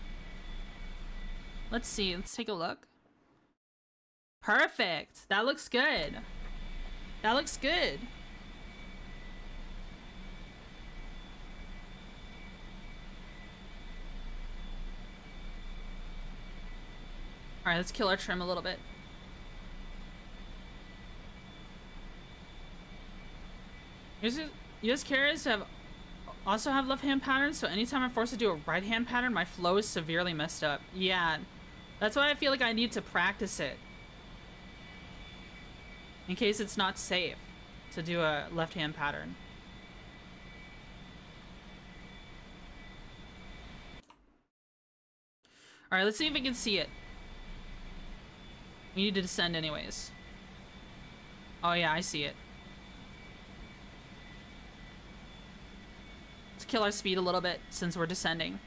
Let's see. Let's take a look. Perfect. That looks good. That looks good. Alright, let's kill our trim a little bit. US carriers also have left-hand patterns, so anytime I'm forced to do a right-hand pattern, my flow is severely messed up. Yeah, that's why I feel like I need to practice it. In case it's not safe to do a left-hand pattern. Alright, let's see if we can see it. We need to descend anyways. Oh yeah, I see it. Let's kill our speed a little bit since we're descending.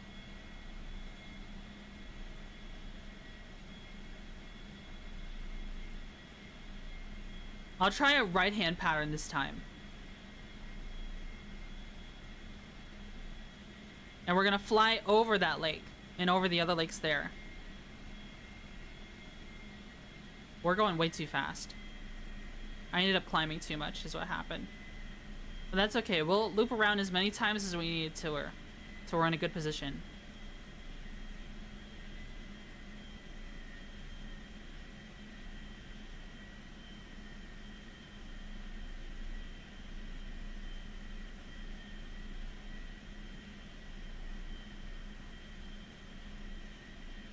I'll try a right-hand pattern this time. And we're gonna fly over that lake and over the other lakes there. We're going way too fast. I ended up climbing too much is what happened. But that's okay. We'll loop around as many times as we need to so we're in a good position.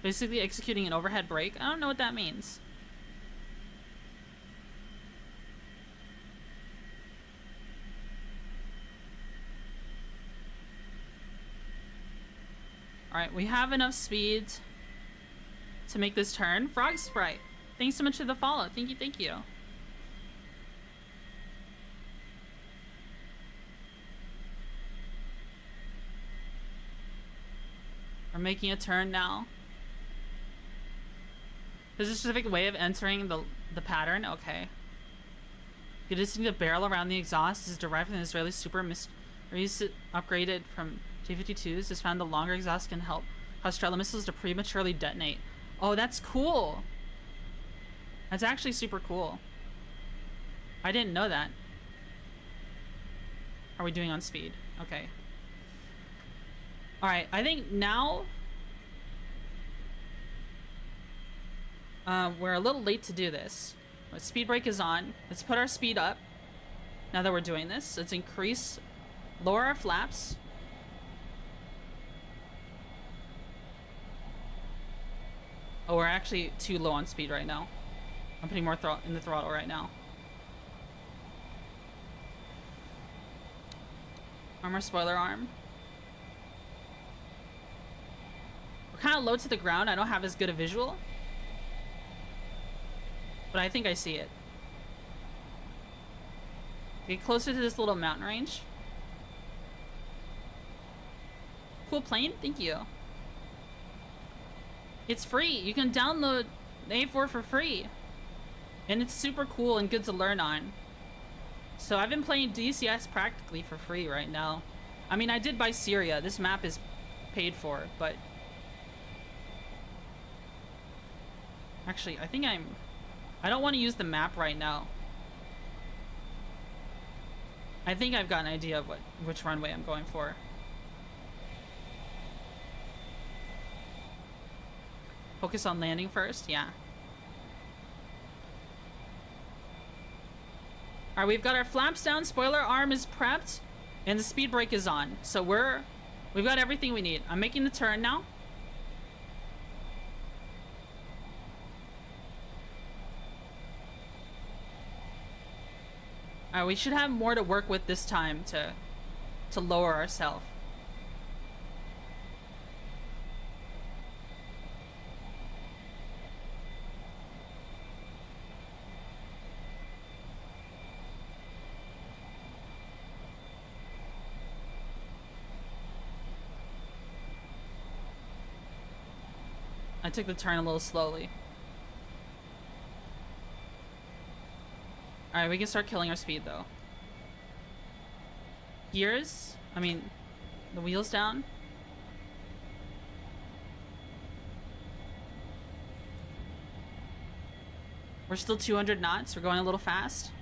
Basically executing an overhead brake. I don't know what that means. Alright, we have enough speed to make this turn. Frog Sprite, thanks so much for the follow. Thank you, thank you. We're making a turn now. There's a specific way of entering the pattern. Okay. The distinctive barrel around the exhaust is derived from the Israeli super mysteries upgraded from J-52s. Is found the longer exhaust can help cause Strela missiles to prematurely detonate. Oh, that's cool. That's actually super cool. I didn't know that. How are we doing on speed? Okay. Alright, I think now we're a little late to do this. Speed brake is on. Let's put our speed up. Now that we're doing this, let's lower our flaps. Oh, we're actually too low on speed right now. I'm putting more in the throttle right now. Armor spoiler arm. We're kind of low to the ground. I don't have as good a visual. But I think I see it. Get closer to this little mountain range. Cool plane? Thank you. It's free. You can download the A4 for free. And it's super cool and good to learn on. So I've been playing DCS practically for free right now. I mean, I did buy Syria. This map is paid for, but... Actually, I think I don't want to use the map right now. I think I've got an idea of which runway I'm going for. Focus on landing first? Yeah. Alright, we've got our flaps down, spoiler arm is prepped, and the speed brake is on. So we've got everything we need. I'm making the turn now. Alright, we should have more to work with this time to lower ourselves. I took the turn a little slowly. Alright, we can start killing our speed though. Gears? I mean, the wheels down. We're still 200 knots. We're going a little fast.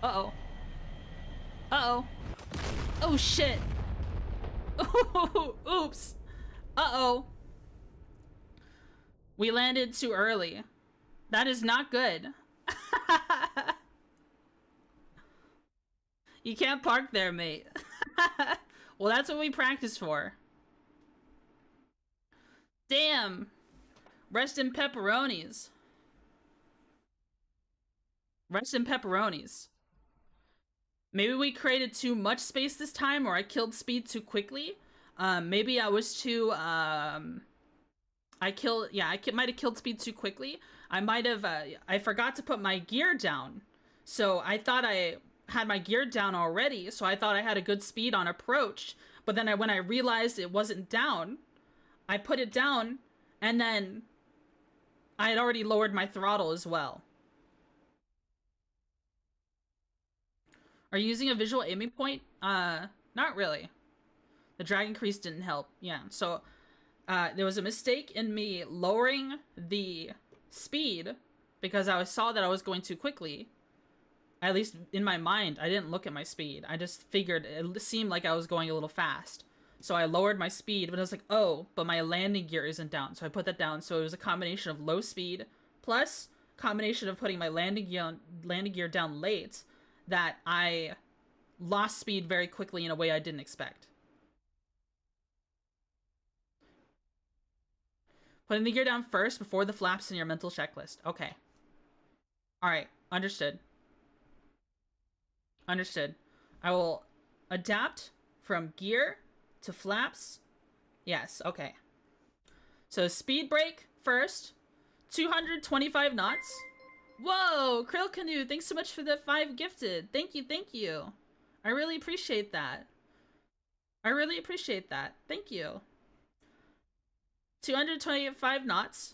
Uh-oh. Uh-oh. Oh, shit. Oops. Uh-oh. We landed too early. That is not good. You can't park there, mate. Well, that's what we practice for. Damn. Rest in pepperonis. Rest in pepperonis. Maybe we created too much space this time, or I killed speed too quickly. Maybe I was too, I might have killed speed too quickly. I might have, I forgot to put my gear down. So I thought I had my gear down already, so I thought I had a good speed on approach. But then when I realized it wasn't down, I put it down, and then I had already lowered my throttle as well. Are you using a visual aiming point? Not really. The drag increase didn't help. Yeah, so there was a mistake in me lowering the speed because I saw that I was going too quickly. At least in my mind, I didn't look at my speed. I just figured it seemed like I was going a little fast. So I lowered my speed, but I was like, oh, but my landing gear isn't down. So I put that down. So it was a combination of low speed plus combination of putting my landing gear down late that I lost speed very quickly in a way I didn't expect. Putting the gear down first before the flaps in your mental checklist. Okay. Alright, understood. Understood. I will adapt from gear to flaps. Yes, okay. So speed brake first. 225 knots. Whoa, Krill Canoe, thanks so much for the 5 gifted. Thank you, thank you. I really appreciate that. I really appreciate that. Thank you. 225 knots.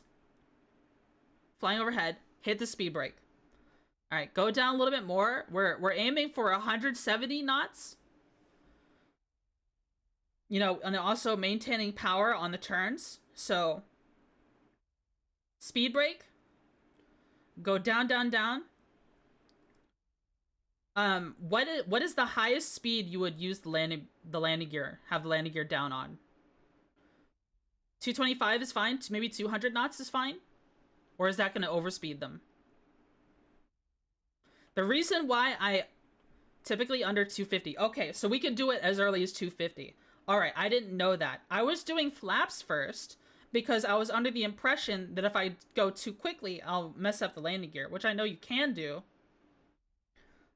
Flying overhead. Hit the speed brake. Alright, go down a little bit more. We're aiming for 170 knots. You know, and also maintaining power on the turns. So, speed brake. Go down, down, down. What is the highest speed you would use the landing gear? Have the landing gear down on? 225 is fine. Maybe 200 knots is fine. Or is that going to overspeed them? The reason why I typically under 250. Okay, so we could do it as early as 250. All right, I didn't know that. I was doing flaps first because I was under the impression that if I go too quickly, I'll mess up the landing gear, which I know you can do.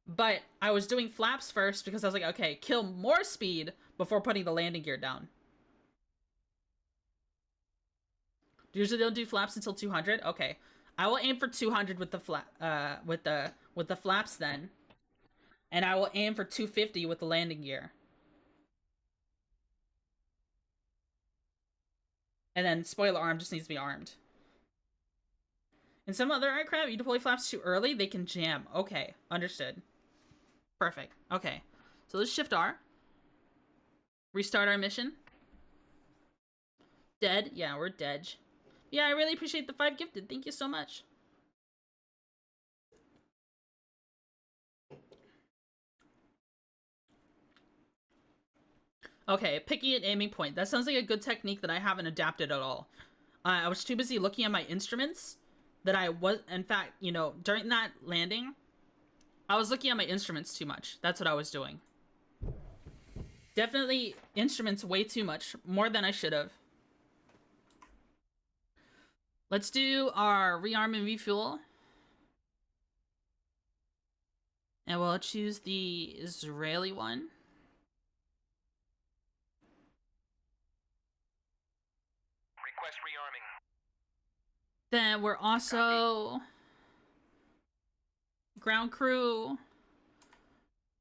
But I was doing flaps first because I was like, okay, kill more speed before putting the landing gear down. Usually they'll do flaps until 200. Okay, I will aim for 200 with the with the flaps then, and I will aim for 250 with the landing gear. And then spoiler arm just needs to be armed. In some other aircraft, you deploy flaps too early, they can jam. Okay, understood. Perfect. Okay, so let's shift R. Restart our mission. Dead? Yeah, we're dead. Yeah, I really appreciate the 5 gifted. Thank you so much. Okay, picking an aiming point. That sounds like a good technique that I haven't adapted at all. I was too busy looking at my instruments that I was, in fact, you know, during that landing, I was looking at my instruments too much. That's what I was doing. Definitely instruments way too much, more than I should have. Let's do our rearm and refuel. And we'll choose the Israeli one. Request rearming. Then we're also ground crew.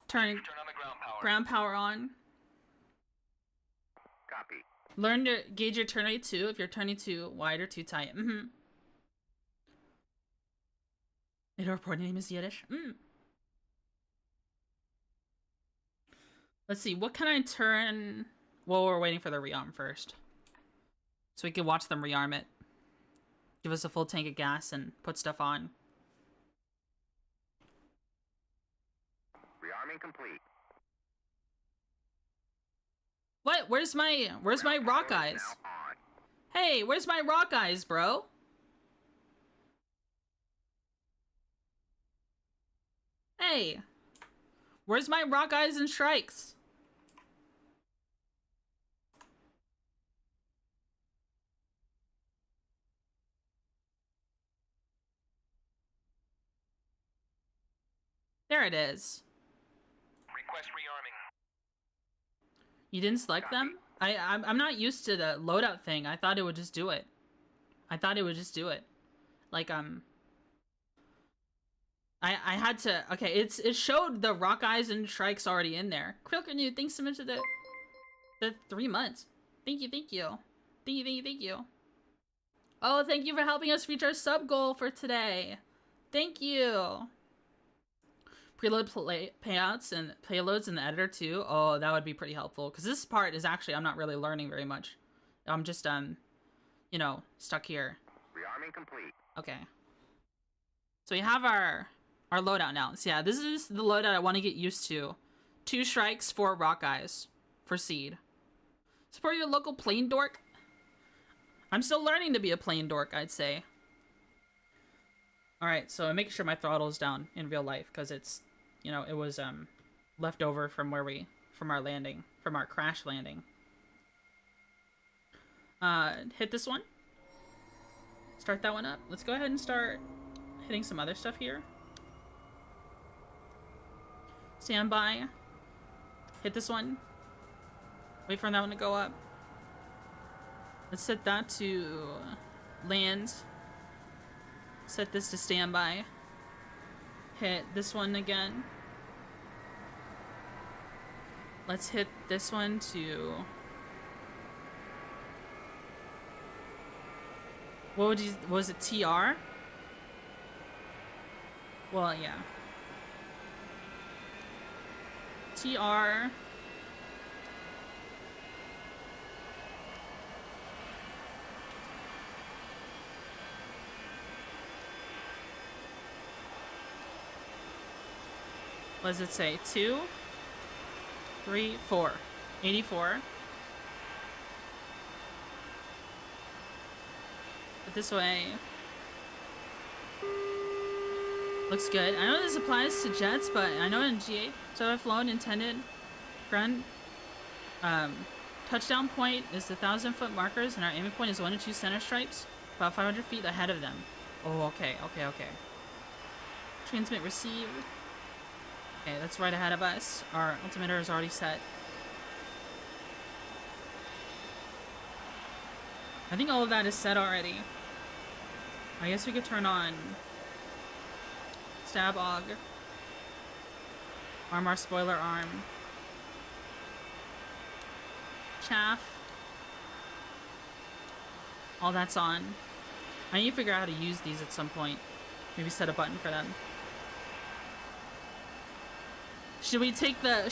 Turn on the ground power. Ground power on. Copy. Learn to gauge your turn rate too if you're turning too wide or too tight. The reporting name is Yiddish. Let's see, what can I turn? Well, we're waiting for the rearm first. So we can watch them rearm it. Give us a full tank of gas and put stuff on. Rearming complete. What? Where's my rock eyes? Hey, where's my rock eyes, bro? Hey. Where's my rock eyes and strikes? There it is. Request rearming. You didn't select them? I'm not used to the loadout thing. I thought it would just do it. Like, I had to, okay, it showed the rock eyes and strikes already in there. Critical New, thanks so much for the 3 months. Thank you. Oh, thank you for helping us reach our sub goal for today. Thank you. Preload payouts and payloads in the editor too. Oh, that would be pretty helpful. Because this part is actually, I'm not really learning very much. I'm just, you know, stuck here. Rearming complete. Okay. So we have our loadout now. So yeah, this is the loadout I want to get used to. 2 strikes, 4 rock eyes for seed. Support your local plane dork. I'm still learning to be a plane dork, I'd say. Alright, so I'm making sure my throttle is down in real life because it's, you know, it was left over from our crash landing. Hit this one. Start that one up. Let's go ahead and start hitting some other stuff here. Stand by. Hit this one. Wait for that one to go up. Let's set that to land. Set this to standby. Hit this one again. Let's hit this one to... What was it, TR? Well, yeah. TR. What does it say? 2, 3, 4. 84. Put this way. Looks good. I know this applies to jets, but I know in G8, so I've flown intended ground touchdown point is the 1,000-foot markers, and our aiming point is 1 to 2 center stripes, about 500 feet ahead of them. Oh, okay. Transmit receive. Okay, that's right ahead of us. Our altimeter is already set. I think all of that is set already. I guess we could turn on stab og. Arm our spoiler arm. Chaff. All that's on. I need to figure out how to use these at some point. Maybe set a button for them. Should we take the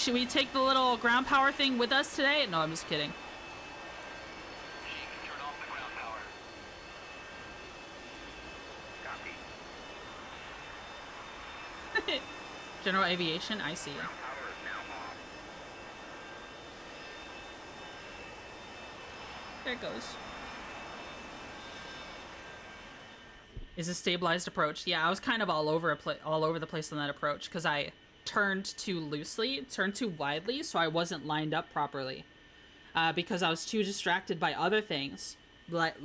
little ground power thing with us today? No, I'm just kidding. Turn off the ground power. Copy. General aviation, I see. Ground power is now off. There it goes. Is a stabilized approach? Yeah, I was kind of all over the place on that approach because I turned too loosely, turned too widely, so I wasn't lined up properly. Because I was too distracted by other things, like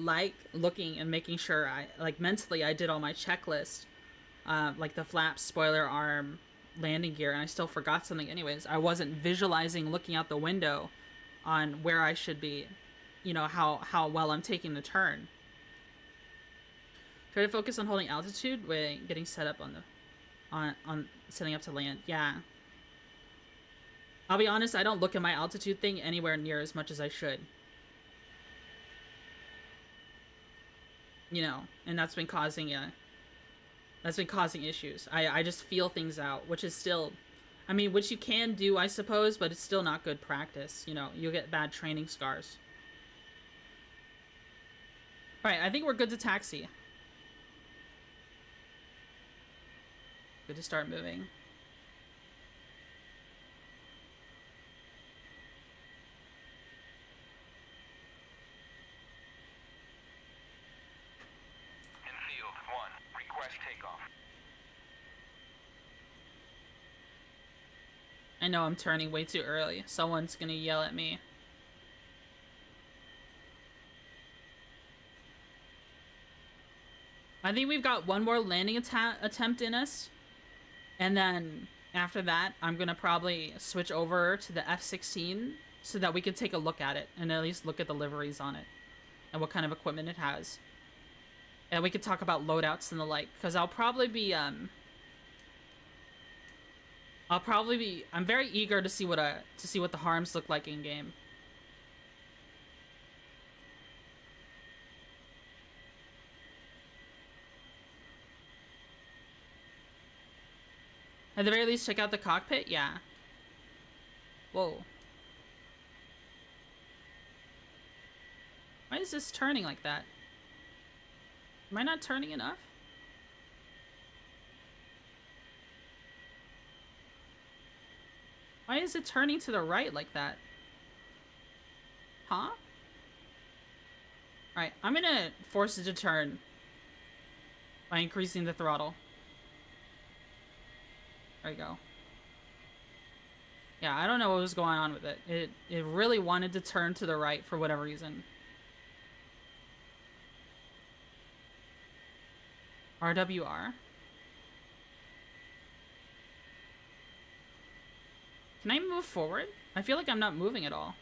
looking and making sure mentally I did all my checklist, like the flaps, spoiler arm, landing gear, and I still forgot something anyways. I wasn't visualizing looking out the window on where I should be, you know, how well I'm taking the turn. Try to focus on holding altitude when getting set up on setting up to land. Yeah. I'll be honest, I don't look at my altitude thing anywhere near as much as I should. You know, and that's been causing issues. I just feel things out, which is still, I mean, which you can do, I suppose, but it's still not good practice. You know, you'll get bad training scars. Alright, I think we're good to taxi. Good to start moving. In field 1, request takeoff. I know I'm turning way too early. Someone's gonna yell at me. I think we've got one more landing attempt in us. And then after that, I'm gonna probably switch over to the F-16 so that we can take a look at it and at least look at the liveries on it and what kind of equipment it has. And we could talk about loadouts and the like, because I'm very eager to see what the harms look like in game. At the very least, check out the cockpit? Yeah. Whoa. Why is this turning like that? Am I not turning enough? Why is it turning to the right like that? Huh? Alright, I'm gonna force it to turn by increasing the throttle. There we go. Yeah, I don't know what was going on with it. It really wanted to turn to the right for whatever reason. RWR. Can I move forward? I feel like I'm not moving at all.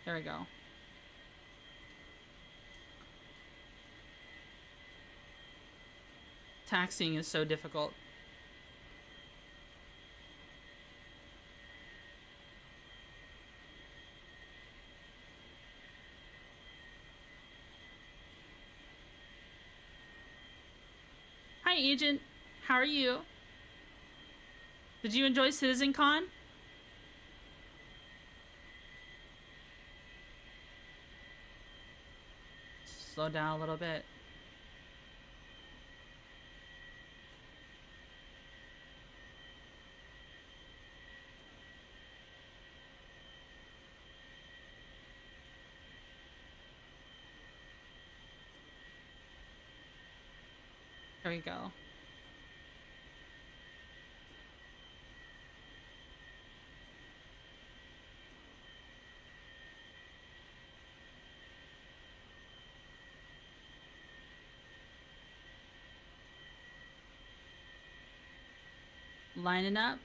There we go. Taxiing is so difficult. Hi, Agent. How are you? Did you enjoy CitizenCon? Slow down a little bit. There we go. lining up.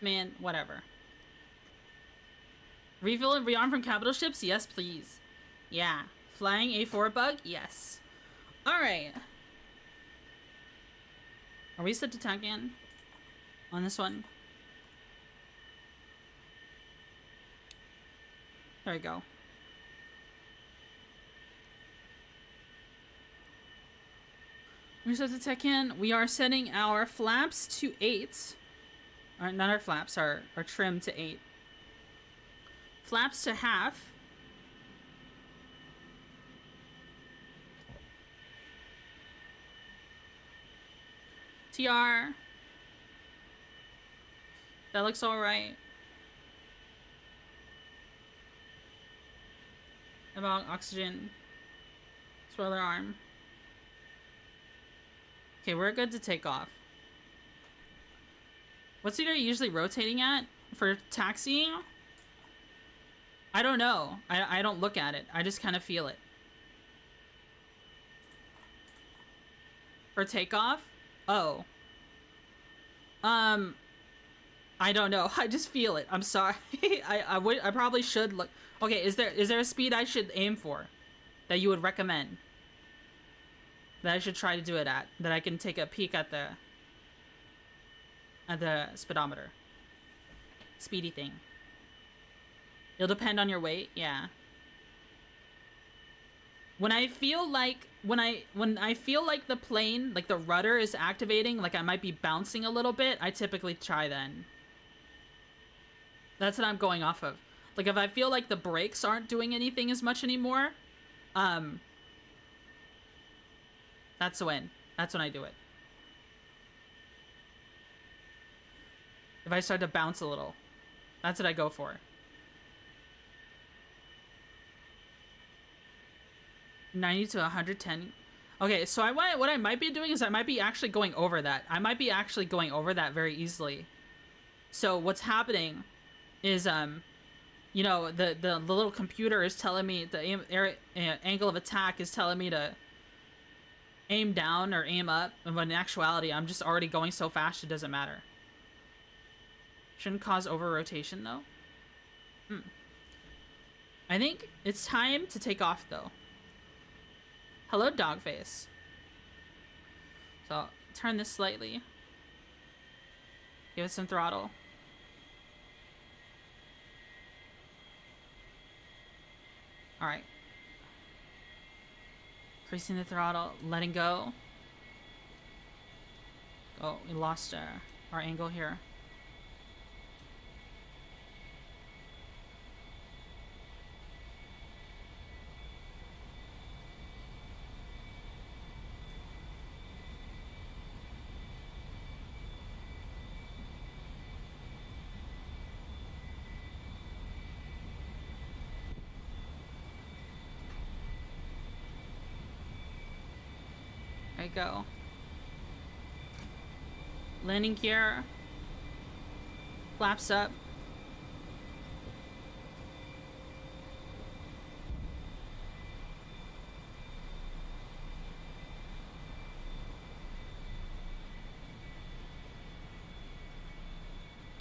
Man, whatever. Refill and rearm from capital ships? Yes, please. Yeah. Flying A4 bug? Yes. Alright. Are we set to attack in? On this one? There we go. We're set to attack in. We are setting our flaps to 8. Not our flaps, our trim to 8. Flaps to half. TR. That looks alright. About oxygen. Spoiler arm. Okay, we're good to take off. What speed are you usually rotating at for taxiing? I don't know. I don't look at it. I just kind of feel it. For takeoff? Oh. I don't know. I just feel it. I'm sorry. I probably should look. Okay, is there a speed I should aim for that you would recommend? That I should try to do it at? That I can take a peek at the speedometer. Speedy thing. It'll depend on your weight, yeah. When I feel like when I feel like the plane, like the rudder is activating, like I might be bouncing a little bit, I typically try then. That's what I'm going off of. Like if I feel like the brakes aren't doing anything as much anymore, that's when I do it. If I start to bounce a little, that's what I go for. 90 to 110. Okay, so what I might be doing is I might be actually going over that. I might be actually going over that very easily. So what's happening is, you know, the little computer is telling me, the angle of attack is telling me to aim down or aim up, but in actuality, I'm just already going so fast it doesn't matter. Shouldn't cause over-rotation, though. I think it's time to take off, though. Hello, Dogface. So, I'll turn this slightly. Give it some throttle. Alright. Increasing the throttle, letting go. Oh, we lost our angle here. There you go. Landing gear. Flaps up.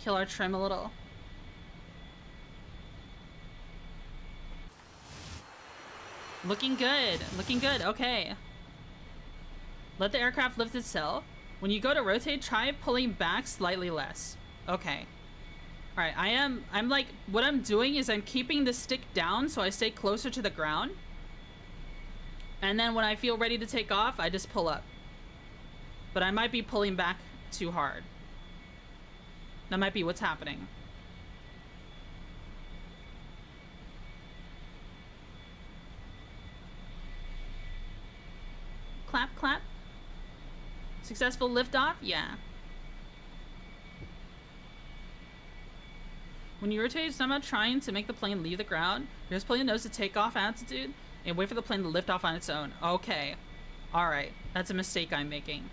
Kill our trim a little. Looking good. Looking good. Okay. Let the aircraft lift itself. When you go to rotate, try pulling back slightly less. Okay. Alright, I'm like, what I'm doing is I'm keeping the stick down so I stay closer to the ground. And then when I feel ready to take off, I just pull up. But I might be pulling back too hard. That might be what's happening. Clap, clap. Successful liftoff? Yeah. When you rotate, it's not about trying to make the plane leave the ground. You're just playing nose to take off altitude and wait for the plane to lift off on its own. Okay. Alright. That's a mistake I'm making.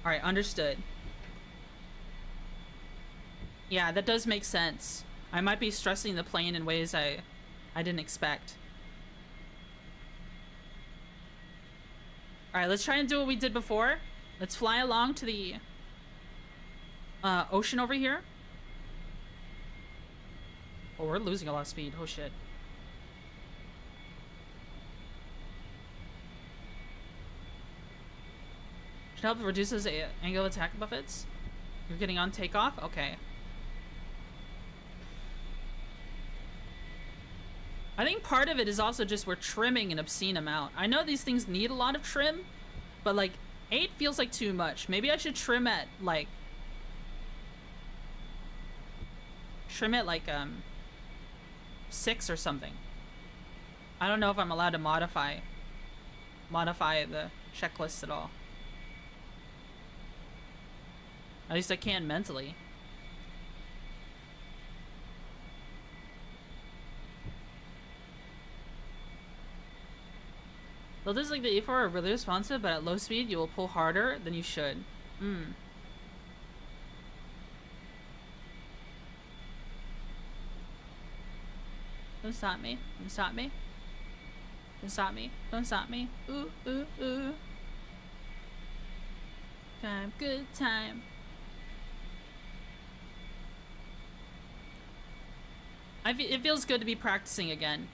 Alright, understood. Yeah, that does make sense. I might be stressing the plane in ways I didn't expect. Alright, let's try and do what we did before. Let's fly along to the ocean over here. Oh, we're losing a lot of speed. Oh shit. Should help reduces the angle of attack buffets. You're getting on takeoff? Okay. I think part of it is also just we're trimming an obscene amount. I know these things need a lot of trim, but like 8 feels like too much. Maybe I should trim at like 6 or something. I don't know if I'm allowed to modify the checklist at all. At least I can mentally. Builders like the E4 are really responsive, but at low speed you will pull harder than you should. Don't stop me. Don't stop me. Don't stop me. Don't stop me. Ooh, ooh, ooh. Time, good time. It feels good to be practicing again.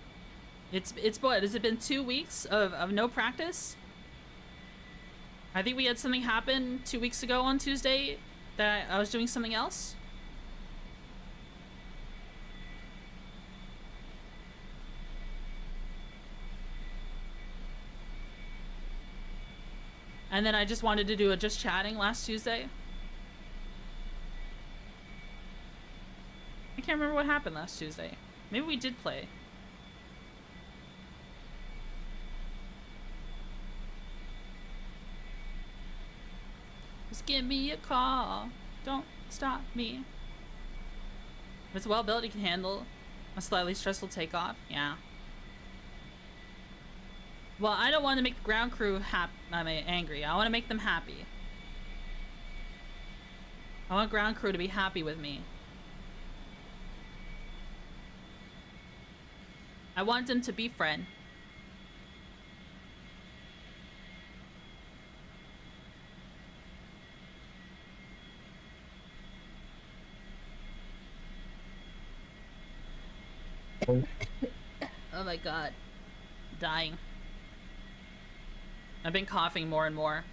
It's what? Has it been 2 weeks of no practice? I think we had something happen 2 weeks ago on Tuesday that I was doing something else. And then I just wanted to do a just chatting last Tuesday. I can't remember what happened last Tuesday. Maybe we did play. Just give me a call. Don't stop me. If it's well built, you can handle a slightly stressful takeoff. Yeah. Well, I don't want to make the ground crew angry. I want to make them happy. I want ground crew to be happy with me. I want them to be friend. Oh my god. Dying. I've been coughing more and more.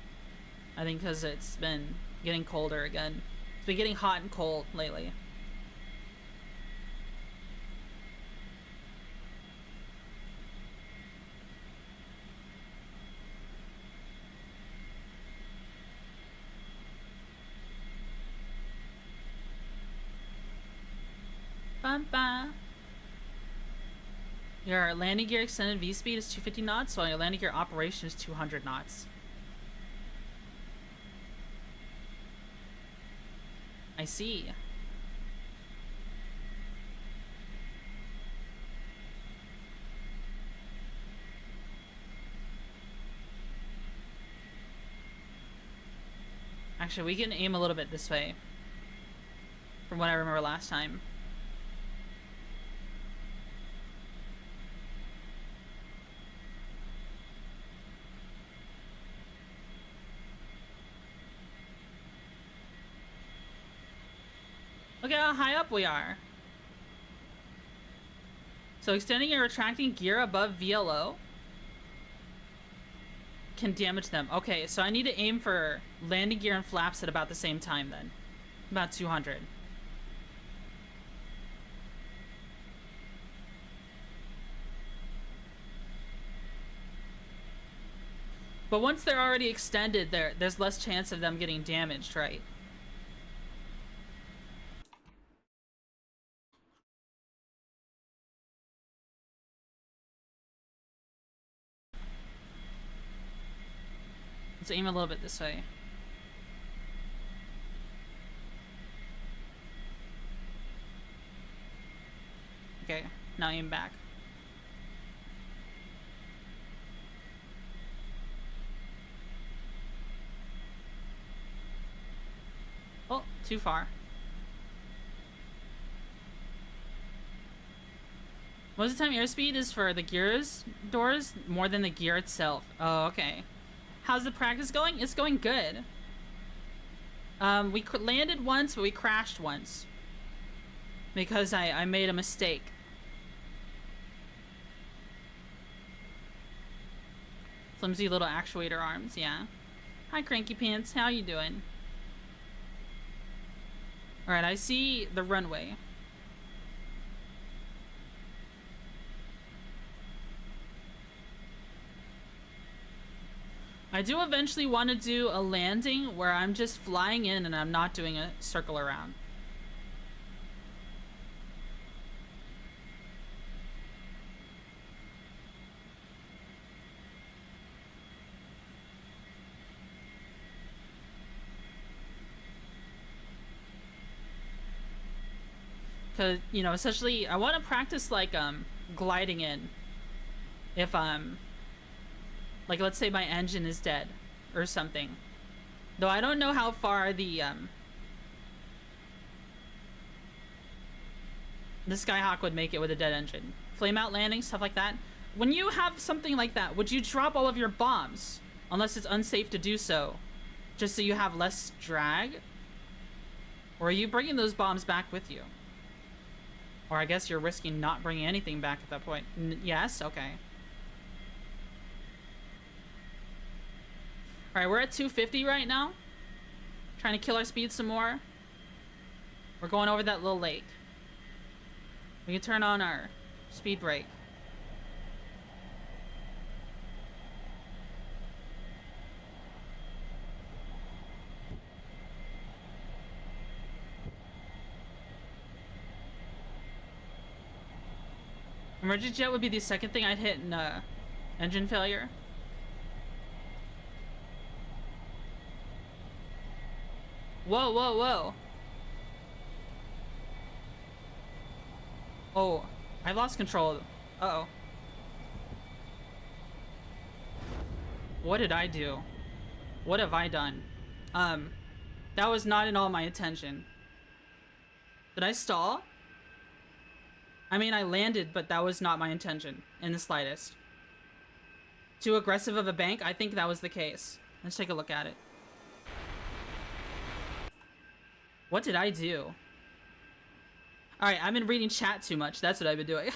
I think because it's been getting colder again. It's been getting hot and cold lately. Bum bum. Your landing gear extended V speed is 250 knots, while your landing gear operation is 200 knots. I see. Actually, we can aim a little bit this way. From what I remember last time. Look at how high up we are. So extending and retracting gear above VLO can damage them. Okay, so I need to aim for landing gear and flaps at about the same time then. About 200. But once they're already extended, there's less chance of them getting damaged, right? Let's aim a little bit this way. Now aim back. Oh, too far. Most of the time airspeed is for the gears doors more than the gear itself. Oh, okay. How's the practice going? It's going good. We landed once, but we crashed once. Because I made a mistake. Flimsy little actuator arms, yeah. Hi, Cranky Pants. How you doing? Alright, I see the runway. I do eventually want to do a landing where I'm just flying in and I'm not doing a circle around. Cause, you know, essentially I want to practice like gliding in. If like, let's say my engine is dead or something. Though I don't know how far the Skyhawk would make it with a dead engine. Flame out landing, stuff like that. When you have something like that, would you drop all of your bombs? Unless it's unsafe to do so. Just so you have less drag? Or are you bringing those bombs back with you? Or I guess you're risking not bringing anything back at that point. Yes? Okay. Alright, we're at 250 right now. Trying to kill our speed some more. We're going over that little lake. We can turn on our speed brake. Emergency jet would be the second thing I'd hit in engine failure. Whoa, whoa, whoa. Oh, I lost control. Uh-oh. What did I do? What have I done? That was not at all my intention. Did I stall? I mean, I landed, but that was not my intention in the slightest. Too aggressive of a bank? I think that was the case. Let's take a look at it. What did I do? Alright, I've been reading chat too much. That's what I've been doing.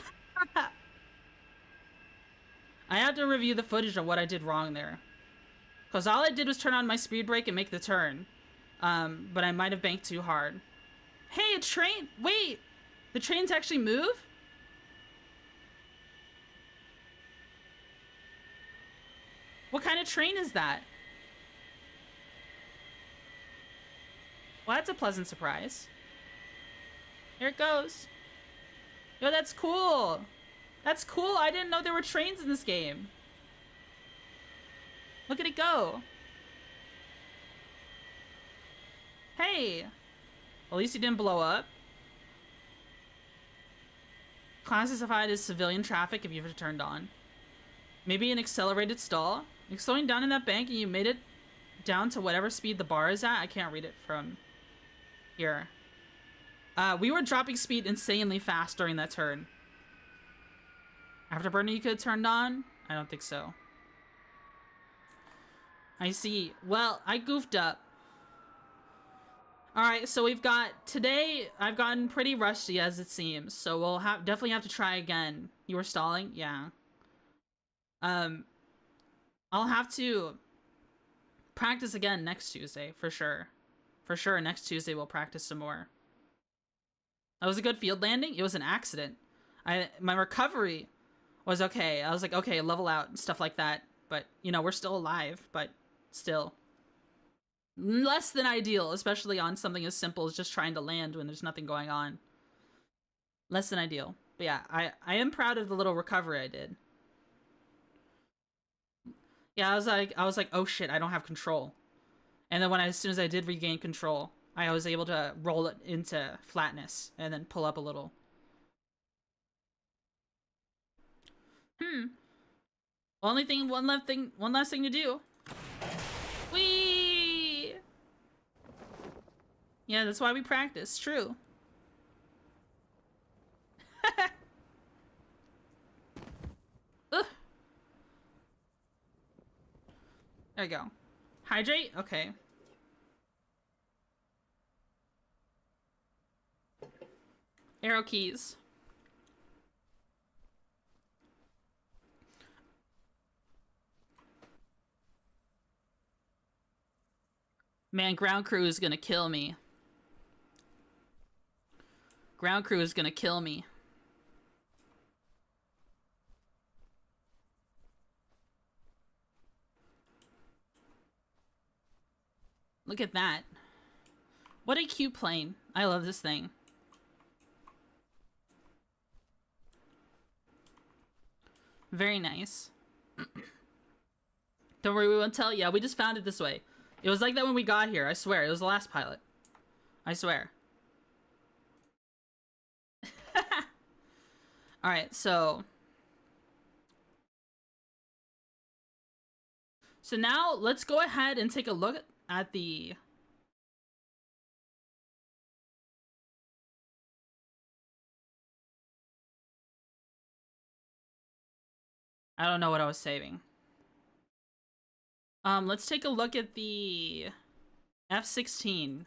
I have to review the footage of what I did wrong there. Because all I did was turn on my speed brake and make the turn. But I might have banked too hard. Hey, a train! Wait! The trains actually move? What kind of train is that? Well, that's a pleasant surprise. Here it goes. Yo, that's cool. That's cool. I didn't know there were trains in this game. Look at it go. Hey. At least he didn't blow up. Classified as civilian traffic if you've turned on. Maybe an accelerated stall. You're slowing down in that bank and you made it down to whatever speed the bar is at. I can't read it from here. We were dropping speed insanely fast during that turn. Afterburner you could have turned on? I don't think so. I see. Well, I goofed up. Alright, so we've got... Today, I've gotten pretty rusty as it seems. So we'll definitely have to try again. You were stalling? Yeah. I'll have to practice again next Tuesday, for sure. For sure, next Tuesday we'll practice some more. That was a good field landing. It was an accident. My recovery was okay. I was like, okay, level out and stuff like that. But, you know, we're still alive, but still. Less than ideal, especially on something as simple as just trying to land when there's nothing going on. Less than ideal. But yeah, I am proud of the little recovery I did. Yeah, I was like, oh shit, I don't have control. And then as soon as I did regain control, I was able to roll it into flatness and then pull up a little. One last thing to do. Whee! Yeah, that's why we practice. True. Ugh. There we go. Hydrate? Okay. Arrow keys. Man, ground crew is gonna kill me. Ground crew is gonna kill me. Look at that. What a cute plane. I love this thing. Very nice. Don't worry, we won't tell. Yeah, we just found it this way. It was like that when we got here. I swear. It was the last pilot. I swear. Alright, so now let's go ahead and take a look at the... I don't know what I was saving. Let's take a look at the F-16.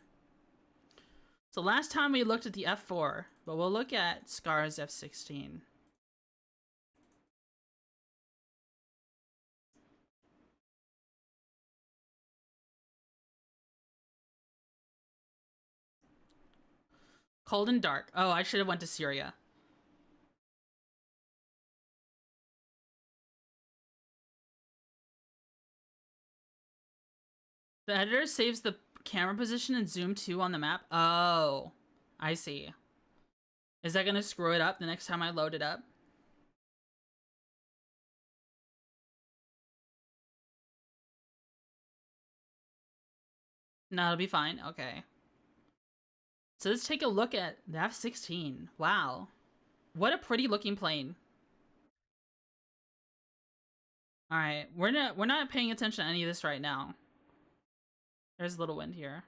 So last time we looked at the F-4, but we'll look at Scar's F-16. Cold and dark. Oh, I should have went to Syria. The editor saves the camera position and zoom 2 on the map. Oh, I see. Is that gonna screw it up the next time I load it up? No, it'll be fine. Okay. So let's take a look at the F-16. Wow. What a pretty looking plane. Alright, we're not paying attention to any of this right now. There's a little wind here.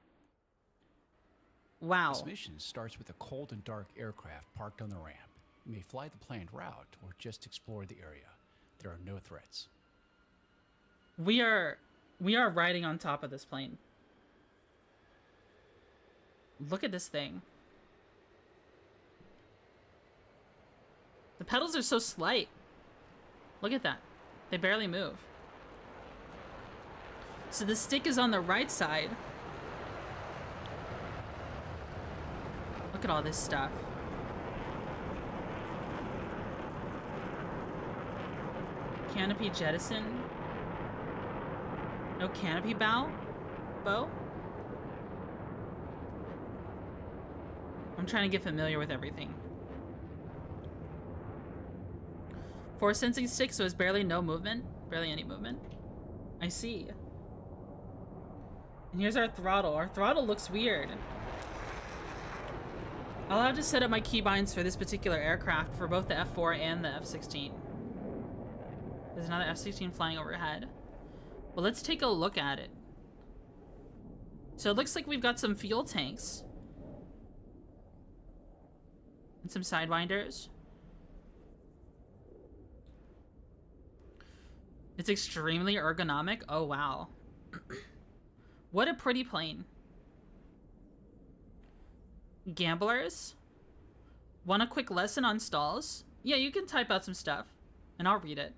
Wow. This mission starts with a cold and dark aircraft parked on the ramp. You may fly the planned route or just explore the area. There are no threats. We are riding on top of this plane. Look at this thing. The pedals are so slight. Look at that. They barely move. So the stick is on the right side. Look at all this stuff. Canopy jettison. No canopy bow? I'm trying to get familiar with everything. Force sensing stick, so it's barely no movement. Barely any movement. I see. And here's our throttle. Our throttle looks weird. I'll have to set up my keybinds for this particular aircraft for both the F-4 and the F-16. There's another F-16 flying overhead. Well, let's take a look at it. So it looks like we've got some fuel tanks. And some sidewinders. It's extremely ergonomic. Oh, wow. What a pretty plane. Gamblers? Want a quick lesson on stalls? Yeah, you can type out some stuff, and I'll read it.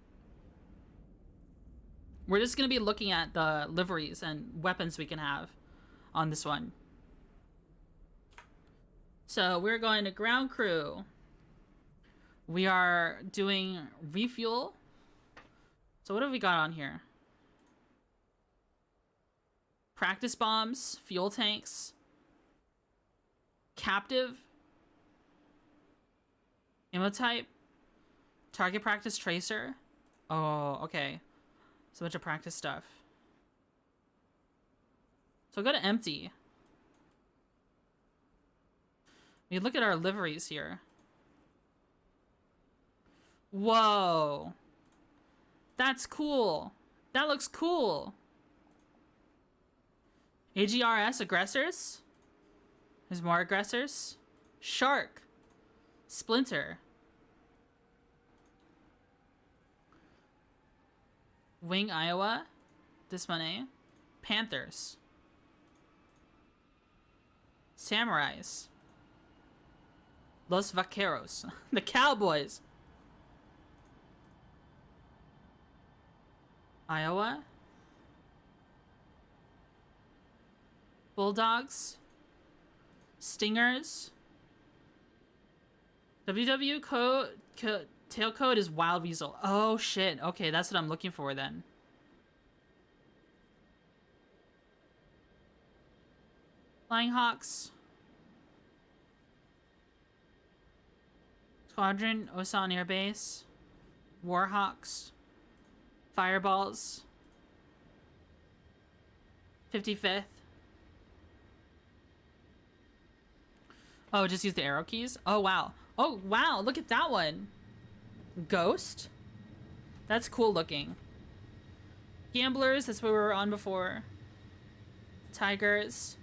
We're just going to be looking at the liveries and weapons we can have on this one. So we're going to ground crew. We are doing refuel. So what have we got on here? Practice bombs, fuel tanks, captive, ammo type, target practice tracer. Oh, okay. It's a bunch of practice stuff. So go to empty. We look at our liveries here. Whoa. That's cool. That looks cool. AGRS aggressors? There's more aggressors. Shark. Splinter. Wing, Iowa. This one, eh? Panthers. Samurais. Los Vaqueros. The Cowboys. Iowa. Bulldogs. Stingers. WW tailcode is Wild Weasel. Oh shit. Okay, that's what I'm looking for then. Flying Hawks. Squadron, Osan Air Base. Warhawks. Fireballs. 55th. Oh, just use the arrow keys? Oh, wow. Oh, wow. Look at that one. Ghost? That's cool looking. Gamblers, that's what we were on before. Tigers.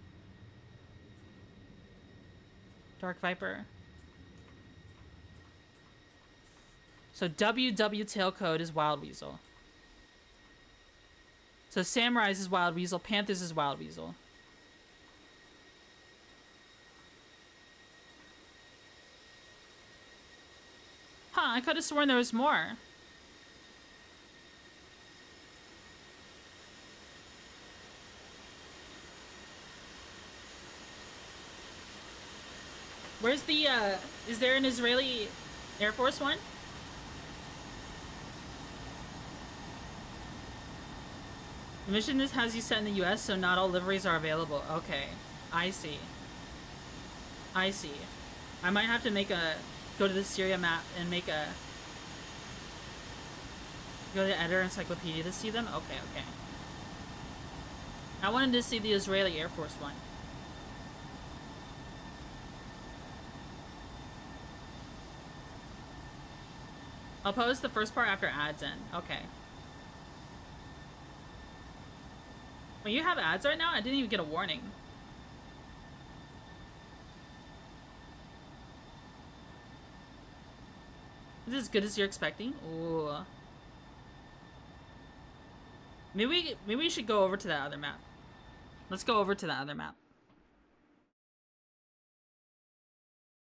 Dark Viper. So WW tailcode is Wild Weasel. So Samurais is Wild Weasel, Panthers is Wild Weasel. Huh, I could have sworn there was more. Where's the, is there an Israeli Air Force one? The mission this has you set in the US, so not all liveries are available. Okay, I see. I see. I might have to make a, go to the Syria map and make a, go to the editor encyclopedia to see them? Okay, okay. I wanted to see the Israeli Air Force one. I'll post the first part after ads end. Okay. Well, you have ads right now? I didn't even get a warning. Is this as good as you're expecting? Ooh. Maybe we should go over to that other map. Let's go over to that other map.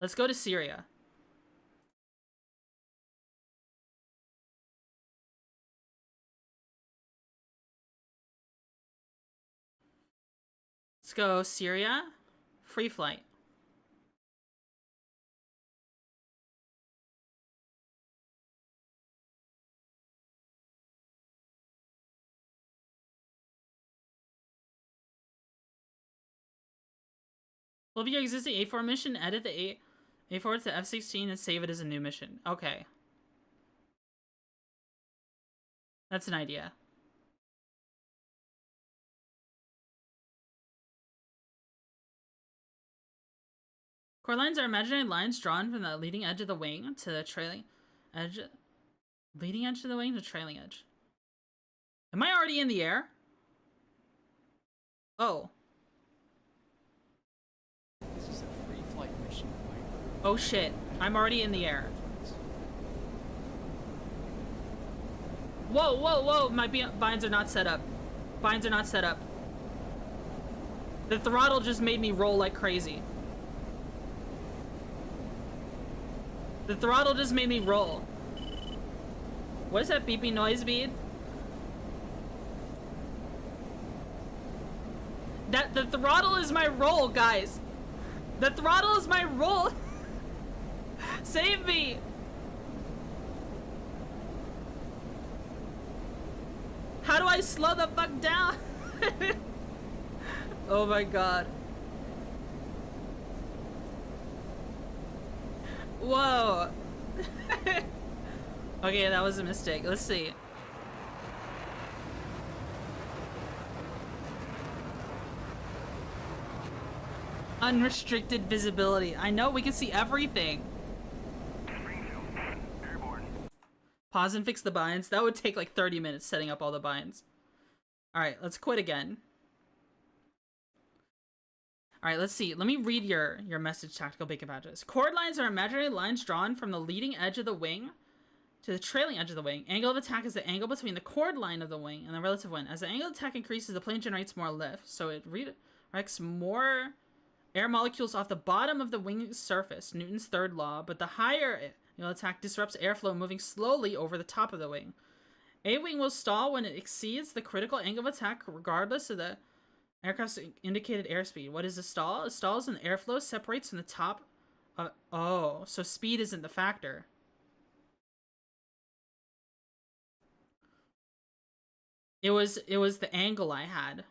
Let's go to Syria. Let's go Syria. Free flight. Will be your existing A4 mission, edit the A4 to F16 and save it as a new mission. Okay. That's an idea. Core lines are imaginary lines drawn from the leading edge of the wing to the trailing edge. Leading edge of the wing to trailing edge. Am I already in the air? Oh. This is a free flight mission. Oh shit. I'm already in the air. Whoa, whoa, whoa. My binds are not set up. Binds are not set up. The throttle just made me roll like crazy. The throttle just made me roll. What is that beeping noise, Bead? The throttle is my roll, guys. The throttle is my roll. Save me. How do I slow the fuck down? Oh my god. Whoa. Okay, that was a mistake. Let's see. Unrestricted visibility. I know, we can see everything. Pause and fix the binds. That would take like 30 minutes setting up all the binds. Alright, let's quit again. Alright, let's see. Let me read your message, Tactical Bacon Badges. Chord lines are imaginary lines drawn from the leading edge of the wing to the trailing edge of the wing. Angle of attack is the angle between the chord line of the wing and the relative wind. As the angle of attack increases, the plane generates more lift, so it redirects more air molecules off the bottom of the wing's surface, Newton's third law, but the higher angle attack disrupts airflow moving slowly over the top of the wing. A wing will stall when it exceeds the critical angle of attack regardless of the aircraft's indicated airspeed. What is a stall? A stall is when the airflow separates from the top of... Oh, so speed isn't the factor. It was the angle I had.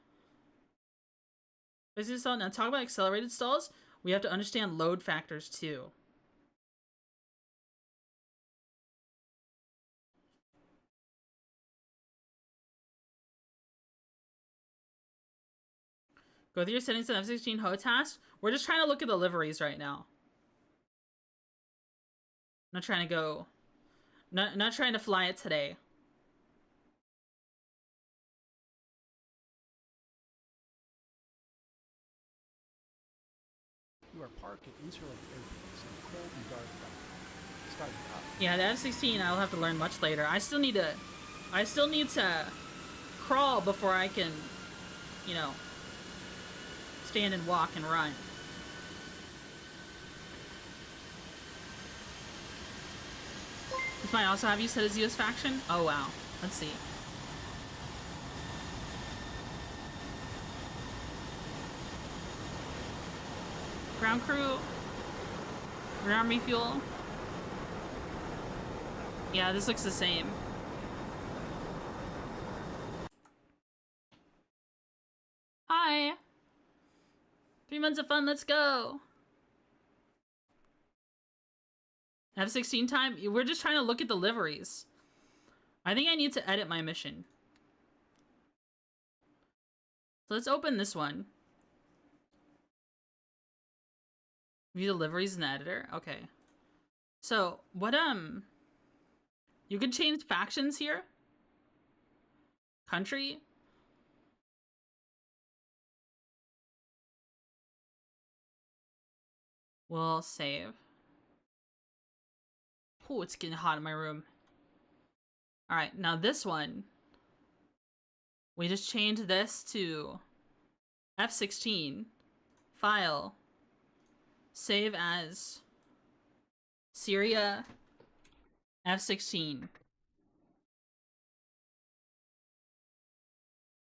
Now talk about accelerated stalls. We have to understand load factors too. Go through your settings in F-16 HOTAS. We're just trying to look at the liveries right now. Not trying to go... Not trying to fly it today. You are parked at insulated airfields in a cold and dark ground. Starting up. Yeah, the F-16 I'll have to learn much later. I still need to crawl before I can, you know, stand and walk and run. This might also have you set as US faction? Oh wow. Let's see. Ground crew. Green Army fuel. Yeah, this looks the same. Hi. 3 months of fun, let's go. F-16 time? We're just trying to look at the liveries. I think I need to edit my mission. So let's open this one. View the liveries in the editor? Okay. So, what, you can change factions here? Country? We'll save. Oh, it's getting hot in my room. Alright, now this one. We just changed this to F-16. File. Save as Syria F-16.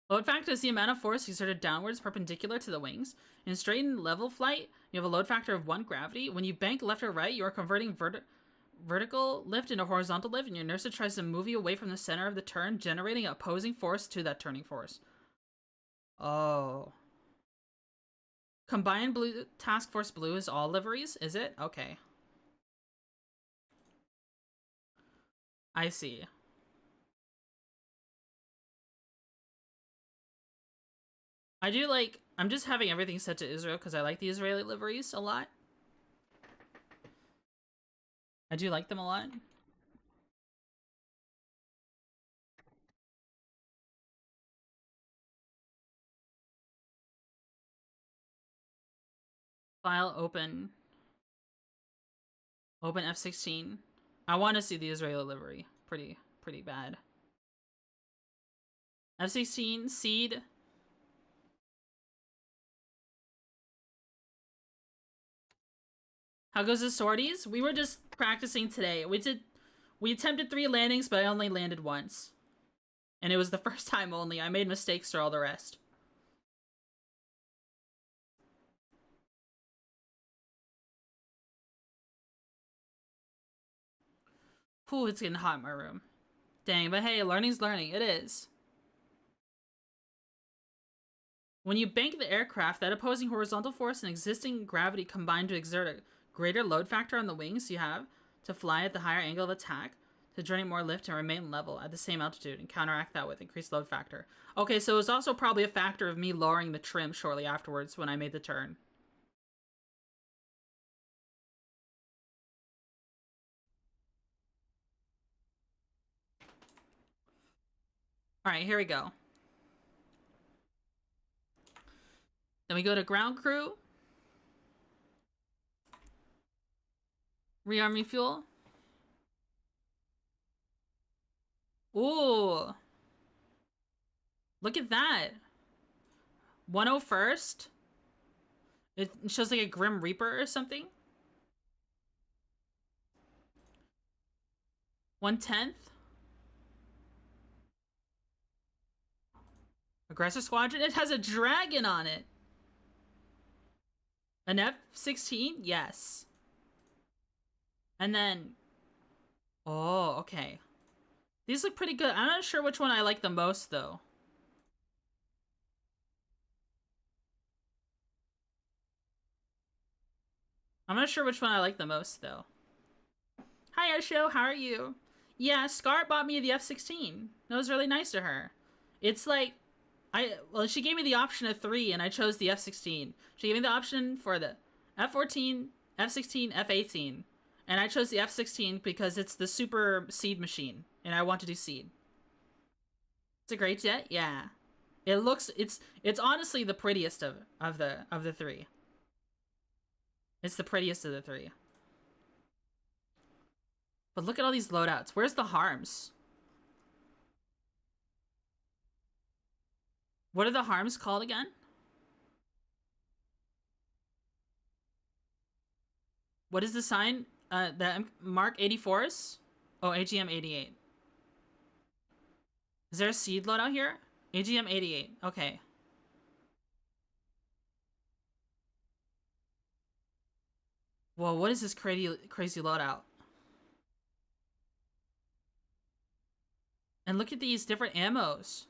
Load factor is the amount of force exerted downwards perpendicular to the wings. In straight and level flight, you have a load factor of 1 gravity. When you bank left or right, you are converting vertical lift into horizontal lift, and your inertia tries to move you away from the center of the turn, generating opposing force to that turning force. Oh. Combined blue task force blue is all liveries, is it? Okay. I see. I do like, I'm just having everything set to Israel because I like the Israeli liveries a lot. I do like them a lot. File open. Open F-16. I want to see the Israeli livery. Pretty bad. F-16, seed. How goes the sorties? We were just practicing today. We attempted 3 landings, but I only landed once. And it was the first time only. I made mistakes for all the rest. Ooh, it's getting hot in my room. Dang, but hey, learning's learning. It is. When you bank the aircraft, that opposing horizontal force and existing gravity combine to exert a greater load factor on the wings you have to fly at the higher angle of attack, to generate more lift and remain level at the same altitude, and counteract that with increased load factor. Okay, so it was also probably a factor of me lowering the trim shortly afterwards when I made the turn. All right, here we go. Then we go to ground crew. Rearm refuel. Ooh. Look at that. 101st. It shows like a Grim Reaper or something. 110th. Aggressor Squadron. It has a dragon on it. An F-16? Yes. And then... Oh, okay. These look pretty good. I'm not sure which one I like the most, though. I'm not sure which one I like the most, though. Hi, Osho. How are you? Yeah, Scar bought me the F-16. That was really nice to her. It's like... Well, she gave me the option of 3, and I chose the F-16. She gave me the option for the F-14, F-16, F-18. And I chose the F-16 because it's the super seed machine, and I want to do seed. It's a great jet, yeah. It looks... It's honestly the prettiest of the 3. It's the prettiest of the 3. But look at all these loadouts. Where's the harms? What are the harms called again? What is the sign? The Mark 84s? Oh, AGM 88. Is there a seed loadout here? AGM 88. Okay. Whoa, what is this crazy loadout? And look at these different ammos.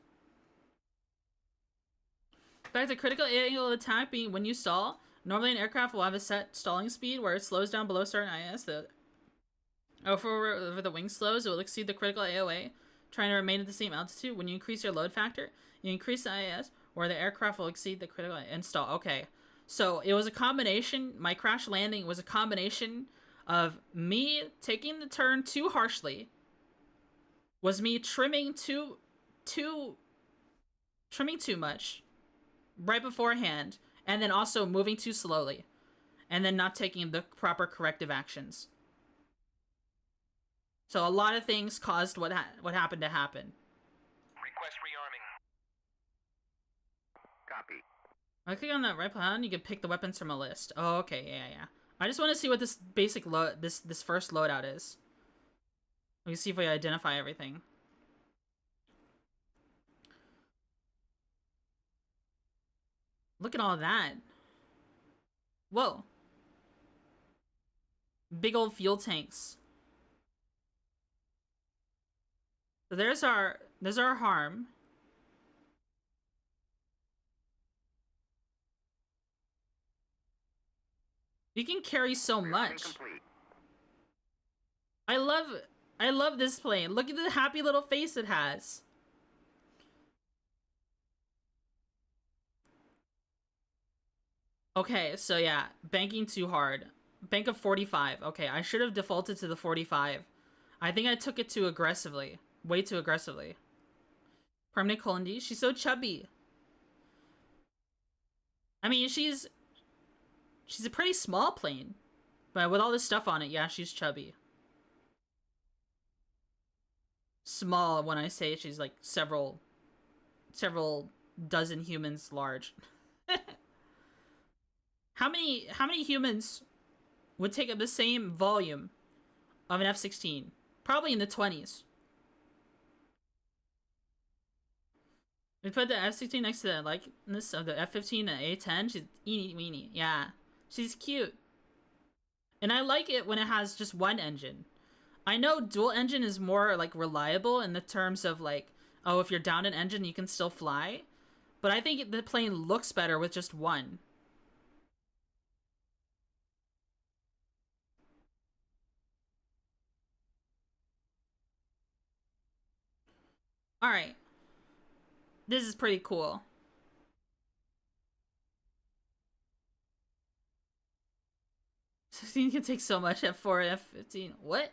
In fact, the critical angle of attack being when you stall. Normally an aircraft will have a set stalling speed where it slows down below certain IS. For the wing slows, it will exceed the critical AOA, trying to remain at the same altitude. When you increase your load factor, you increase the IS, where the aircraft will exceed the critical and stall. Okay. So it was a combination, my crash landing was a combination of me taking the turn too harshly, was me trimming too much right beforehand, and then also moving too slowly, and then not taking the proper corrective actions. So a lot of things caused what happened to happen. Request rearming. Copy. I click on that right button, you can pick the weapons from a list. Oh, okay, yeah. I just want to see what this basic this first loadout is. We can see if we identify everything. Look at all that. Whoa. Big old fuel tanks. So there's our harm. You can carry so much. I love this plane. Look at the happy little face it has. Okay, so yeah, banking too hard. Bank of 45. Okay, I should have defaulted to the 45. I think I took it too aggressively. Way too aggressively. Permanent Colony, she's so chubby. I mean, she's a pretty small plane. But with all this stuff on it, yeah, she's chubby. Small when I say she's like several dozen humans large. How many humans would take up the same volume of an F-16? Probably in the 20s. We put the F-16 next to the likeness of the F-15 and A-10. She's eeny weeny. Yeah. She's cute. And I like it when it has just one engine. I know dual engine is more like reliable in the terms of like, oh, if you're down an engine, you can still fly. But I think the plane looks better with just one. Alright. This is pretty cool. F-16 can take so much F4 and F-15. What?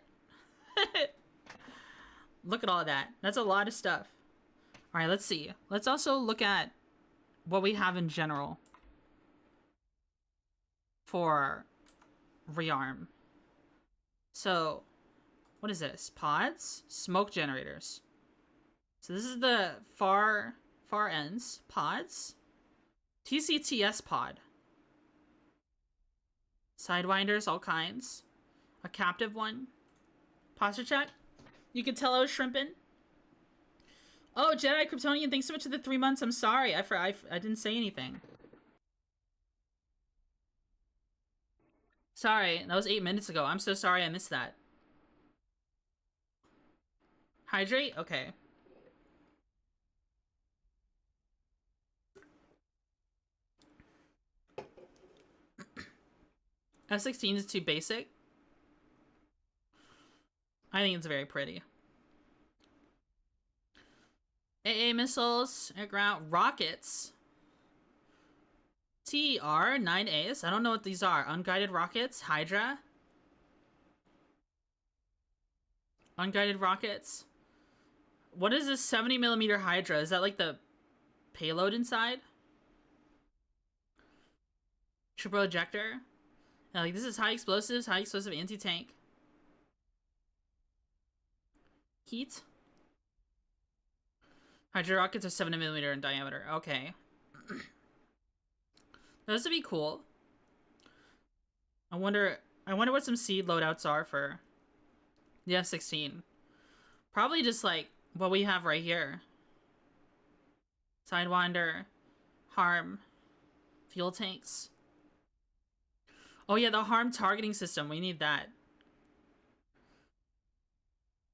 Look at all that. That's a lot of stuff. All right, let's see. Let's also look at what we have in general for rearm. So, what is this? Pods? Smoke generators. So this is the far ends. Pods. TCTS pod. Sidewinders, all kinds. A captive one. Posture check. You could tell I was shrimping. Oh, Jedi Kryptonian, thanks so much for the 3 months. I'm sorry. I didn't say anything. Sorry, that was 8 minutes ago. I'm so sorry I missed that. Hydrate? Okay. F-16 is too basic. I think it's very pretty. AA missiles, air ground, rockets. TR, 9As. I don't know what these are. Unguided rockets, Hydra. Unguided rockets. What is this 70mm Hydra? Is that like the payload inside? Triple ejector. Yeah, like this is high explosives, high explosive anti-tank. Heat. Hydra rockets are 70mm in diameter. Okay. Those would be cool. I wonder what some seed loadouts are for the F-16. Probably just like what we have right here. Sidewinder, harm, fuel tanks. Oh yeah, the harm targeting system. We need that.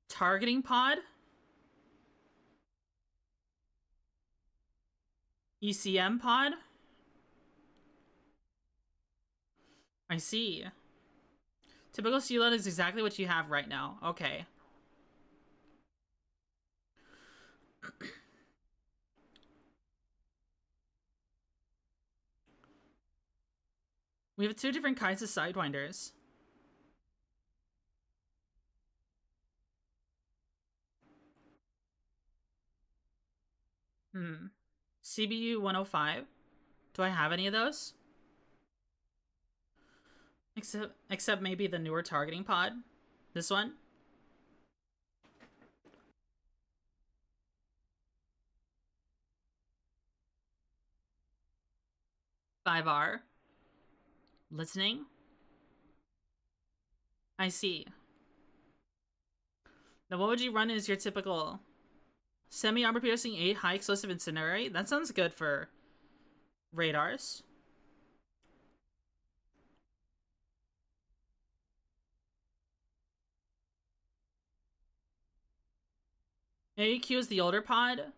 Targeting pod? ECM pod? I see. Typical sea load is exactly what you have right now. Okay. We have 2 different kinds of sidewinders. CBU 105. Do I have any of those? Except maybe the newer targeting pod. This one. 5R. Listening. I see. Now what would you run as your typical semi-armor piercing 8 high explosive incendiary? That sounds good for radars. AEQ is the older pod.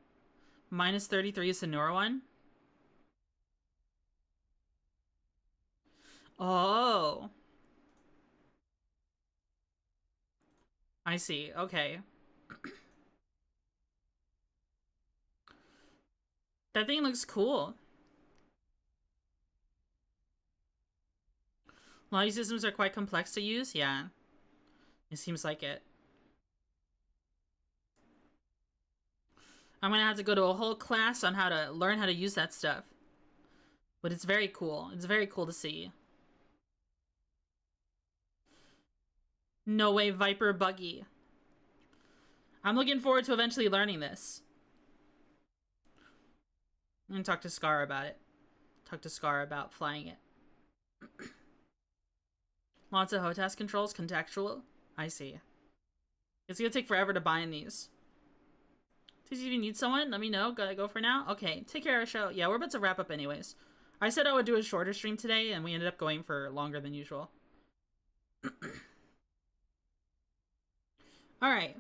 Minus 33 is the newer one. Oh. I see. Okay. That thing looks cool. A lot of these systems are quite complex to use. Yeah. It seems like it. I'm gonna have to go to a whole class on how to learn how to use that stuff. But it's very cool. It's very cool to see. No way, Viper buggy. I'm looking forward to eventually learning this. I'm gonna talk to Scar about it. Talk to Scar about flying it. Lots of HOTAS controls, contextual. I see. It's gonna take forever to bind these. If you need someone, let me know. Gotta go for now? Okay, take care of our show. Yeah, we're about to wrap up anyways. I said I would do a shorter stream today, and we ended up going for longer than usual. Alright.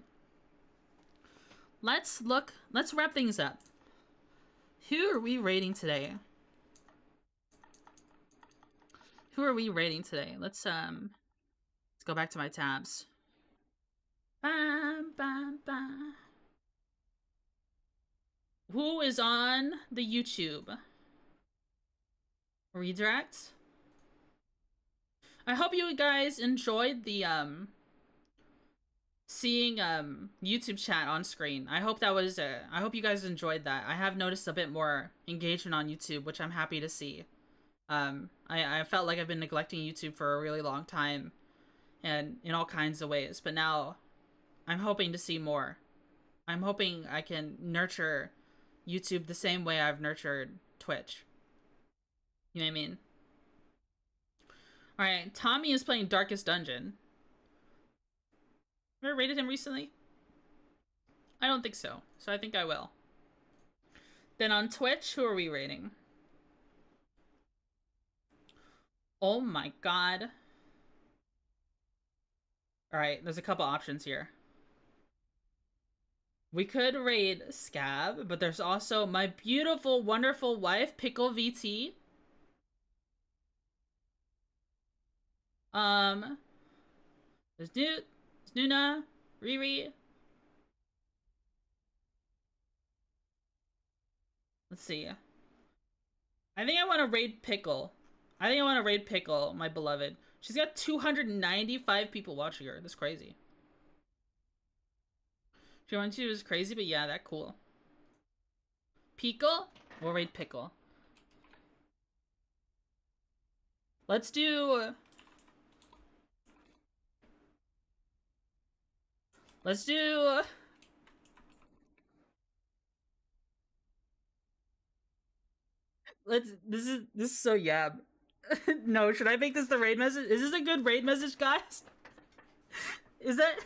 Let's wrap things up. Who are we rating today? Who are we rating today? Let's go back to my tabs. Bam, bam, bam. Who is on the YouTube? Redirect? I hope you guys enjoyed the seeing YouTube chat on screen. I hope that was I hope you guys enjoyed that. I have noticed a bit more engagement on YouTube, which I'm happy to see. I felt like I've been neglecting YouTube for a really long time, and in all kinds of ways, but now I'm hoping to see more. I'm hoping I can nurture YouTube the same way I've nurtured Twitch. You know what I mean? Alright, Tommy is playing Darkest Dungeon. Ever rated him recently? I don't think so, so I think I will. Then on Twitch, who are we rating? Oh my god. Alright, there's a couple options here. We could raid Scab, but there's also my beautiful, wonderful wife, Pickle VT. There's Newt, there's Nuna, Riri. Let's see. I think I want to raid Pickle. I think I want to raid Pickle, my beloved. She's got 295 people watching her. That's crazy. She wants you is crazy, but yeah, that cool. Pickle? We'll raid Pickle. Let's do... Let's do... This is so yab. No, should I make this the raid message? Is this a good raid message, guys? Is that...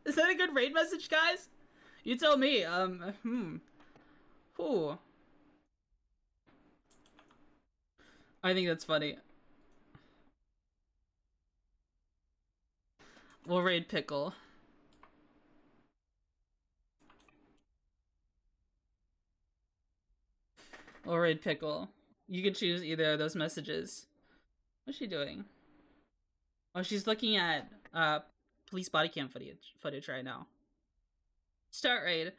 Is that a good raid message, guys? You tell me. Ooh. I think that's funny. We'll raid Pickle. We'll raid Pickle. You can choose either of those messages. What's she doing? Oh, she's looking at police body cam footage right now. Start raid.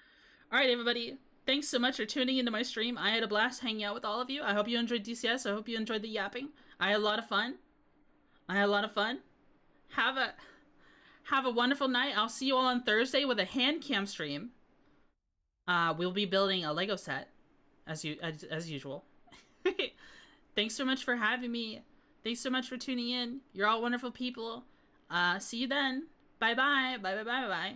Alright, everybody. Thanks so much for tuning into my stream. I had a blast hanging out with all of you. I hope you enjoyed DCS. I hope you enjoyed the yapping. I had a lot of fun. Have a wonderful night. I'll see you all on Thursday with a hand cam stream. We'll be building a Lego set as usual. Thanks so much for having me. Thanks so much for tuning in. You're all wonderful people. See you then. Bye bye. Bye bye bye bye.